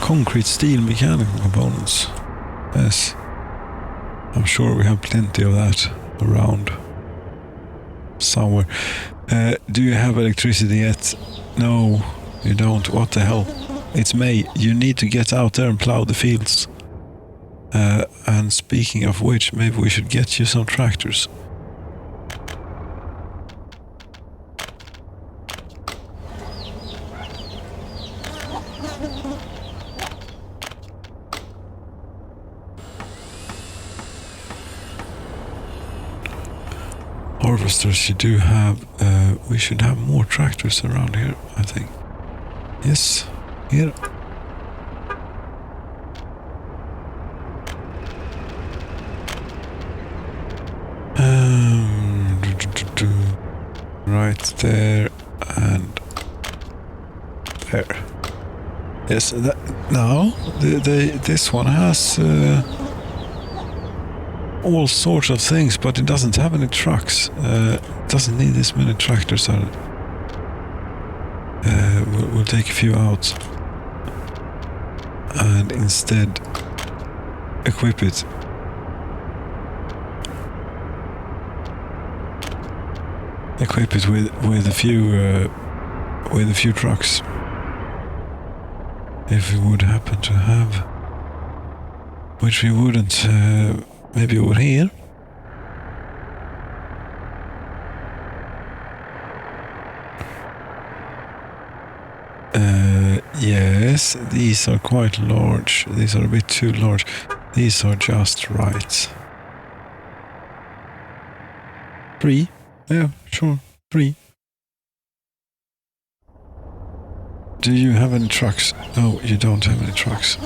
A: Concrete, steel, mechanical components. Yes. I'm sure we have plenty of that around somewhere. Do you have electricity yet? No, you don't. What the hell? It's May. You need to get out there and plow the fields. And speaking of which, maybe we should get you some tractors. Harvesters you do have. We should have more tractors around here, I think. Yes, here. Right there and there. Yes, now this one has all sorts of things, but it doesn't have any trucks. It doesn't need this many tractors on it. We'll take a few out and instead equip it. Equip it with a few trucks. If we would happen to have, which we wouldn't. Maybe over here. Yes, these are quite large. These are a bit too large. These are just right. 3? Yeah, sure. 3. Do you have any trucks? No, you don't have any trucks.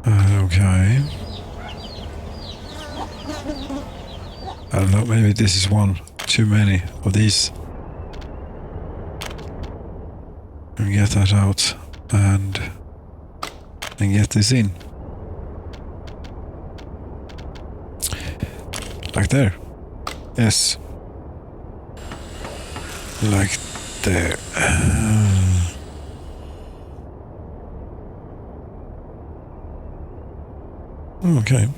A: Okay. I don't know, maybe this is one too many of these. And get that out and get this in. Like there. Yes. Like there. Okay.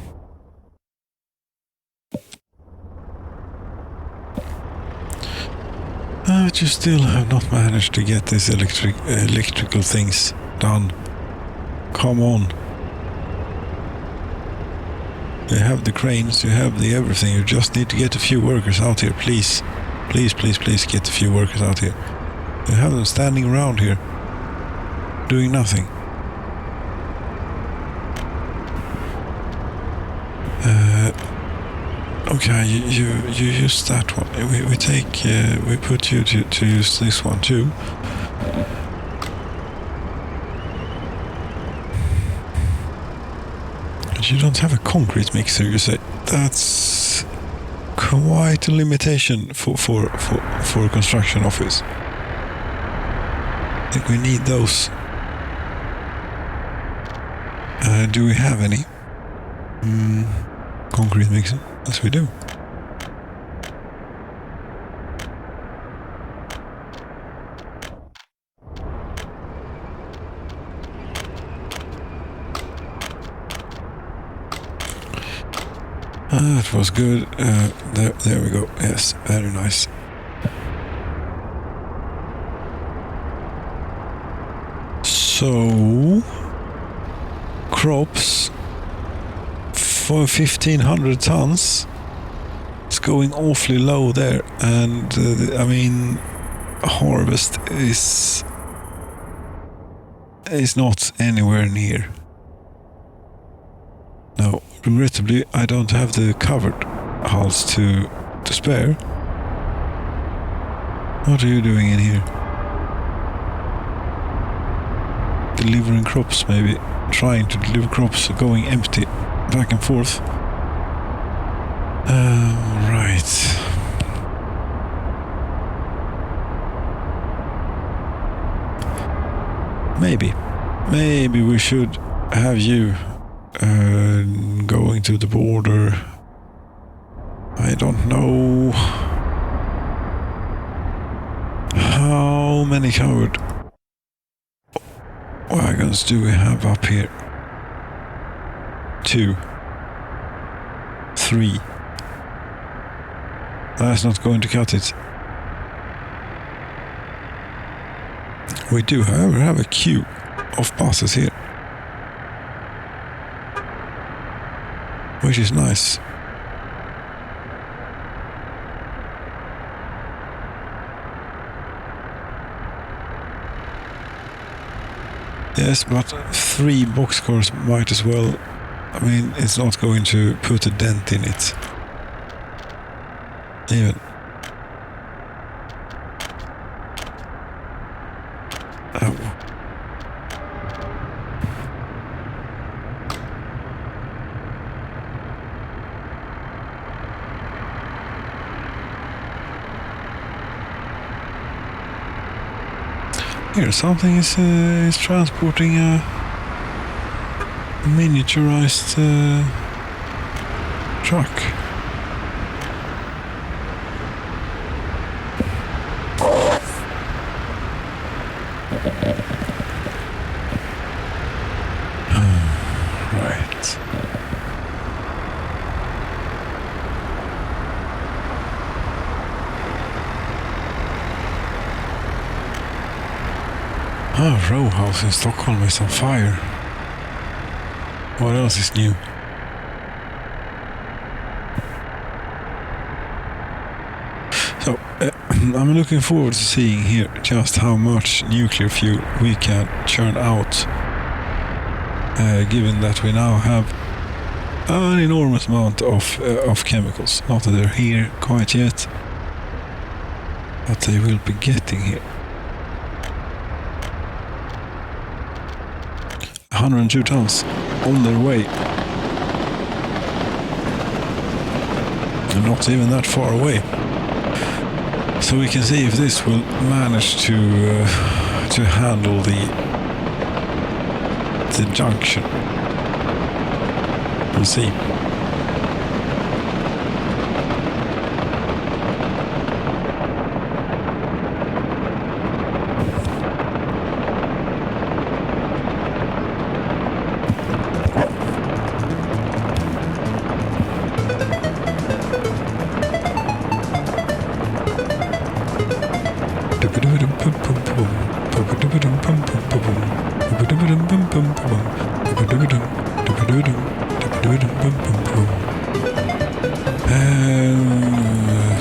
A: But you still have not managed to get these electrical things done. Come on. You have the cranes, you have the everything. You just need to get a few workers out here, please. Please, please, please get a few workers out here. You have them standing around here, doing nothing. Okay, you use that one. We put you to use this one too. You don't have a concrete mixer, you say. That's quite a limitation for a construction office. I think we need those. Do we have any? Concrete mixer? Yes, we do. That was good. There we go. Yes, very nice. So, crops for 1,500 tons. It's going awfully low there, and I mean, harvest is not anywhere near. No, regrettably, I don't have the covered hulls to spare. What are you doing in here? Delivering crops, maybe. Trying to deliver crops, going empty, back and forth. Right. Maybe we should have you going to the border. I don't know how many covered wagons do we have up here? 2, 3. That's not going to cut it. We do, however, have a queue of buses here, which is nice. Yes, but 3 boxcars might as well. I mean, it's not going to put a dent in it. Even. Here, something is transporting a miniaturized truck. Right. Oh, row house in Stockholm is on fire. What else is new? So, I'm looking forward to seeing here just how much nuclear fuel we can churn out, given that we now have an enormous amount of chemicals. Not that they're here quite yet, but they will be getting here. 102 tons on their way. And not even that far away. So we can see if this will manage to handle the junction. We'll see.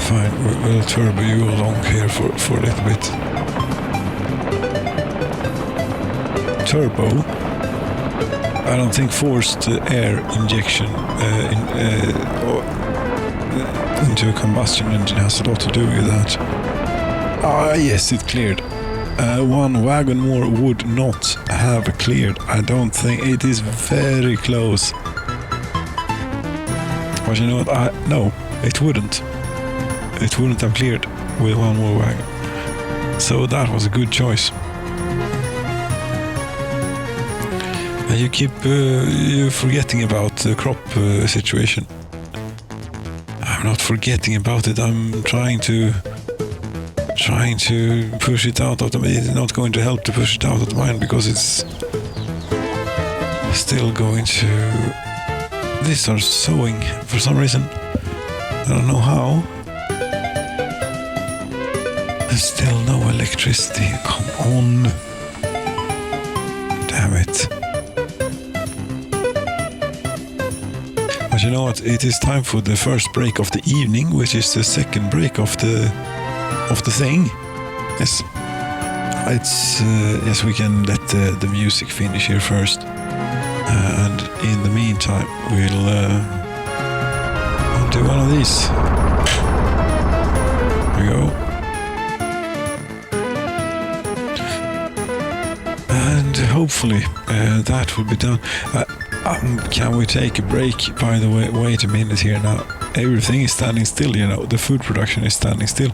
A: Fine, we'll turbo you along here for a little bit. Turbo, I don't think forced air injection into a combustion engine has a lot to do with that. Ah, yes, it cleared. One wagon more would not have cleared. I don't think it is very close. But you know what? No, it wouldn't. It wouldn't have cleared with one more wagon. So that was a good choice. And you keep you forgetting about the crop situation. I'm not forgetting about it. I'm trying to push it out of the mind. It's not going to help to push it out of the mind because it's still going to these are sewing for some reason. I don't know how. There's still no electricity. Come on. Damn it. But you know what? It is time for the first break of the evening, which is the second break of the thing. Yes. Yes, we can let the music finish here first. And in the meantime, we'll do one of these. There we go. And hopefully that will be done. Can we take a break? By the way, wait a minute here now. Everything is standing still, you know. The food production is standing still.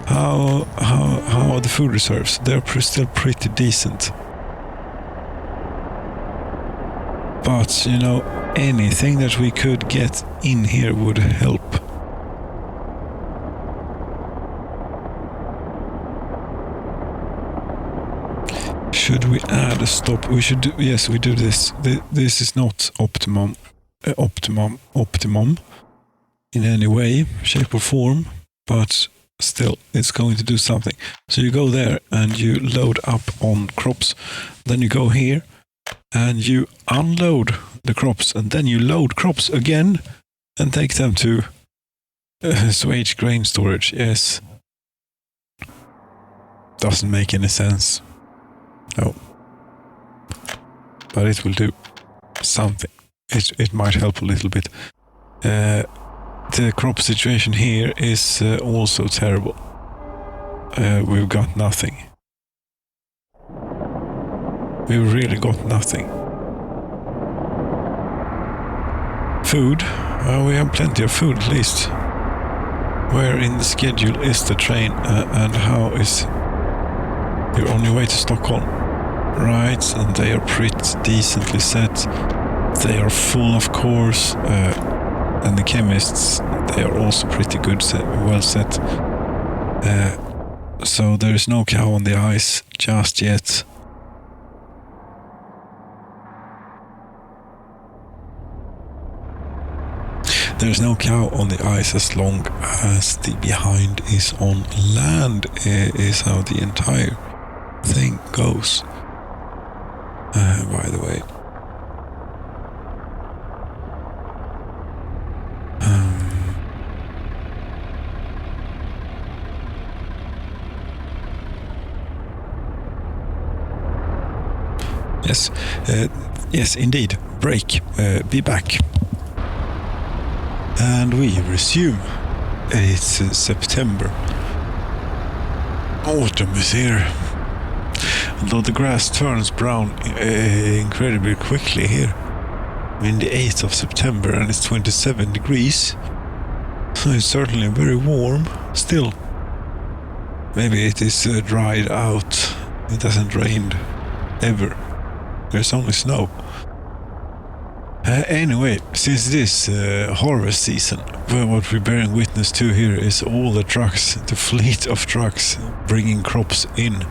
A: How are the food reserves? They're still pretty decent. But, you know, anything that we could get in here would help. Should we add a stop? We should do, yes, we do this. This is not optimum in any way, shape or form, but still, it's going to do something. So you go there and you load up on crops. Then you go here and you unload the crops, and then you load crops again and take them to Swage grain storage. Yes. Doesn't make any sense. No. But it will do something. It might help a little bit. The crop situation here is also terrible. We've got nothing. We've really got nothing. Food? We have plenty of food at least. Where in the schedule is the train and how is... You're on your way to Stockholm. Right, and they are pretty decently set. They are full, of course. And the chemists, they are also pretty good, well set. So there is no cow on the ice just yet. There's no cow on the ice as long as the behind is on land, is how the entire thing goes. By the way. Yes, yes, indeed. Break. Be back. And we resume. It's September. Autumn is here. Although the grass turns brown incredibly quickly here. I mean, the 8th of September and it's 27 degrees. So it's certainly very warm still. Maybe it is dried out. It hasn't rained ever. There's only snow. Anyway, since this harvest season, well, what we're bearing witness to here is all the trucks, the fleet of trucks bringing crops in.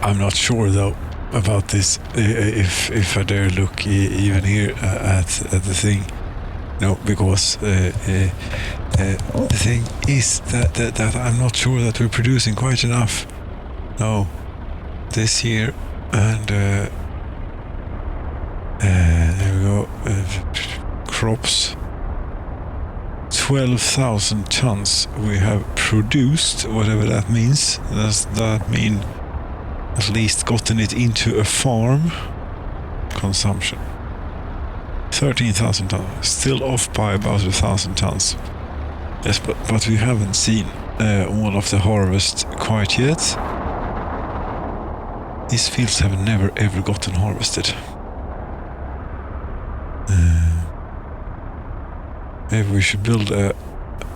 A: I'm not sure though about this. If I dare look even here at the thing, no, because the thing is that I'm not sure that we're producing quite enough. No, this year, and there we go. Crops. 12,000 tons we have produced, whatever that means. Does that mean at least gotten it into a farm? Consumption. 13,000 tons. Still off by about 1,000 tons. Yes, but we haven't seen all of the harvest quite yet. These fields have never ever gotten harvested. Maybe we should build a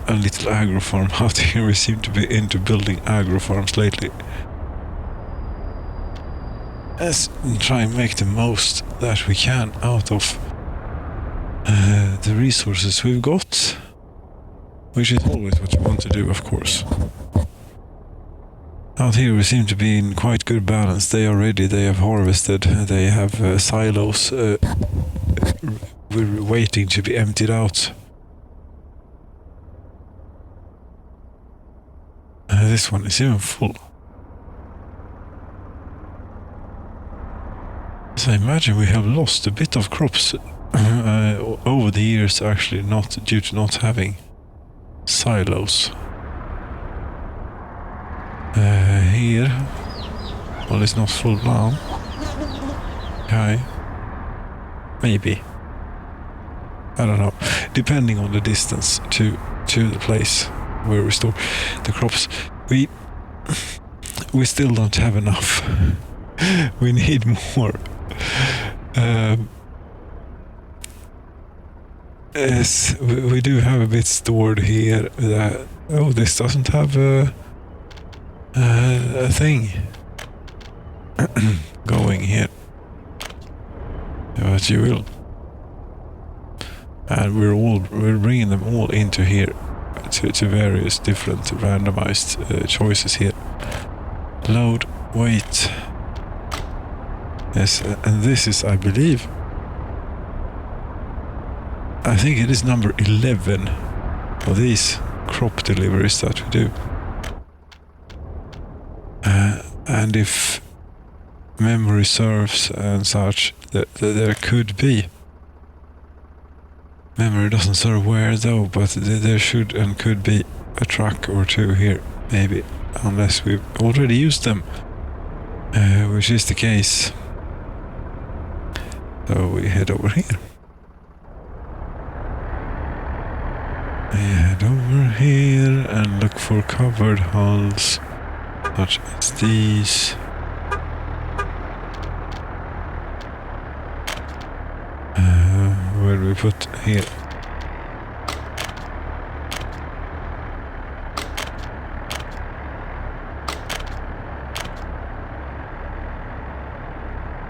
A: little agro farm out here. We seem to be into building agro farms lately. Let's try and make the most that we can out of the resources we've got. Which is always what you want to do, of course. Out here we seem to be in quite good balance. They are ready, they have harvested, they have silos. We're waiting to be emptied out. This one is even full. So I imagine we have lost a bit of crops over the years, actually, not due to not having silos. Here, well, it's not full now. Okay, maybe. I don't know. Depending on the distance to the place where we store the crops, we still don't have enough. We need more. Yes, we do have a bit stored here. This doesn't have a thing going here, but you will. And we're bringing them all into here to various different randomized choices here. Load, wait. Yes, and this is, I believe, I think it is number 11 of these crop deliveries that we do. And if memory serves and such, there could be. Memory doesn't serve where though, but there should and could be a truck or two here, maybe, unless we've already used them, which is the case. So we head over here. We head over here and look for covered hulls, such as these. Where do we put here?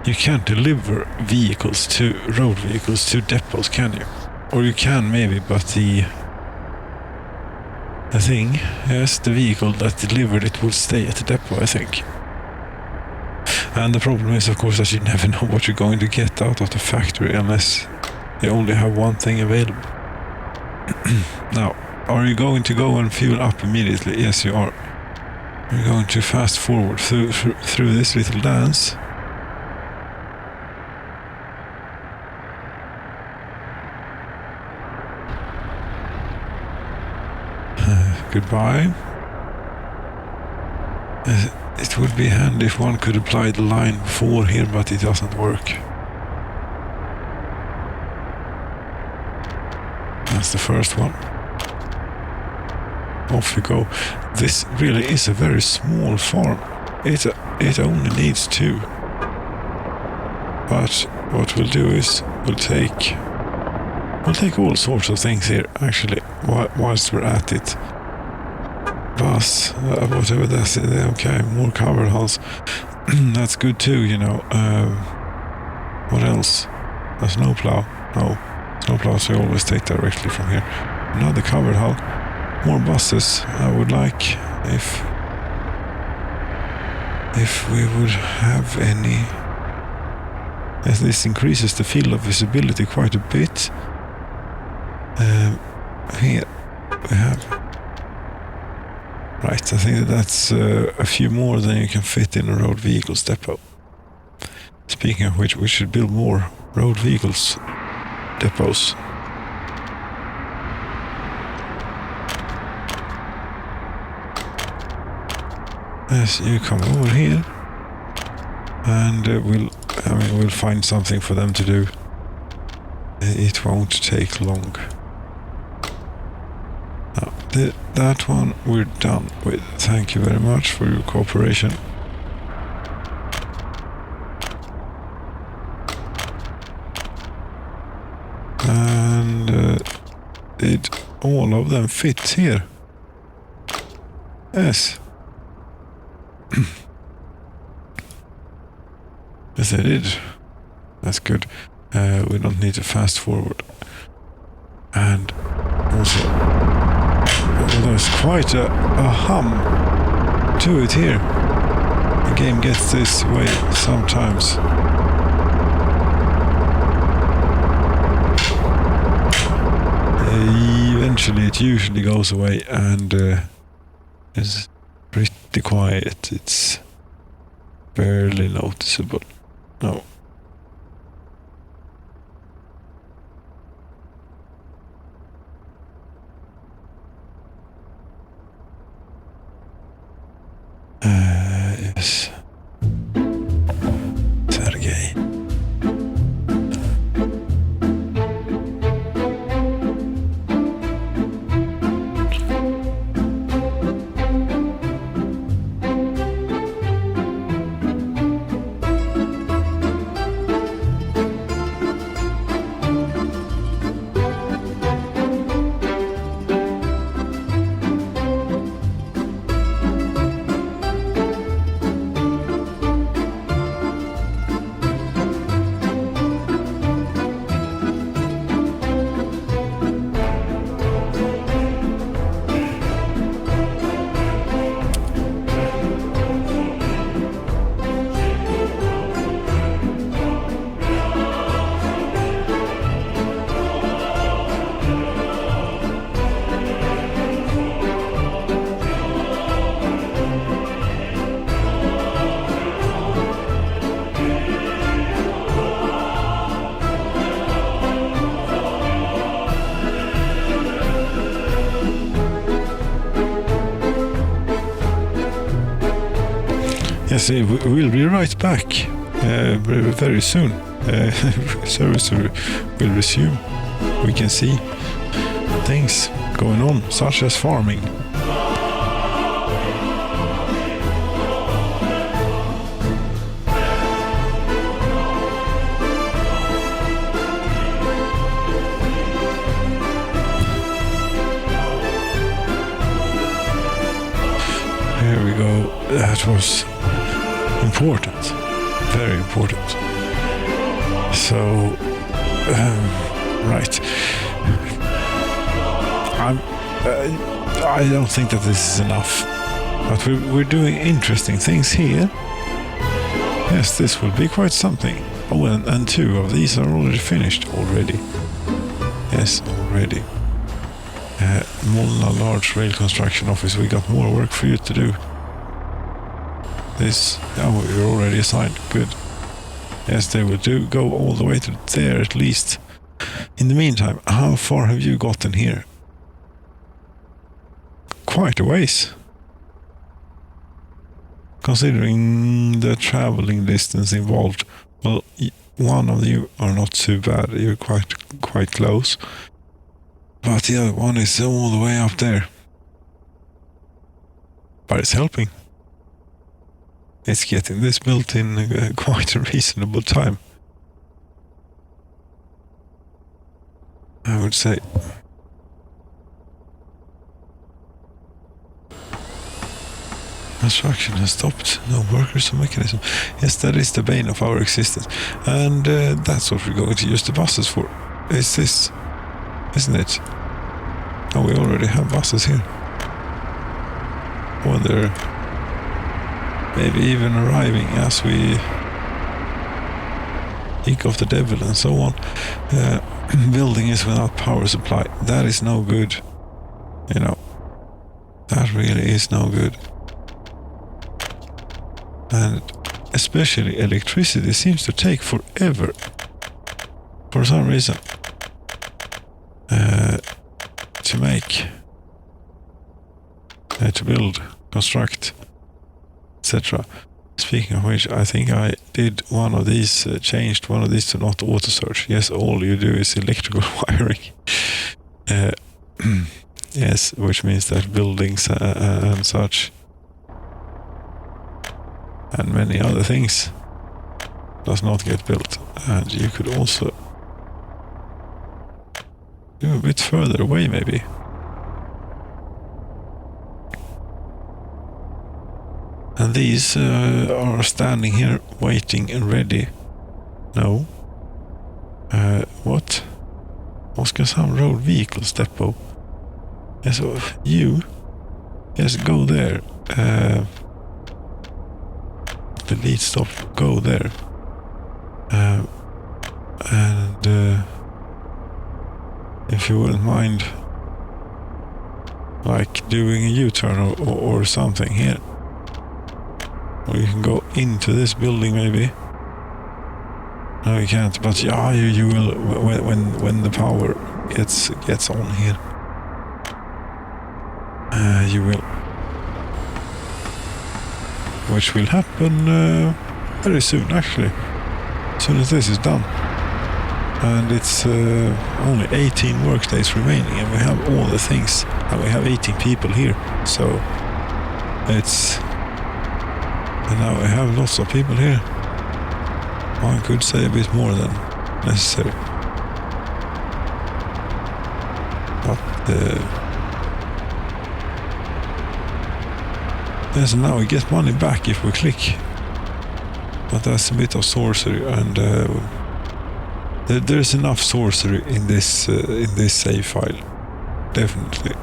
A: You can't deliver vehicles to road vehicles to depots, can you? Or you can maybe, but the thing, yes, the vehicle that delivered it will stay at the depot, I think. And the problem is, of course, that you never know what you're going to get out of the factory unless they only have one thing available. Now, are you going to go and fuel up immediately? Yes, you are. We're going to fast forward through this little dance. Goodbye. It would be handy if one could apply the line before here, but it doesn't work. That's the first one. Off we go. This really is a very small farm. It only needs 2. But what we'll do is we'll take all sorts of things here, actually, whilst we're at it. Bus, whatever that's it. Okay, more covered hulls. That's good too, you know. What else? A snowplow? No. Snowplows we always take directly from here. Another covered hull. More buses. I would like if we would have any. As this increases the field of visibility quite a bit. Here we have. Right, I think that's a few more than you can fit in a road vehicles depot. Speaking of which, we should build more road vehicles depots. As you come over here, and we'll find something for them to do. It won't take long. That one we're done with. Thank you very much for your cooperation. And did all of them fit here? Yes. Yes, they did. That's good. We don't need to fast forward. And also, there's quite a hum do it here. The game gets this way sometimes. Eventually it usually goes away and is pretty quiet. It's barely noticeable. No. Yes. Sergey. Yes, we'll be right back very soon. Service will resume. We can see things going on, such as farming. Here we go. That was important, very important. So, right. I don't think that this is enough, but we're doing interesting things here. Yes, this will be quite something. Oh, and 2 of these are already finished already. Yes, already. Molna Large Rail Construction Office, we got more work for you to do. This, oh, you're already assigned, good. Yes, they will go all the way to there at least. In the meantime, how far have you gotten here? Quite a ways. Considering the traveling distance involved, well, one of you are not too bad, you're quite close. But the other one is all the way up there. But it's helping. It's getting this built in quite a reasonable time, I would say. Construction has stopped. No workers or mechanism. Yes, that is the bane of our existence. And that's what we're going to use the buses for. Is this, isn't it? Oh, we already have buses here. Or they're maybe even arriving as we think of the devil and so on. Building is without power supply. That is no good. You know, that really is no good. And especially electricity seems to take forever. For some reason. To make. To build, construct, etc. Speaking of which, I think I did one of these, changed one of these to not auto search. Yes, all you do is electrical wiring. Yes, which means that buildings and such, and many other things, does not get built. And you could also do a bit further away, maybe. And these are standing here waiting and ready. No. What? Oskarshamn Road Vehicles Depot. Yes, you. Yes, go there. delete, stop, go there. And if you wouldn't mind, like doing a U-turn or something here. Or you can go into this building maybe. No, you can't, but yeah, you will when the power gets on here. You will. Which will happen very soon, actually. As soon as this is done. And it's only 18 work days remaining, and we have all the things, and we have 18 people here. So it's, and now we have lots of people here. One could say a bit more than necessary. But yes, now we get money back if we click. But that's a bit of sorcery, and there's enough sorcery in this save file, definitely,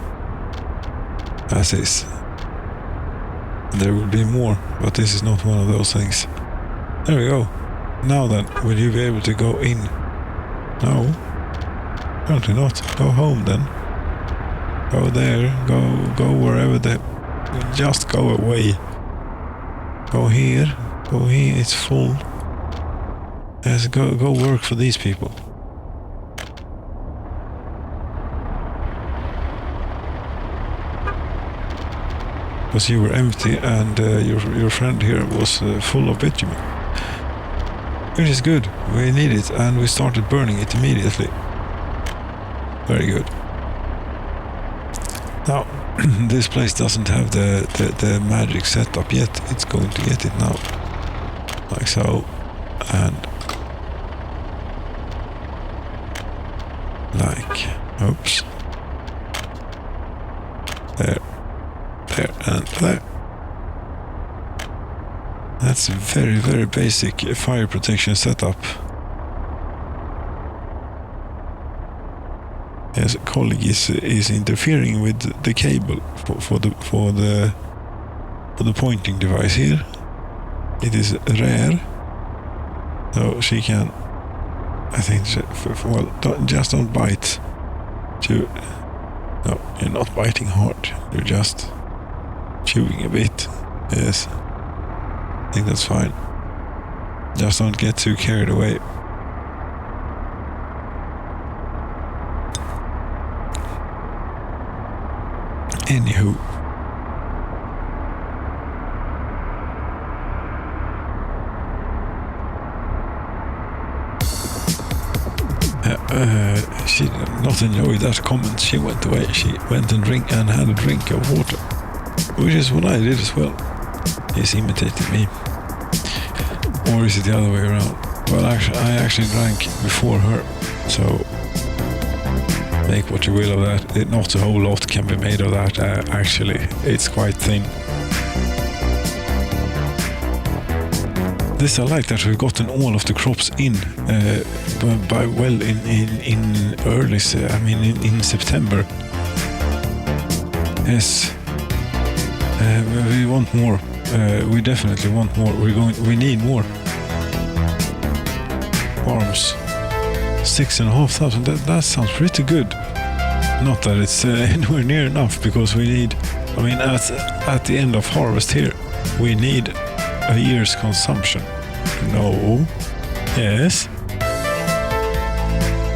A: as is. There will be more, but this is not one of those things. There we go. Now then, will you be able to go in? No, apparently not. Go home then. Go there. Go wherever just go away. Go here. Go here. It's full. Yes, go work for these people. Because you were empty and your friend here was full of bitumen. Which is good. We need it, and we started burning it immediately. Very good. Now, this place doesn't have the magic setup yet. It's going to get it now. Like so. And like, oops. There, and there. That's a very, very basic fire protection setup. Yes, a colleague is interfering with the cable for the pointing device here. It is rare, so she can. I think. Well, just don't bite. No, you're not biting hard. You're just chewing a bit. Yes. I think that's fine. Just don't get too carried away. Anywho. She did not enjoy that comment. She went away. She went and had a drink of water. Which is what I did as well. He's imitating me. Or is it the other way around? Well, actually, I actually drank before her, so make what you will of that. Not a whole lot can be made of that, actually. It's quite thin. This I like, that we've gotten all of the crops in in early, in September. Yes. We want more. We definitely want more. We need more farms. 6,500. That sounds pretty good. Not that it's anywhere near enough, because we need. At the end of harvest here, we need a year's consumption. No. Yes.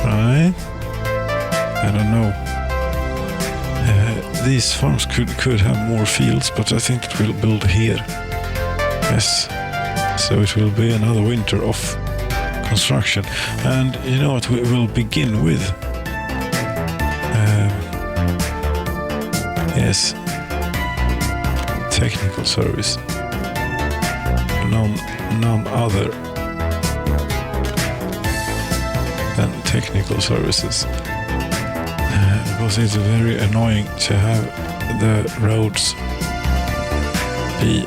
A: Right. I don't know. These farms could have more fields, but I think it will build here. Yes. So it will be another winter of construction. And you know what we will begin with? Yes. Technical service. None other than technical services. Because it's very annoying to have the roads be,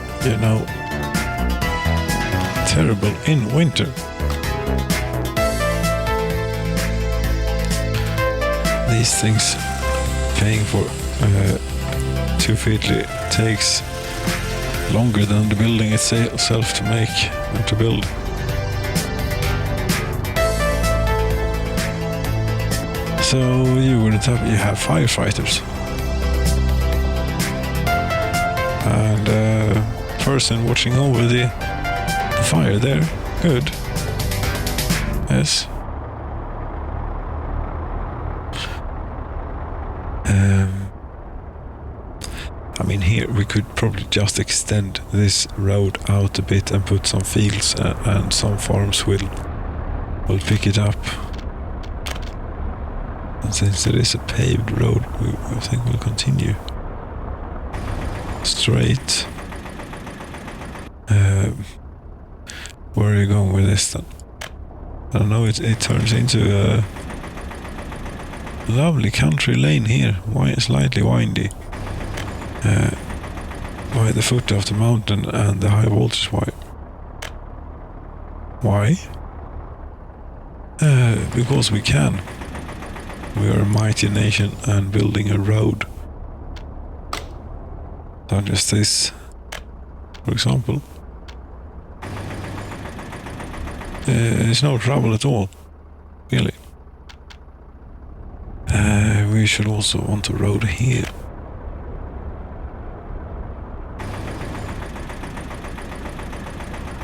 A: terrible in winter. These things, paying for 2 feetly takes longer than the building itself to make and to build. So you were the top, you have firefighters. And person watching over the fire there. Good. Yes. I mean, here we could probably just extend this road out a bit and put some fields and some farms will pick it up. And since there is a paved road, I think we'll continue straight. Where are you going with this then? I don't know, it turns into a lovely country lane here, slightly windy. By the foot of the mountain and the high voltage wire. Why? Because we can. We are a mighty nation and building a road. Such as this, for example. It's no trouble at all, really. We should also want a road here.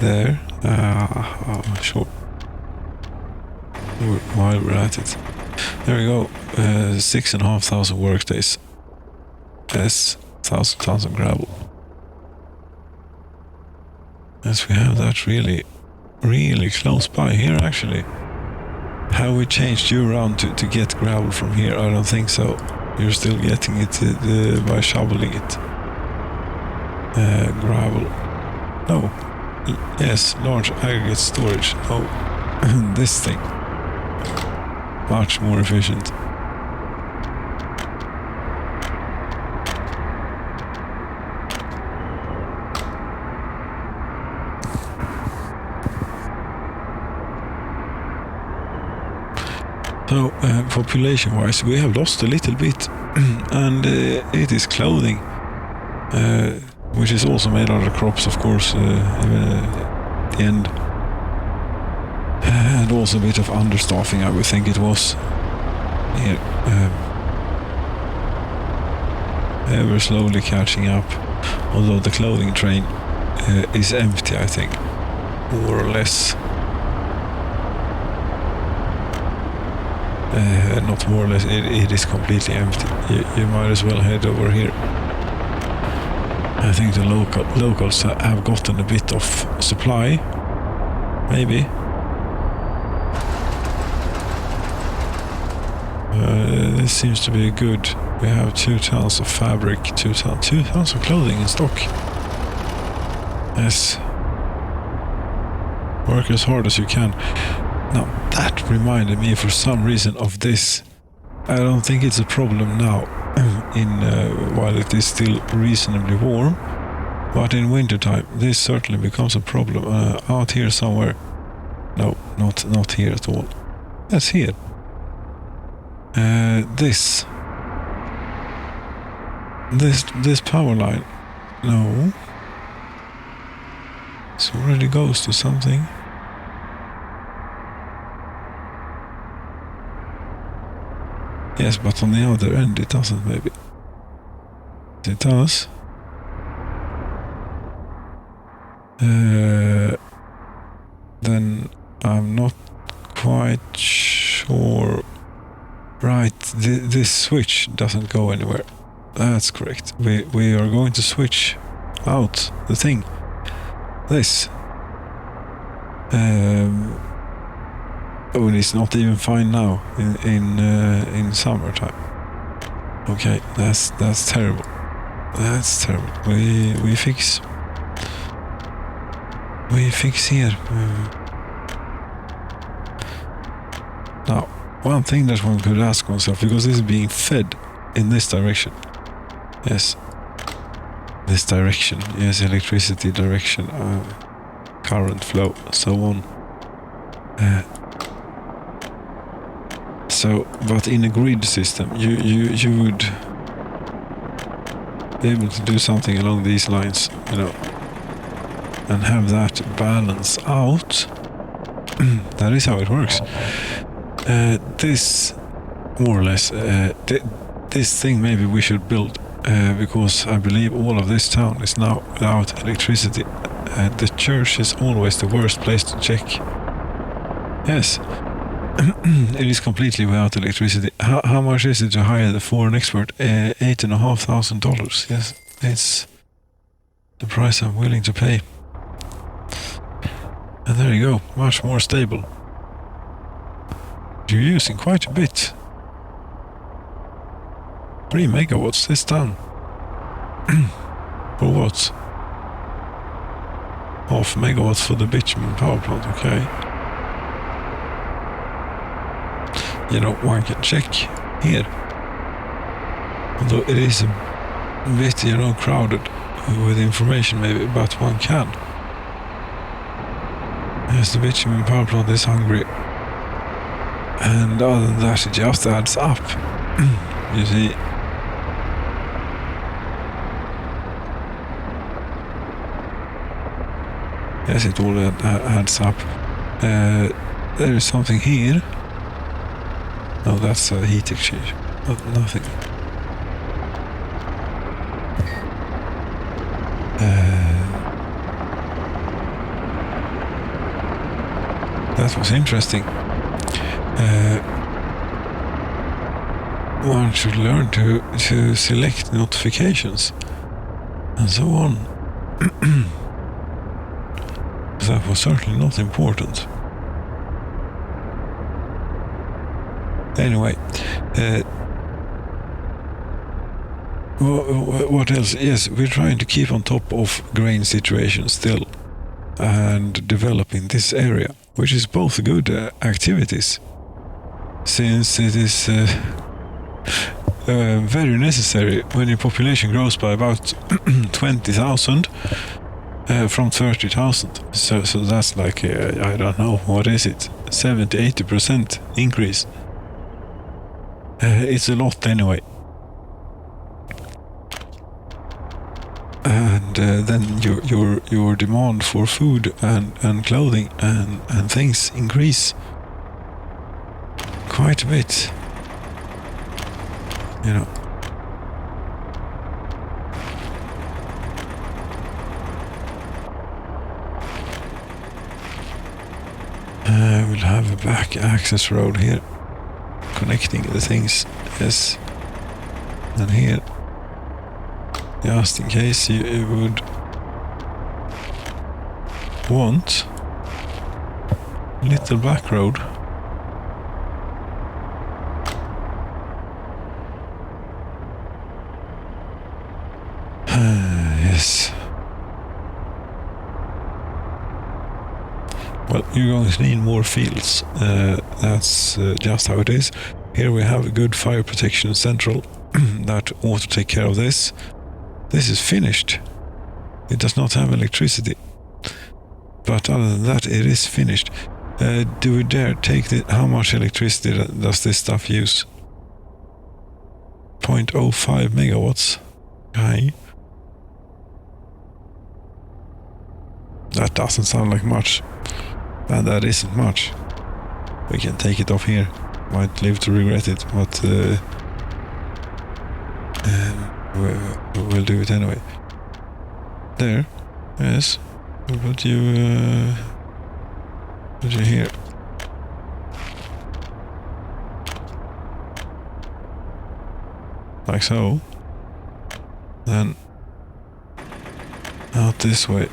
A: There, sure. While we're at it. There we go, 6,500 workdays. Yes, 1,000 tons of gravel. Yes, we have that really close by here actually. Have we changed you around to get gravel from here? I don't think so. You're still getting it by shoveling it. Gravel. No. Yes, large aggregate storage. Oh, this thing. Much more efficient. So, population-wise, we have lost a little bit, and it is clothing, which is also made out of crops, of course, at the end. And also a bit of understaffing, I would think it was. Here, ever slowly catching up, although the clothing train is empty, I think, more or less. Not more or less, it is completely empty. You might as well head over here. I think the locals have gotten a bit of supply, maybe. This seems to be good. We have 2 tons of fabric, 2 tons of clothing in stock. Yes. Work as hard as you can. Now, that reminded me for some reason of this. I don't think it's a problem now, while it is still reasonably warm, but in wintertime this certainly becomes a problem. Out here somewhere. No, not here at all. Yes, here. This power line. No. This already goes to something. Yes, but on the other end it doesn't, maybe. It does. Then I'm not quite sure. Right, this switch doesn't go anywhere. That's correct. We are going to switch out the thing. This. Oh, and it's not even fine now in summertime. Okay, that's terrible. That's terrible. We fix here. Now, one thing that one could ask oneself, because this is being fed in this direction. Yes. This direction. Yes, electricity direction, current flow, so on. So, but in a grid system, you would be able to do something along these lines, you know. and have that balance out. That is how it works. This, more or less, this thing maybe we should build, because I believe all of this town is now without electricity. The church is always the worst place to check. Yes, it is completely without electricity. How much is it to hire the foreign expert? $8,500. Yes, it's the price I'm willing to pay. And there you go, much more stable. You're using quite a bit. 3 megawatts this time. For what? Half megawatts for the bitumen power plant, okay. You know, one can check here. Although it is a bit, you know, crowded with information maybe, but one can. Yes, the bitumen power plant is hungry. And other than that, it just adds up. You see. Yes, it all adds up. There is something here. No, that's a heat exchange. Nothing. That was interesting. One should learn to select notifications and so on. That was certainly not important. Anyway, what else? Yes, we're trying to keep on top of grain situation still and developing this area, which is both good activities, since it is very necessary when your population grows by about 20,000 from 30,000. So that's like, I don't know, what is it? 70-80% increase. It's a lot anyway. And then your demand for food and clothing and things increase quite a bit. You know. We'll have a back access road here, connecting the things. Yes. And here, just in case you would want a little back road. Yes. Well, you're going to need more fields. That's just how it is. Here we have a good fire protection central that ought to take care of this. This is finished. It does not have electricity. But other than that, it is finished. Do we dare take the... How much electricity does this stuff use? 0.05 megawatts. Okay. That doesn't sound like much. And that isn't much. We can take it off here. Might live to regret it, but we'll do it anyway. There. Yes. We'll put you here. Like so. Then out this way.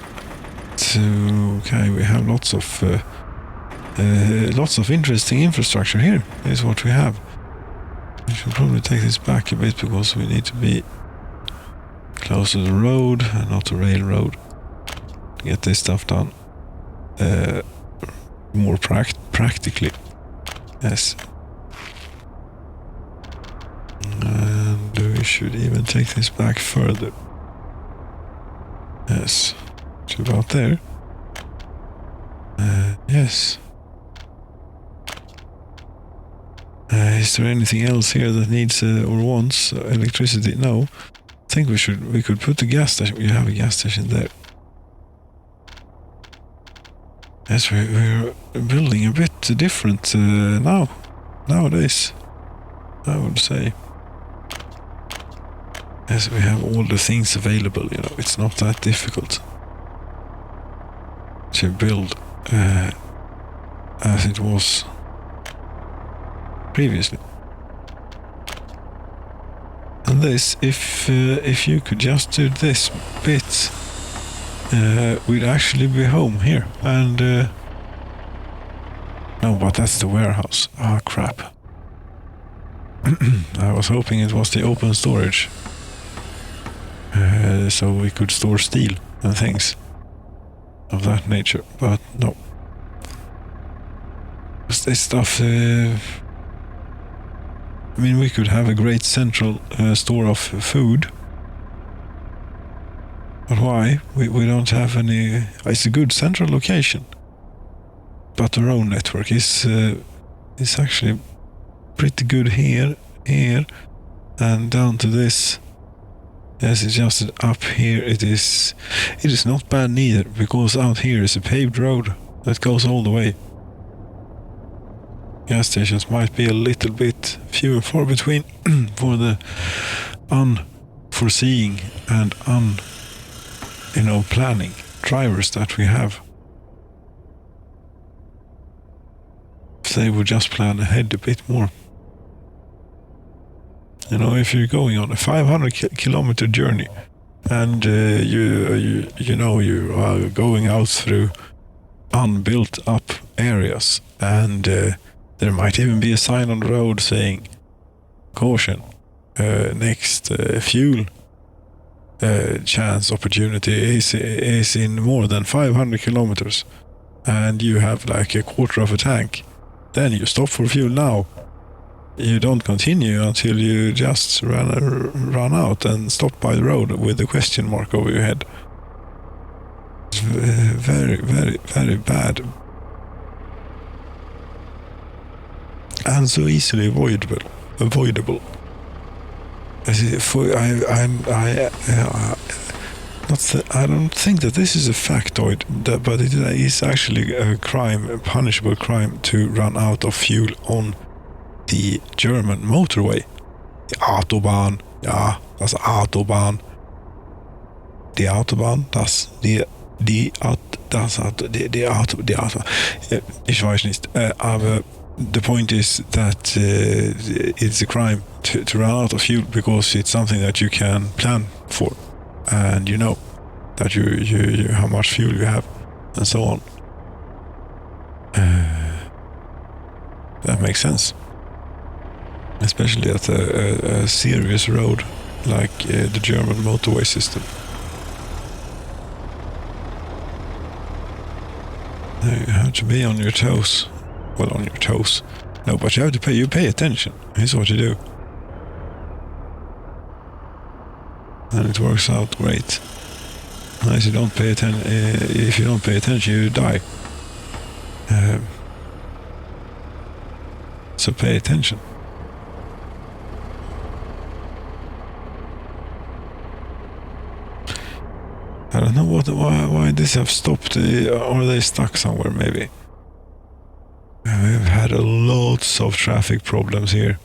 A: Okay, we have lots of interesting infrastructure here. Is what we have. We should probably take this back a bit because we need to be close to the road and not the railroad to get this stuff done more practically. Yes. And we should even take this back further. Yes. To about there. Yes. Is there anything else here that needs or wants electricity? No. I think we could put the gas station. You have a gas station there. Yes, we're building a bit different nowadays, I would say. Yes, we have all the things available, you know, it's not that difficult to build as it was previously. And this, if you could just do this bit, we'd actually be home here. And no, but that's the warehouse. Ah, crap. I was hoping it was the open storage, so we could store steel and things of that nature, but no. This stuff, I mean, we could have a great central store of food, but why? We don't have any. It's a good central location, but the road network is actually pretty good here, and down to this. Yes, it's just up here. It is not bad neither, because out here is a paved road that goes all the way. Gas stations might be a little bit few and far between for the unforeseeing and planning drivers that we have. If they would just plan ahead a bit more. You know, if you're going on a 500-kilometer journey and you are going out through unbuilt up areas, and there might even be a sign on the road saying, caution, next fuel chance opportunity is in more than 500 kilometers, and you have like a quarter of a tank, then you stop for fuel now. You don't continue until you just run out and stop by the road with a question mark over your head. It's very, very, very bad. And so easily avoidable. I don't think that this is a factoid, but it is actually a crime, a punishable crime, to run out of fuel on the German motorway. Die Autobahn, ja, das Autobahn. Die Autobahn, ich weiß nicht, aber the point is that it's a crime to run out of fuel, because it's something that you can plan for, and you know that you how much fuel you have, and so on. That makes sense, especially at a serious road like the German motorway system. You have to be on your toes. Well, on your toes. No, but you have to pay. You pay attention. Here's what you do, and it works out great. Unless you don't pay attention. If you don't pay attention, you die. So pay attention. I don't know why this have stopped. Are they stuck somewhere? Maybe. We've had lots of traffic problems here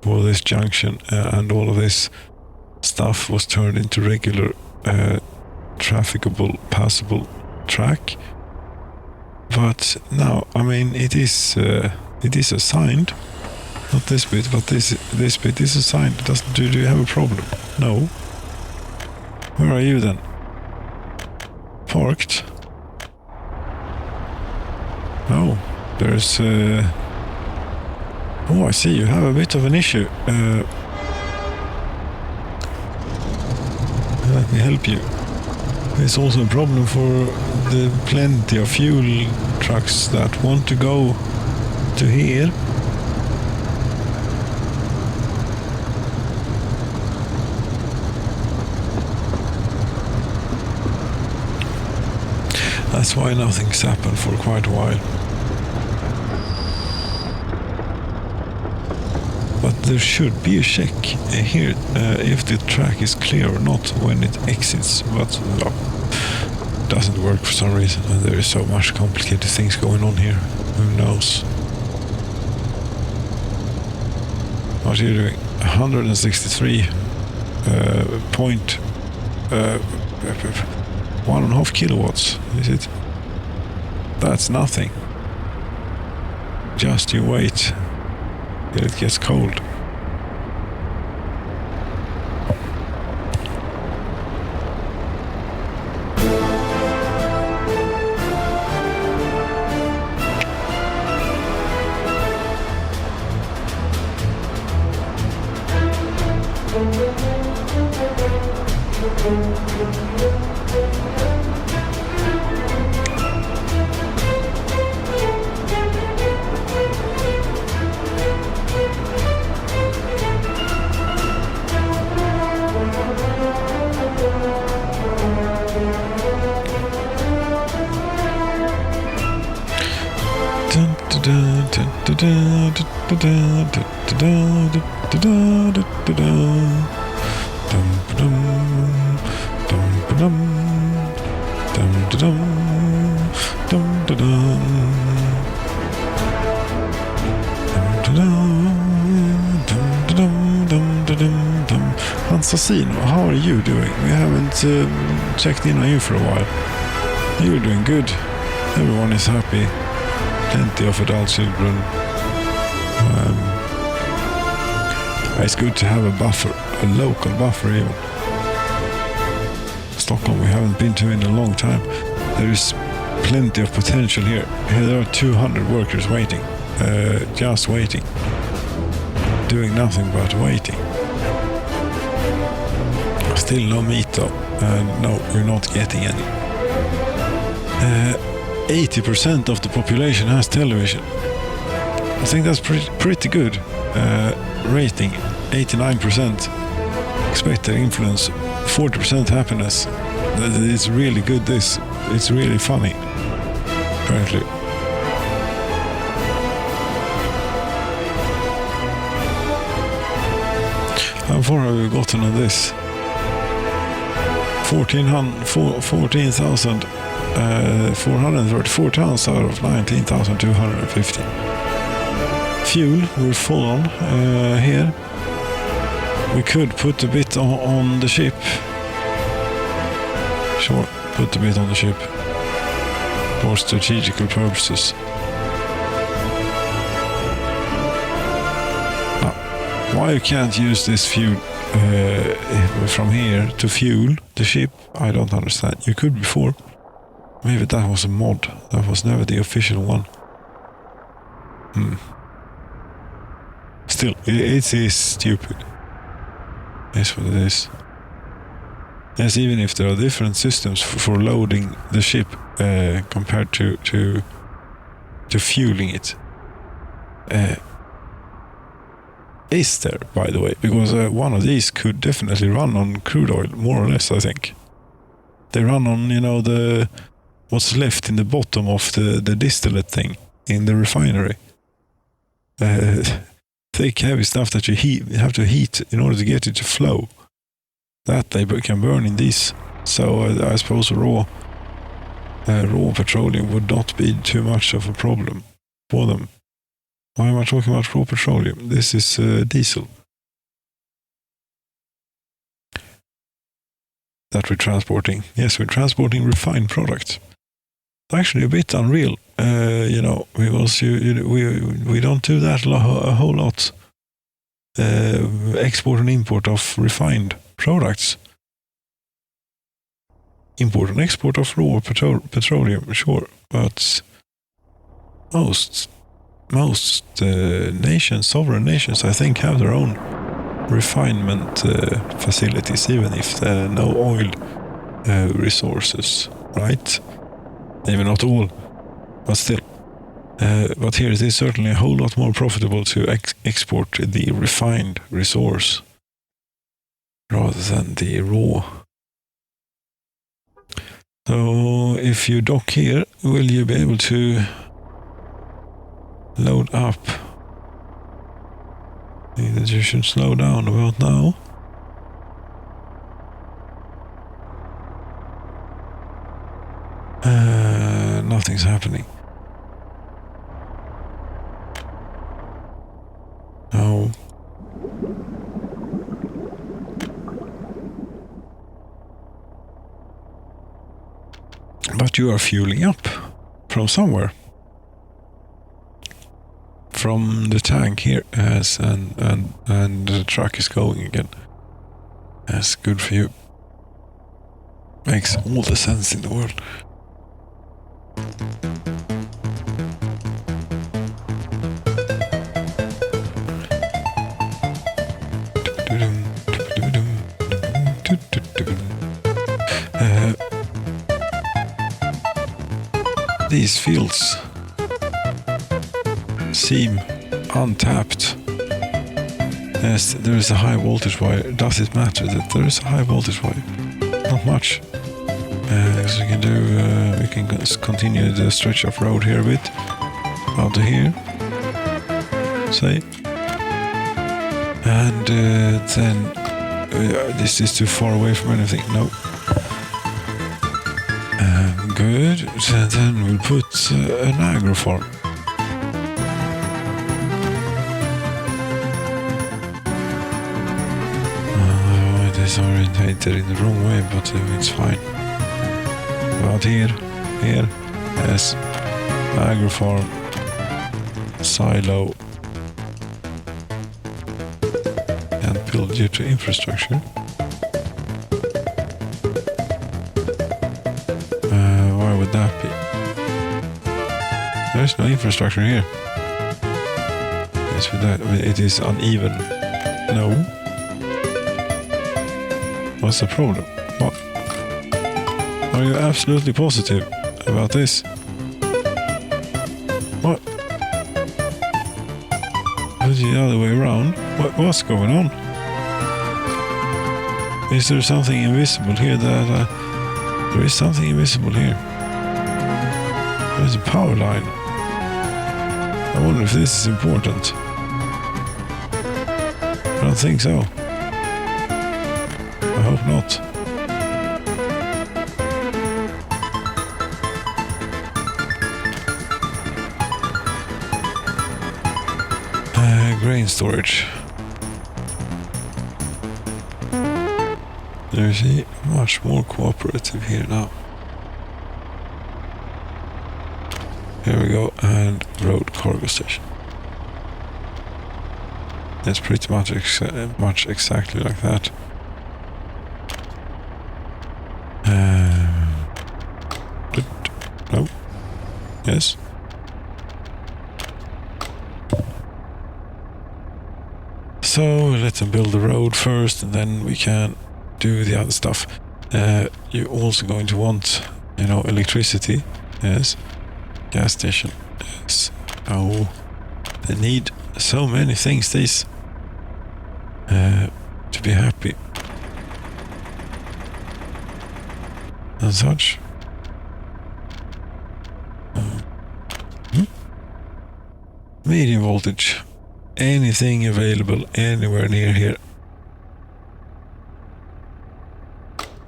A: for this junction, and all of this stuff was turned into regular trafficable, passable track. But now, I mean, it is assigned. Not this bit, but this bit is assigned. Do you have a problem? No. Where are you then? Parked? No. There's oh, I see, you have a bit of an issue. Let me help you. It's also a problem for the plenty of fuel trucks that want to go to here. That's why nothing's happened for quite a while. But there should be a check here if the track is clear or not when it exits, but doesn't work for some reason, and there is so much complicated things going on here. Who knows? What are you doing? 163 point 1.5 kilowatts, is it? That's nothing. Just you wait till it gets cold. Assassino, how are you doing? We haven't checked in on you for a while. You're doing good. Everyone is happy. Plenty of adult children. It's good to have a buffer, a local buffer even. Stockholm we haven't been to in a long time. There is plenty of potential here. Here there are 200 workers waiting. Just waiting. Doing nothing but waiting. Still no meat though. No, you're not getting any. 80% of the population has television. I think that's pretty good. Rating 89%. Expected influence 40% happiness. It's really good. It's really funny. Apparently. How far have we gotten on this? 14,434 tons out of 19,250. Fuel, we're full on here. We could put a bit on the ship. Sure, put a bit on the ship. For strategical purposes. Now, why you can't use this fuel from here to fuel the ship, I don't understand. You could before. Maybe that was a mod. That was never the official one. Still, it is stupid. That's what it is. Yes, even if there are different systems for loading the ship compared to fueling it. Is there, by the way, because one of these could definitely run on crude oil, more or less, I think. They run on, what's left in the bottom of the distillate thing in the refinery. Thick, heavy stuff that you have to heat in order to get it to flow. That they can burn in these. So I suppose raw petroleum would not be too much of a problem for them. Why am I talking about raw petroleum? This is diesel. That we're transporting. Yes, we're transporting refined products. Actually a bit unreal, because we don't do that a whole lot. Export and import of refined products. Import and export of raw petroleum, sure, but most nations, sovereign nations, I think, have their own refinement facilities, even if no oil resources, right? Maybe not all, but still. But here it is certainly a whole lot more profitable to export the refined resource rather than the raw. So if you dock here, will you be able to load up? I think that you should slow down about now. nothing's happening. No. But you are fueling up from somewhere. From the tank here, yes, and the truck is going again. That's good for you. Makes all the sense in the world. These fields seem untapped. Yes, there is a high voltage wire. Does it matter that there is a high voltage wire? Not much. So we can do, we can continue the stretch of road here a bit. Out to here. Say. And then, this is too far away from anything. No. Good. And then we'll put an agro farm. It is orientated in the wrong way, but it's fine. About here, yes. Agro farm, silo, and build due to infrastructure. Why would that be? There's no infrastructure here. Yes, with that, it is uneven. No. What's the problem? What? Are you absolutely positive about this? What? Is it the other way around? What's going on? Is there something invisible here that... there is something invisible here. There's a power line. I wonder if this is important. I don't think so. I hope not. Grain storage. There's a much more cooperative here now. Here we go, and road cargo station. It's pretty much exactly like that. No. Yes. So let them build the road first, and then we can do the other stuff. You're also going to want, electricity. Yes. Gas station. Yes. Oh, they need so many things these to be happy and such. Medium voltage. Anything available anywhere near here.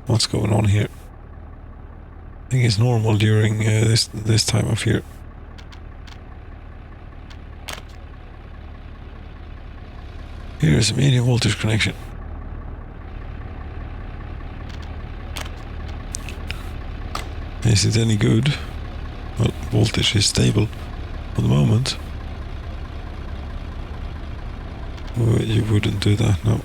A: What's going on here? I think it's normal during this time of year. Here's a medium voltage connection. Is it any good? Well, voltage is stable for the moment. Well, you wouldn't do that, no.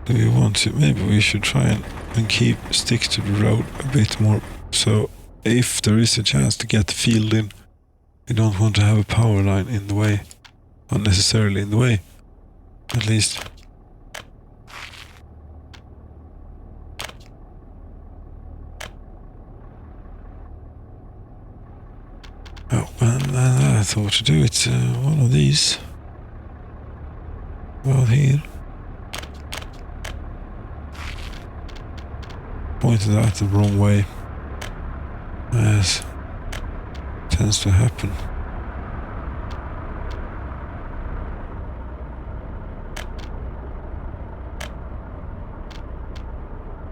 A: Do you want to? Maybe we should try and stick to the road a bit more. So if there is a chance to get the field in, we don't want to have a power line in the way, unnecessarily in the way, at least. Oh, and I thought to do it one of these. About here. Pointed out the wrong way. Yes. tends to happen.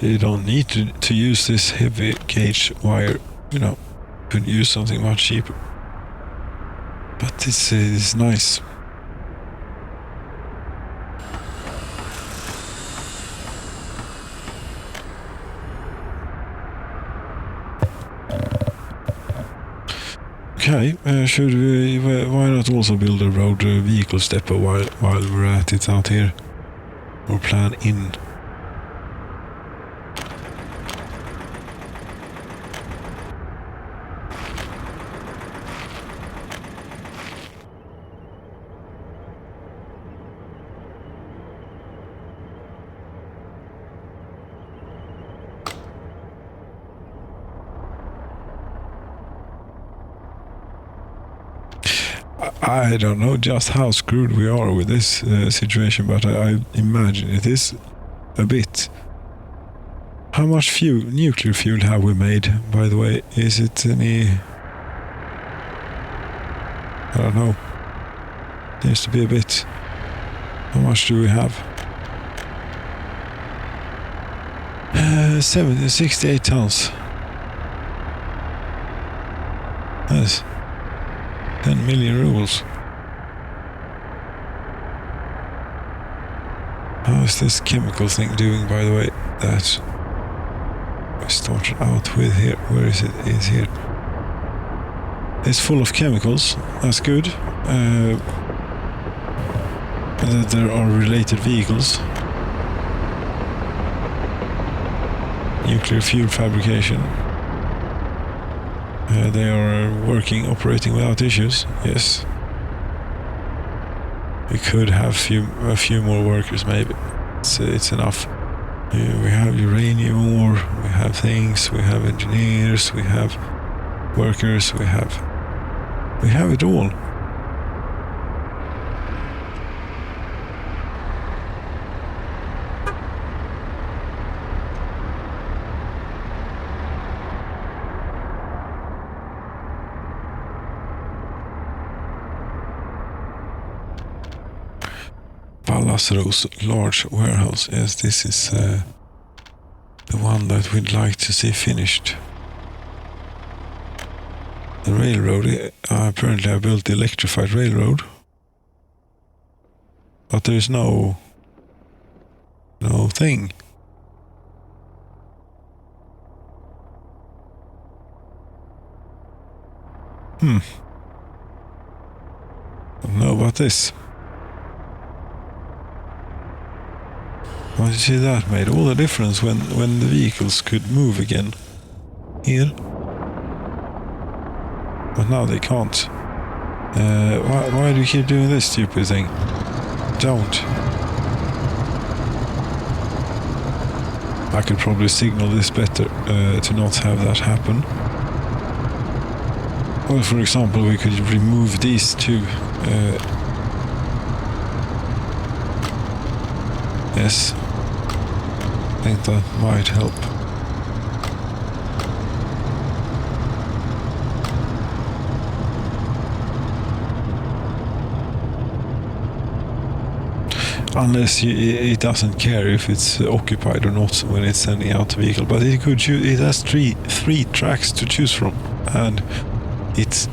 A: You don't need to use this heavy gauge wire, you know, you could use something much cheaper. But this is nice. Okay, should we, why not also build a road vehicle stepper while we're at it out here? Or plan in. I don't know just how screwed we are with this situation, but I imagine it is a bit. How much nuclear fuel have we made, by the way? Is it any... I don't know. Seems to be a bit. How much do we have? 68 tons. That's 10 million rubles. How is this chemical thing doing, by the way, that we started out with here? Where is it? It's here. It's full of chemicals. That's good. That there are related vehicles. Nuclear fuel fabrication. They are operating without issues. Yes. We could have a few more workers, maybe. It's enough. We have uranium ore, we have things, we have engineers, we have workers, we have it all. Pallasros large warehouse. Yes, this is the one that we'd like to see finished. The railroad, apparently I built the electrified railroad, but there's no thing. I don't know about this. Well, you see, that made all the difference when the vehicles could move again. Here. But now they can't. Why do you keep doing this stupid thing? Don't. I could probably signal this better to not have that happen. Well, for example, we could remove these two. Yes. I think that might help. Unless it doesn't care if it's occupied or not when it's sending out the vehicle, but it could choose. It has three tracks to choose from, and it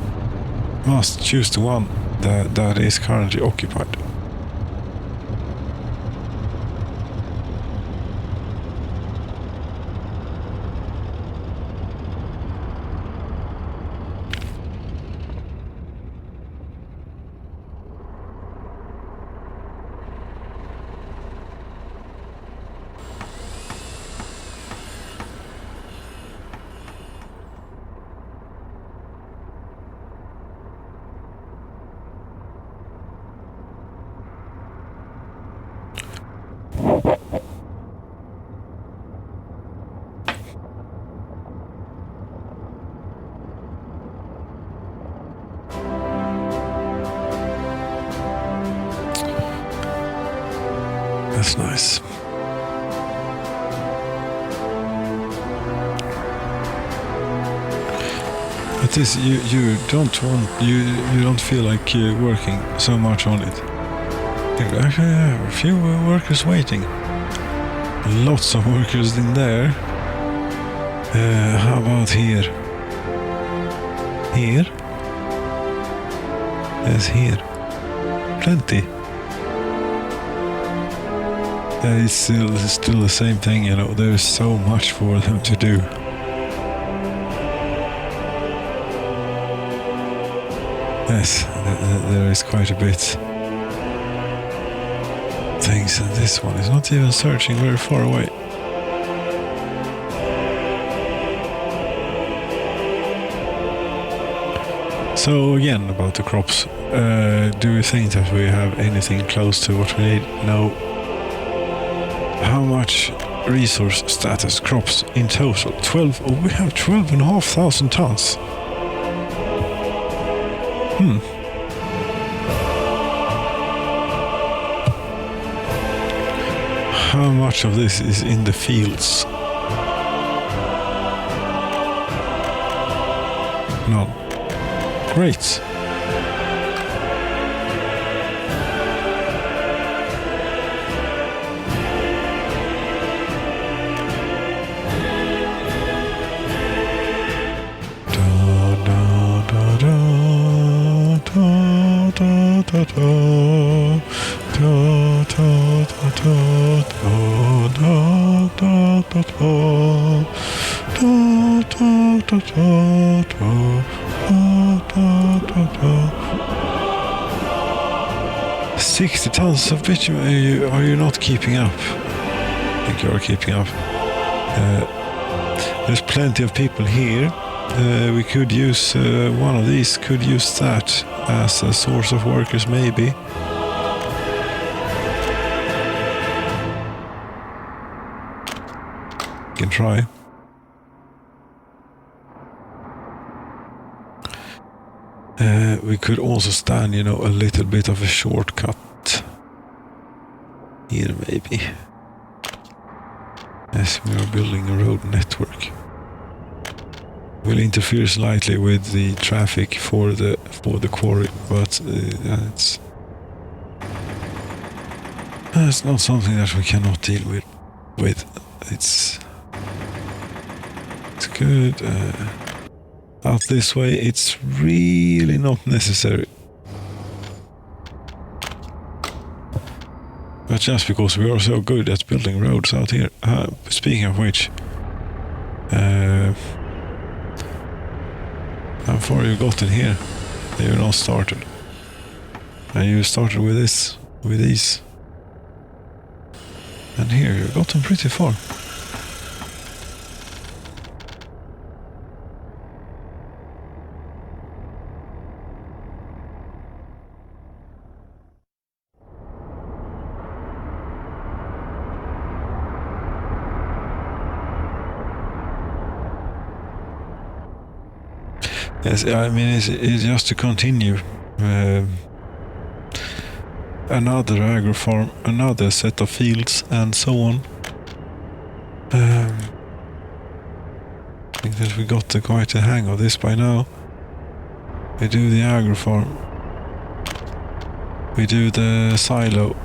A: must choose the one that is currently occupied. That's nice. But this, you don't want, you don't feel like working so much on it. Actually, I have a few workers waiting. Lots of workers in there. How about here? Here? Yes, here. Plenty. It's still the same thing, you know. There's so much for them to do. Yes, there is quite a bit. Things, and this one is not even searching very far away. So again, about the crops. Do you think that we have anything close to what we need? No. How much resource status crops in total? 12. Oh, we have 12,500 tons. How much of this is in the fields? None. Great. $60 tons of bitumen. Are you not keeping up? I think you are keeping up. There's plenty of people here. We could use one of these. Could use that as a source of workers, maybe. Can try. We could also stand, you know, a little bit of a shortcut here, maybe. Yes, we are building a road network. Will interfere slightly with the traffic for the quarry, but it's not something that we cannot deal with. It's good. Out this way, it's really not necessary. But just because we are so good at building roads out here. Speaking of which, how far you got in here? You're not started. And you started with this, with these. And here you've gotten pretty far. Yes, I mean, it's just to continue. Another agro farm, another set of fields, and so on. I think that we got quite a hang of this by now. We do the agro farm. We do the silo.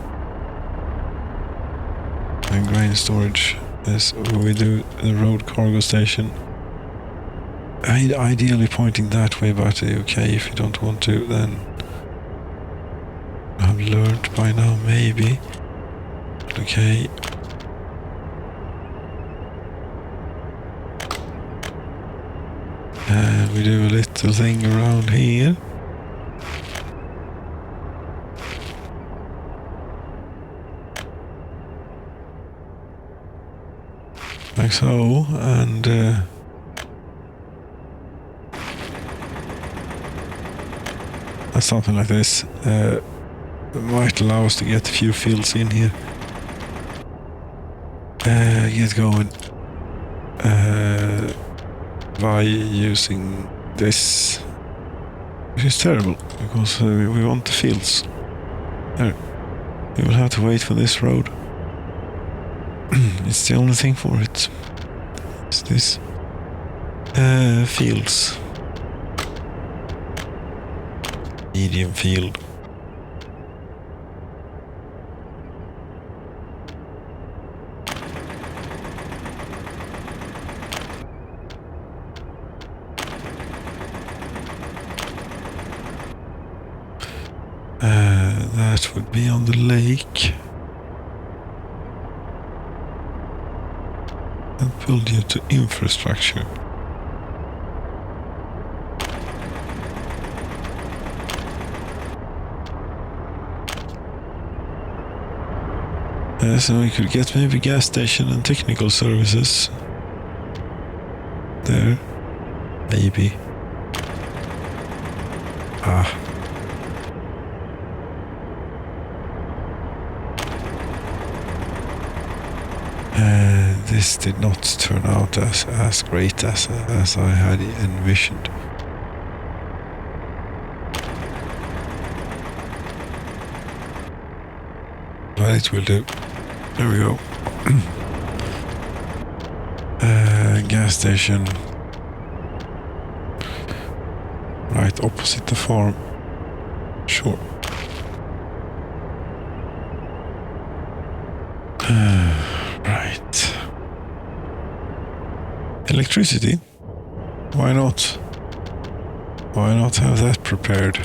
A: And grain storage. Yes, we do the road cargo station. Ideally pointing that way, but okay, if you don't want to, then I've learned by now, maybe. Okay. And we do a little thing around here. Like so, and something like this might allow us to get a few fields in here. Get going by using this, which is terrible because we want the fields. There. We will have to wait for this road. It's the only thing for it. It's this fields. medium field. That would be on the lake. And build you to infrastructure. So we could get maybe gas station and technical services there. Maybe. This did not turn out as great as I had envisioned. But it will do. There we go. Gas station. Right opposite the farm. Sure. Right. Electricity? Why not? Why not have that prepared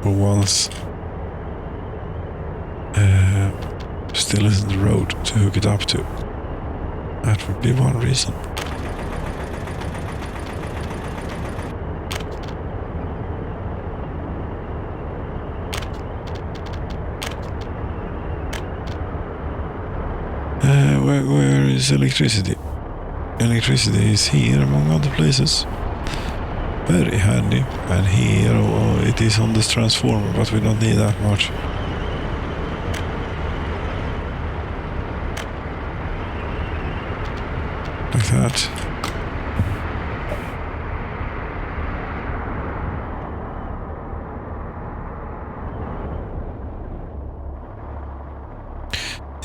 A: for once? Still isn't the road to hook it up to. That would be one reason. Where is electricity? Electricity is here among other places. Very handy. And here it is on this transformer, but we don't need that much. Like that.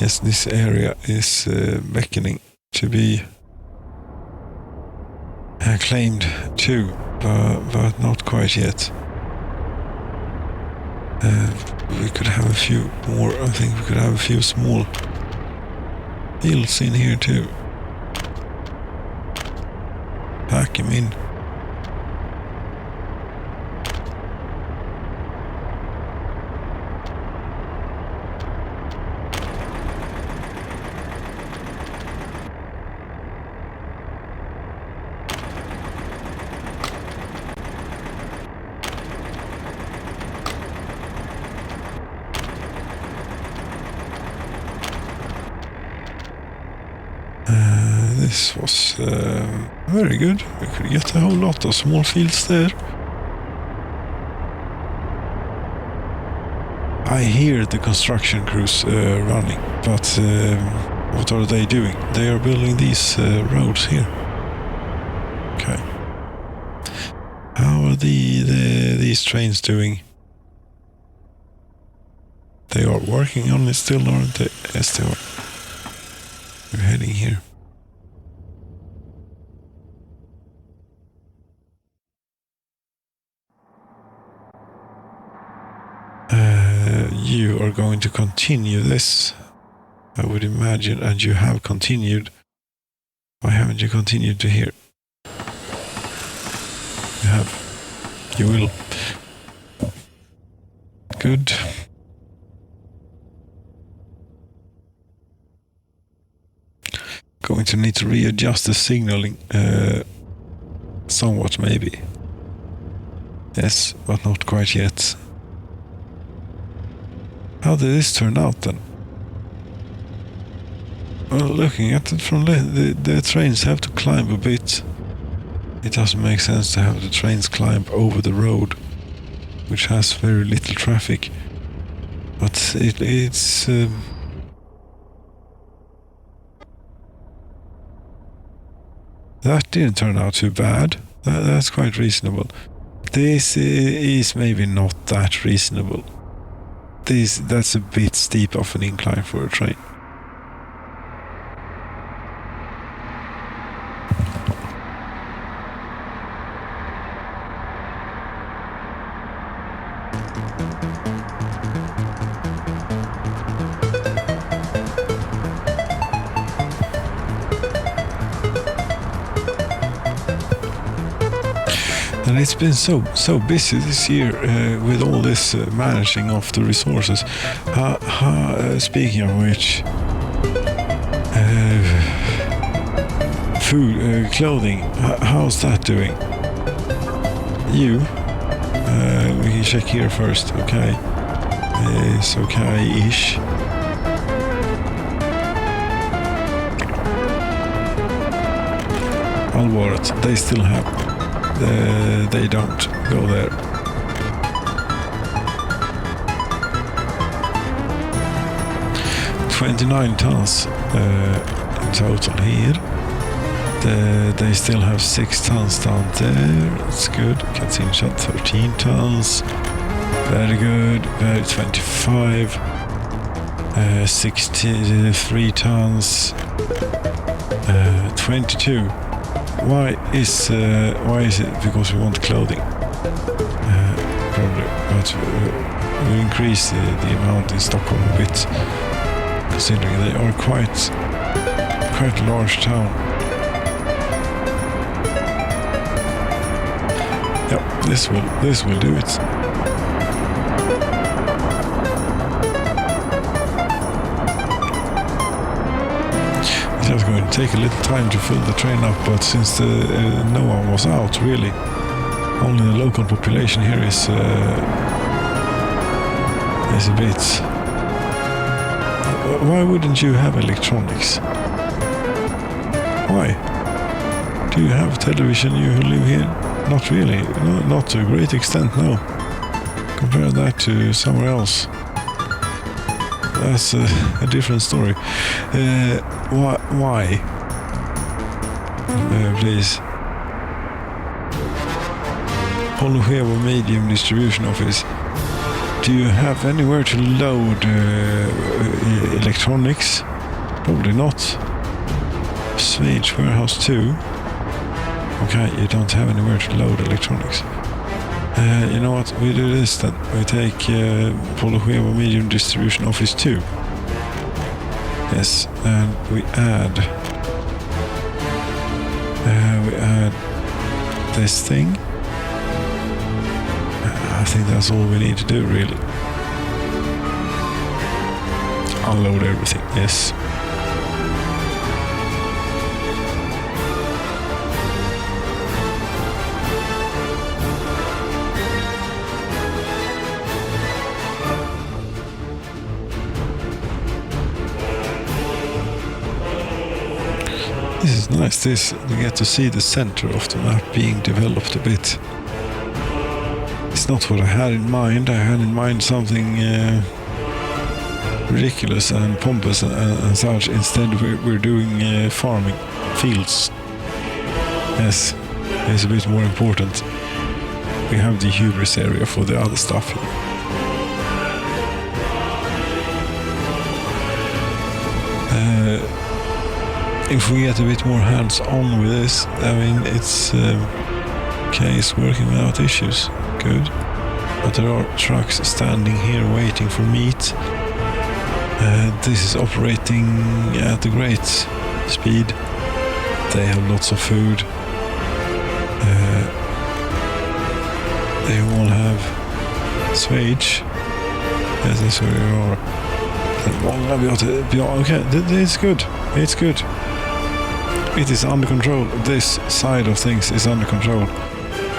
A: Yes, this area is beckoning to be claimed too, but not quite yet. We could have a few more. I think we could have a few small hills in here too. Pack him in. This was very good. We could get a whole lot of small fields there. I hear the construction crews running, but what are they doing? They are building these roads here. Okay. How are these trains doing? They are working on it still, aren't they? Yes, they are. We're heading here. You are going to continue this, I would imagine, and you have continued. Why haven't you continued to here? You have. You will. Good. Going to need to readjust the signaling somewhat, maybe. Yes, but not quite yet. How did this turn out then? Well, looking at it from the trains have to climb a bit. It doesn't make sense to have the trains climb over the road, which has very little traffic. But it's that didn't turn out too bad. That's quite reasonable. This is maybe not that reasonable. That's a bit steep of an incline for a train. And it's been so busy this year with all this managing of the resources. Speaking of which, food, clothing, how's that doing? You? We can check here first. Okay, it's okay-ish. Alvaret, they still have. They don't go there. $29 tons in total here. They still have 6 tons down there. That's good. Katinshad 13 tons. Very good. Very 25. 63 tons. 22. Why is it? Because we want clothing. Probably, but we increase the amount in Stockholm a bit, considering they are quite a large town. Yep, this will do it. It was going to take a little time to fill the train up, but since no one was out, really, only the local population here is a bit. Why wouldn't you have electronics? Why? Do you have television, you who live here? Not really. No, not to a great extent, no. Compare that to somewhere else. That's a different story. Why? Please. Polochevo Medium Distribution Office. Do you have anywhere to load electronics? Probably not. Swage Warehouse 2. Okay, you don't have anywhere to load electronics. You know what? We do this then. We take Polochevo Medium Distribution Office 2. Yes, and we add this thing. I think that's all we need to do, really. Unload everything. Yes. This is nice, you get to see the center of the map being developed a bit. It's not what I had in mind. I had in mind something ridiculous and pompous and such. Instead we're doing farming, fields. Yes, it's a bit more important. We have the hubris area for the other stuff here. If we get a bit more hands-on with this, I mean, it's okay, it's working without issues. Good. But there are trucks standing here waiting for meat. This is operating at a great speed. They have lots of food. They all have swage. Yes, that's where we are. Okay, it's good. It's good. It is under control. This side of things is under control.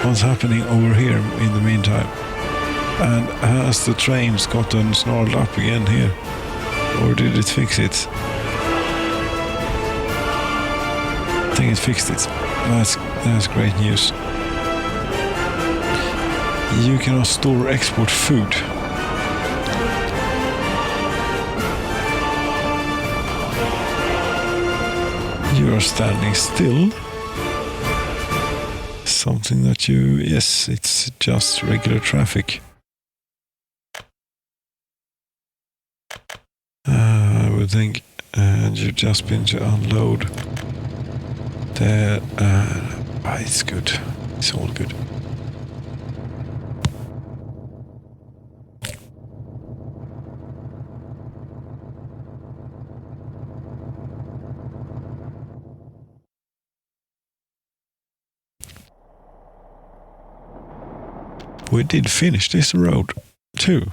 A: What's happening over here in the meantime? And has the trains gotten snarled up again here? Or did it fix it? I think it fixed it. That's great news. You cannot store or export food. You are standing still. Something that yes, it's just regular traffic. I would think you've just been to unload there. It's good. It's all good. we did finish this road too,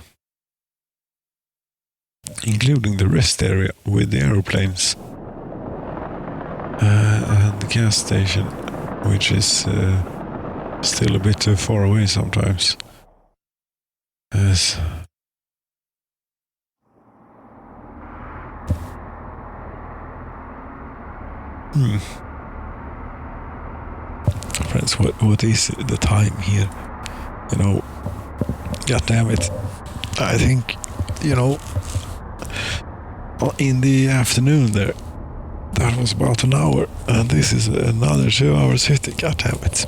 A: including the rest area with the aeroplanes and the gas station, which is still a bit too far away sometimes. Yes. Friends, what is the time here? You know, god damn it. I think, you know, in the afternoon there, that was about an hour, and this is another 2 hours 50. God damn it.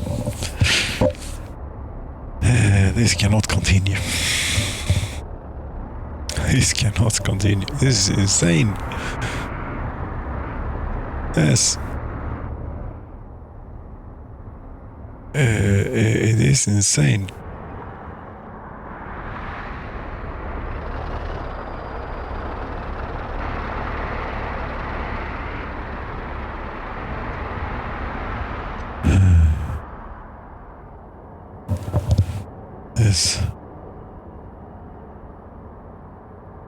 A: This cannot continue. This cannot continue. This is insane. Yes. It is insane. Yes.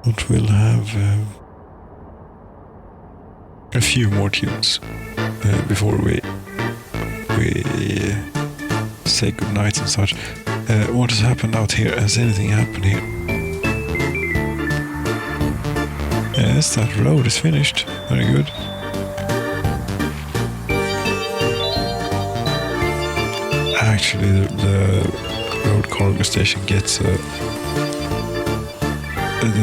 A: But we'll have a few more tunes before we say goodnight and such. What has happened out here? Has anything happened here? Yes, that road is finished. Very good. Actually, the road cargo station gets the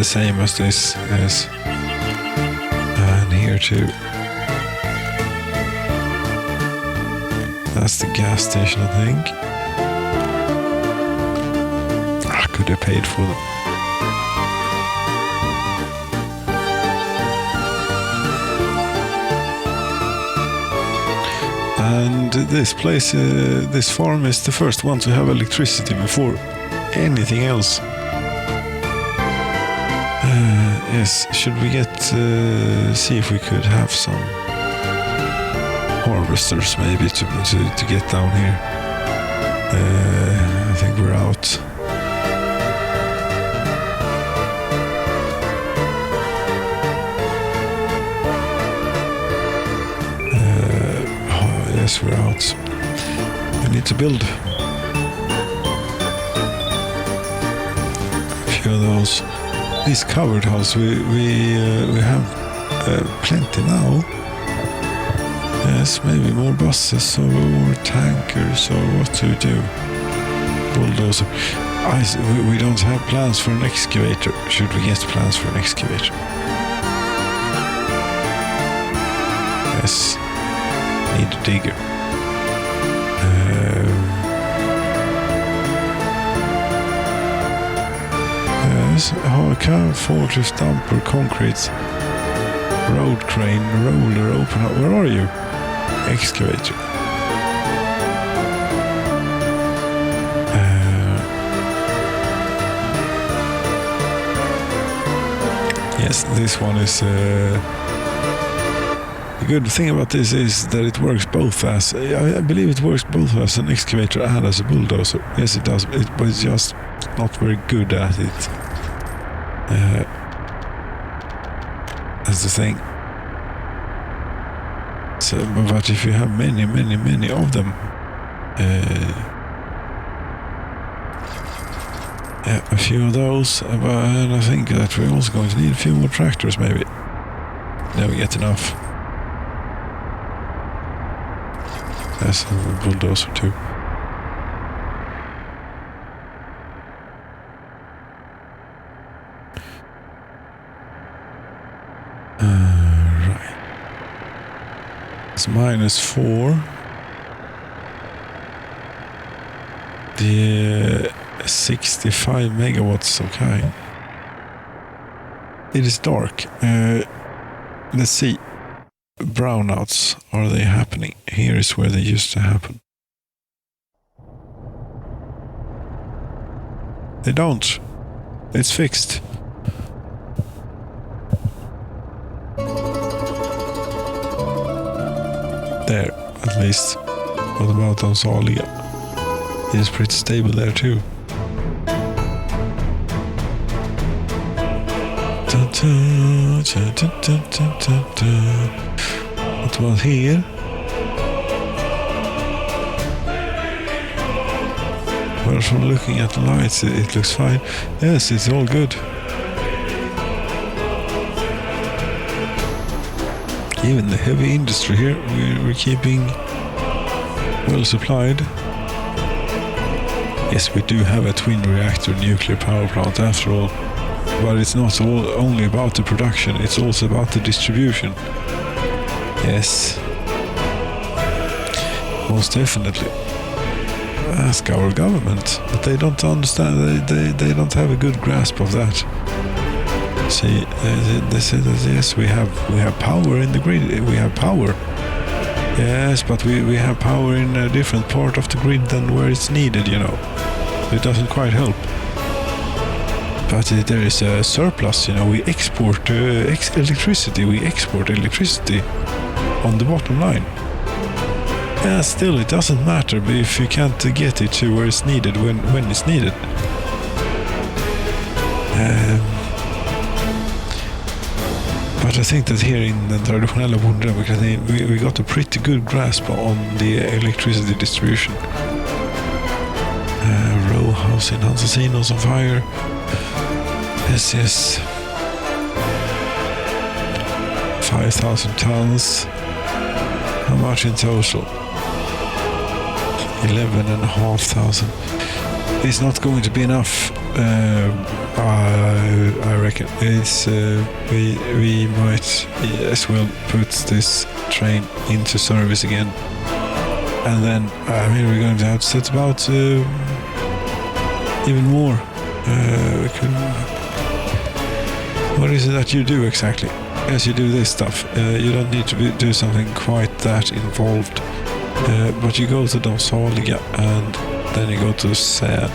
A: same as this. Yes. And here too. That's the gas station, I think. I could have paid for them. And this place, this farm is the first one to have electricity before anything else. Yes, should we see if we could have some harvesters maybe to get down here. I think we're out. Yes, we're out. We need to build a few of those. These covered houses, we have plenty now. Yes, maybe more buses or more tankers, or what to do. Bulldozer. We don't have plans for an excavator. Should we get plans for an excavator? Yes. Need a digger. Yes, car, forklift, dumper, concrete, road crane, roller, open up. Where are you? Excavator. Yes, this one is. The good thing about this is that it works both as. I believe it works both as an excavator and as a bulldozer. Yes, it does, but it's just not very good at it. That's the thing. So, but if you have many of them, a few of those, and I think that we're also going to need a few more tractors, maybe. Then we get enough. Yes, a bulldozer too. Right. It's -4. The 65 megawatts, okay. It is dark. Let's see. Brownouts, are they happening? Here is where they used to happen. They don't. It's fixed. There, at least. What about on Salia? It is pretty stable there too. What about here? Well, from looking at the lights, it looks fine. Yes, it's all good. Even the heavy industry here, we're keeping well supplied. Yes, we do have a twin reactor nuclear power plant after all, but it's not only about the production, it's also about the distribution. Yes, most definitely. Ask our government, but they don't understand, they don't have a good grasp of that. See, they say that yes, we have power in the grid, we have power. Yes, but we have power in a different part of the grid than where it's needed, you know. It doesn't quite help. But there is a surplus, you know, we export electricity, on the bottom line. Yeah, still, it doesn't matter if you can't get it to where it's needed when it's needed. But I think that here in the traditionella bonde, we got a pretty good grasp on the electricity distribution. Row house in Hansasinos on fire. Yes. 5,000 tons. How much in total? 11,500. It's not going to be enough. I reckon it's we might as well put this train into service again, and then we're going to have to set about even more. What is it that you do exactly? Yes, you do this stuff. You don't need to do something quite that involved, but you go to Domsaliga and then you go to Sad.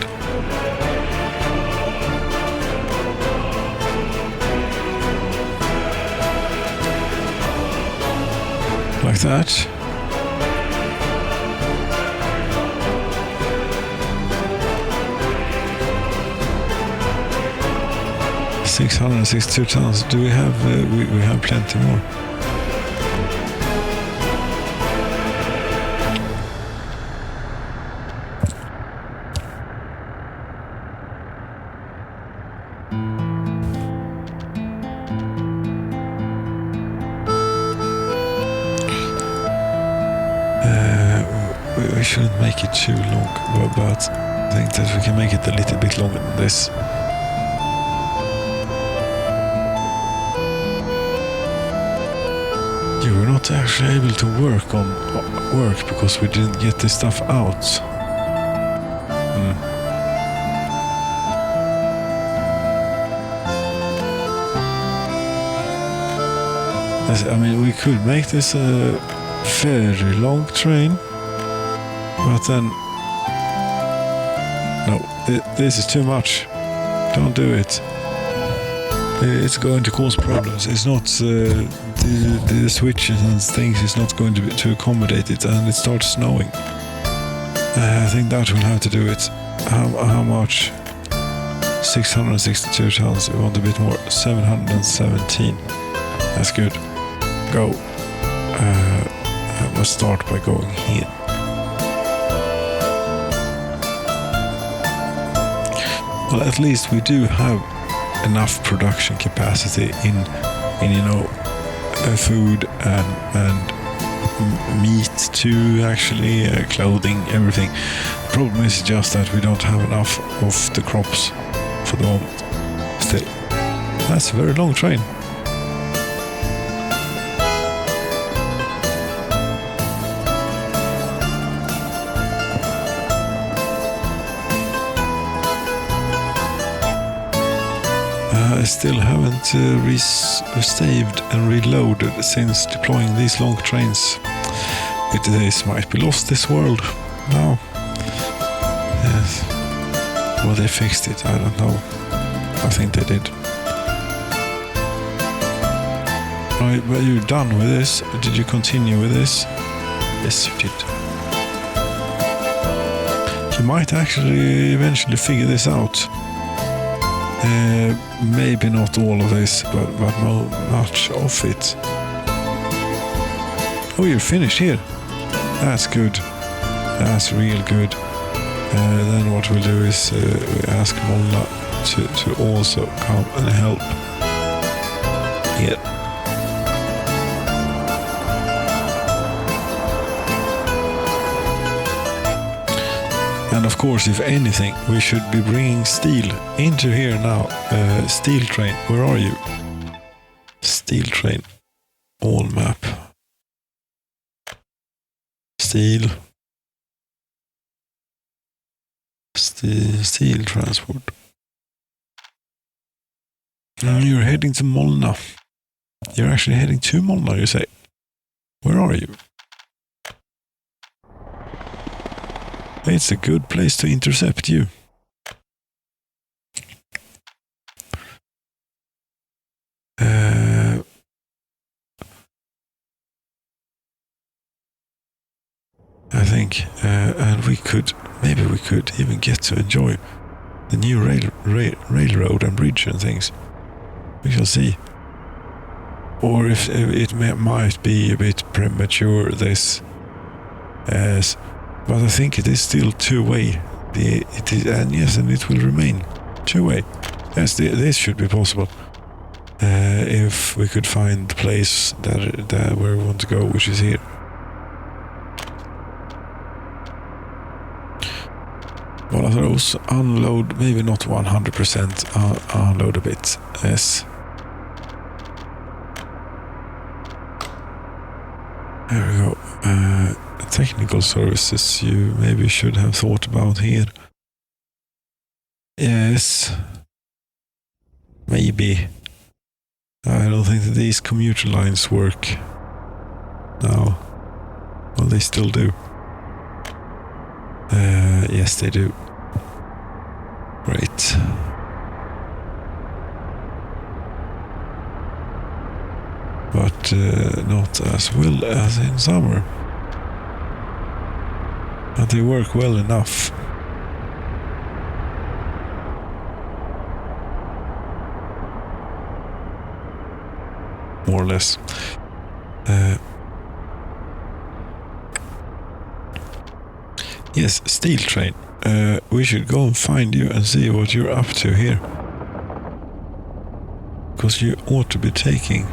A: Like that. $662 tons. Do we have? We have plenty more. We shouldn't make it too long, but I think that we can make it a little bit longer than this. You were not actually able to work because we didn't get this stuff out. I mean, we could make this a very long train, but then no, this is too much. Don't do it. It's going to cause problems. It's not the switches and things is not going to accommodate it, and it starts snowing. I think that will have to do it. How much? 662 tons. We want a bit more. 717. That's good. Go. I must start by going here. Well, at least we do have enough production capacity in you know, food and meat too, actually, clothing, everything. The problem is just that we don't have enough of the crops for the moment. Still, that's a very long train. I still haven't saved and reloaded since deploying these long trains. With this might be lost this world now. Yes. Well, they fixed it, I don't know. I think they did. Right, were you done with this? Did you continue with this? Yes, you did. You might actually eventually figure this out. Maybe not all of this, but much of it. Oh, you're finished here. That's good. That's real good. Then what we'll do is we ask Molna to also come and help. Yeah. And of course, if anything, we should be bringing steel into here now. Steel train, where are you? Steel train, all map. Steel transport. You're heading to Molna. You're actually heading to Molna, you say. Where are you? It's a good place to intercept you. I think, and maybe we could even get to enjoy the new railroad and bridge and things. We shall see. Or if it might be a bit premature, this, but I think it is still two-way. It is, and yes, and it will remain two-way. Yes, this should be possible. If we could find the place that where we want to go, which is here. What are those? Unload, maybe not 100%, unload a bit, yes. There we go. Technical services you maybe should have thought about here. Yes. Maybe. I don't think that these commuter lines work now. Well, they still do. Yes, they do. Great. But not as well as in summer. But they work well enough. More or less. Yes, steel train. We should go and find you and see what you're up to here. Because you ought to be taking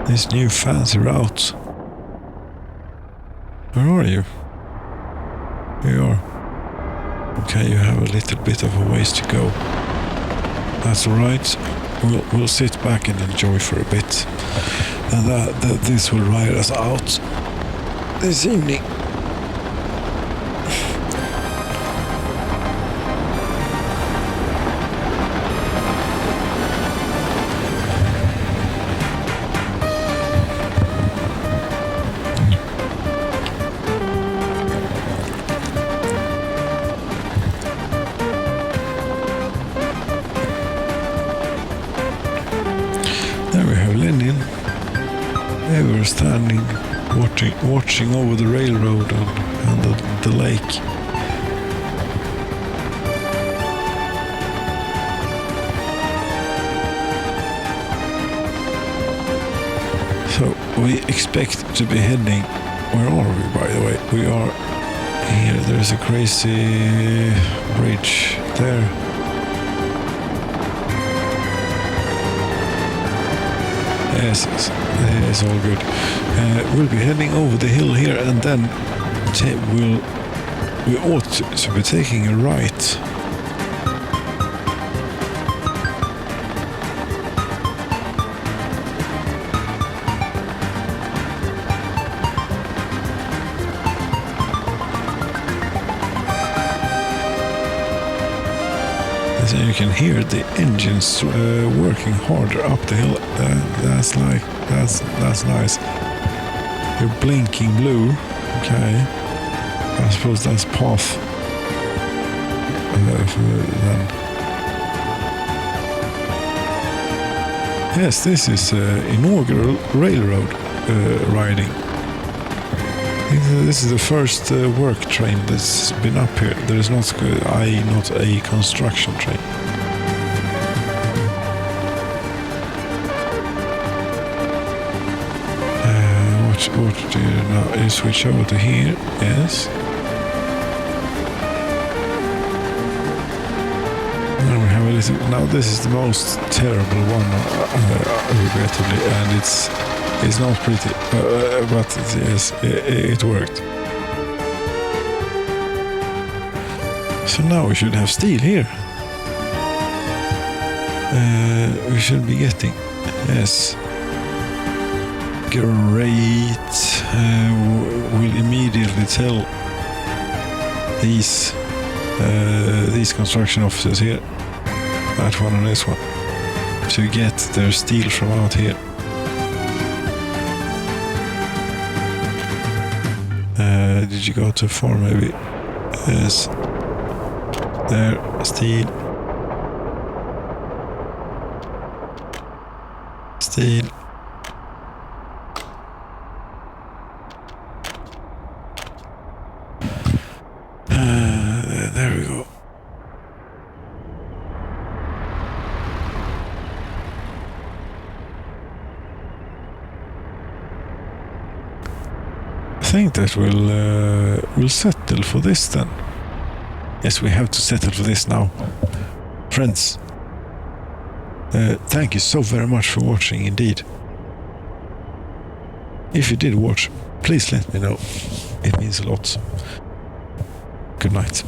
A: this new fancy route. Where are you? Here you are. Okay, you have a little bit of a ways to go. That's alright. We'll sit back and enjoy for a bit. And this will ride us out this evening. There we have Lenin. They were standing watching over the railroad and the lake. So we expect to be heading. Where are we, by the way? We are here. There's a crazy bridge there. Yes, it's all good. We'll be heading over the hill here, and then we ought to be taking a right. So you can hear the engines working harder up the hill. That's nice. You're blinking blue. Okay. I suppose that's path. Then. Yes, this is inaugural railroad riding. This is the first work train that's been up here. There is not a construction train. What do you now? You switch over to here. Yes. Now we have a little. Now this is the most terrible one, regrettably, and it's not pretty, but yes, it worked. So now we should have steel here. We should be getting, yes. Great. We'll immediately tell these construction officers here, that one and this one, to get their steel from out here. Did you go too far maybe? Yes. There, steel. Steel. There we go. I think that we'll settle for this then. Yes, we have to settle for this now. Friends, thank you so very much for watching indeed. If you did watch, please let me know. It means a lot. Good night.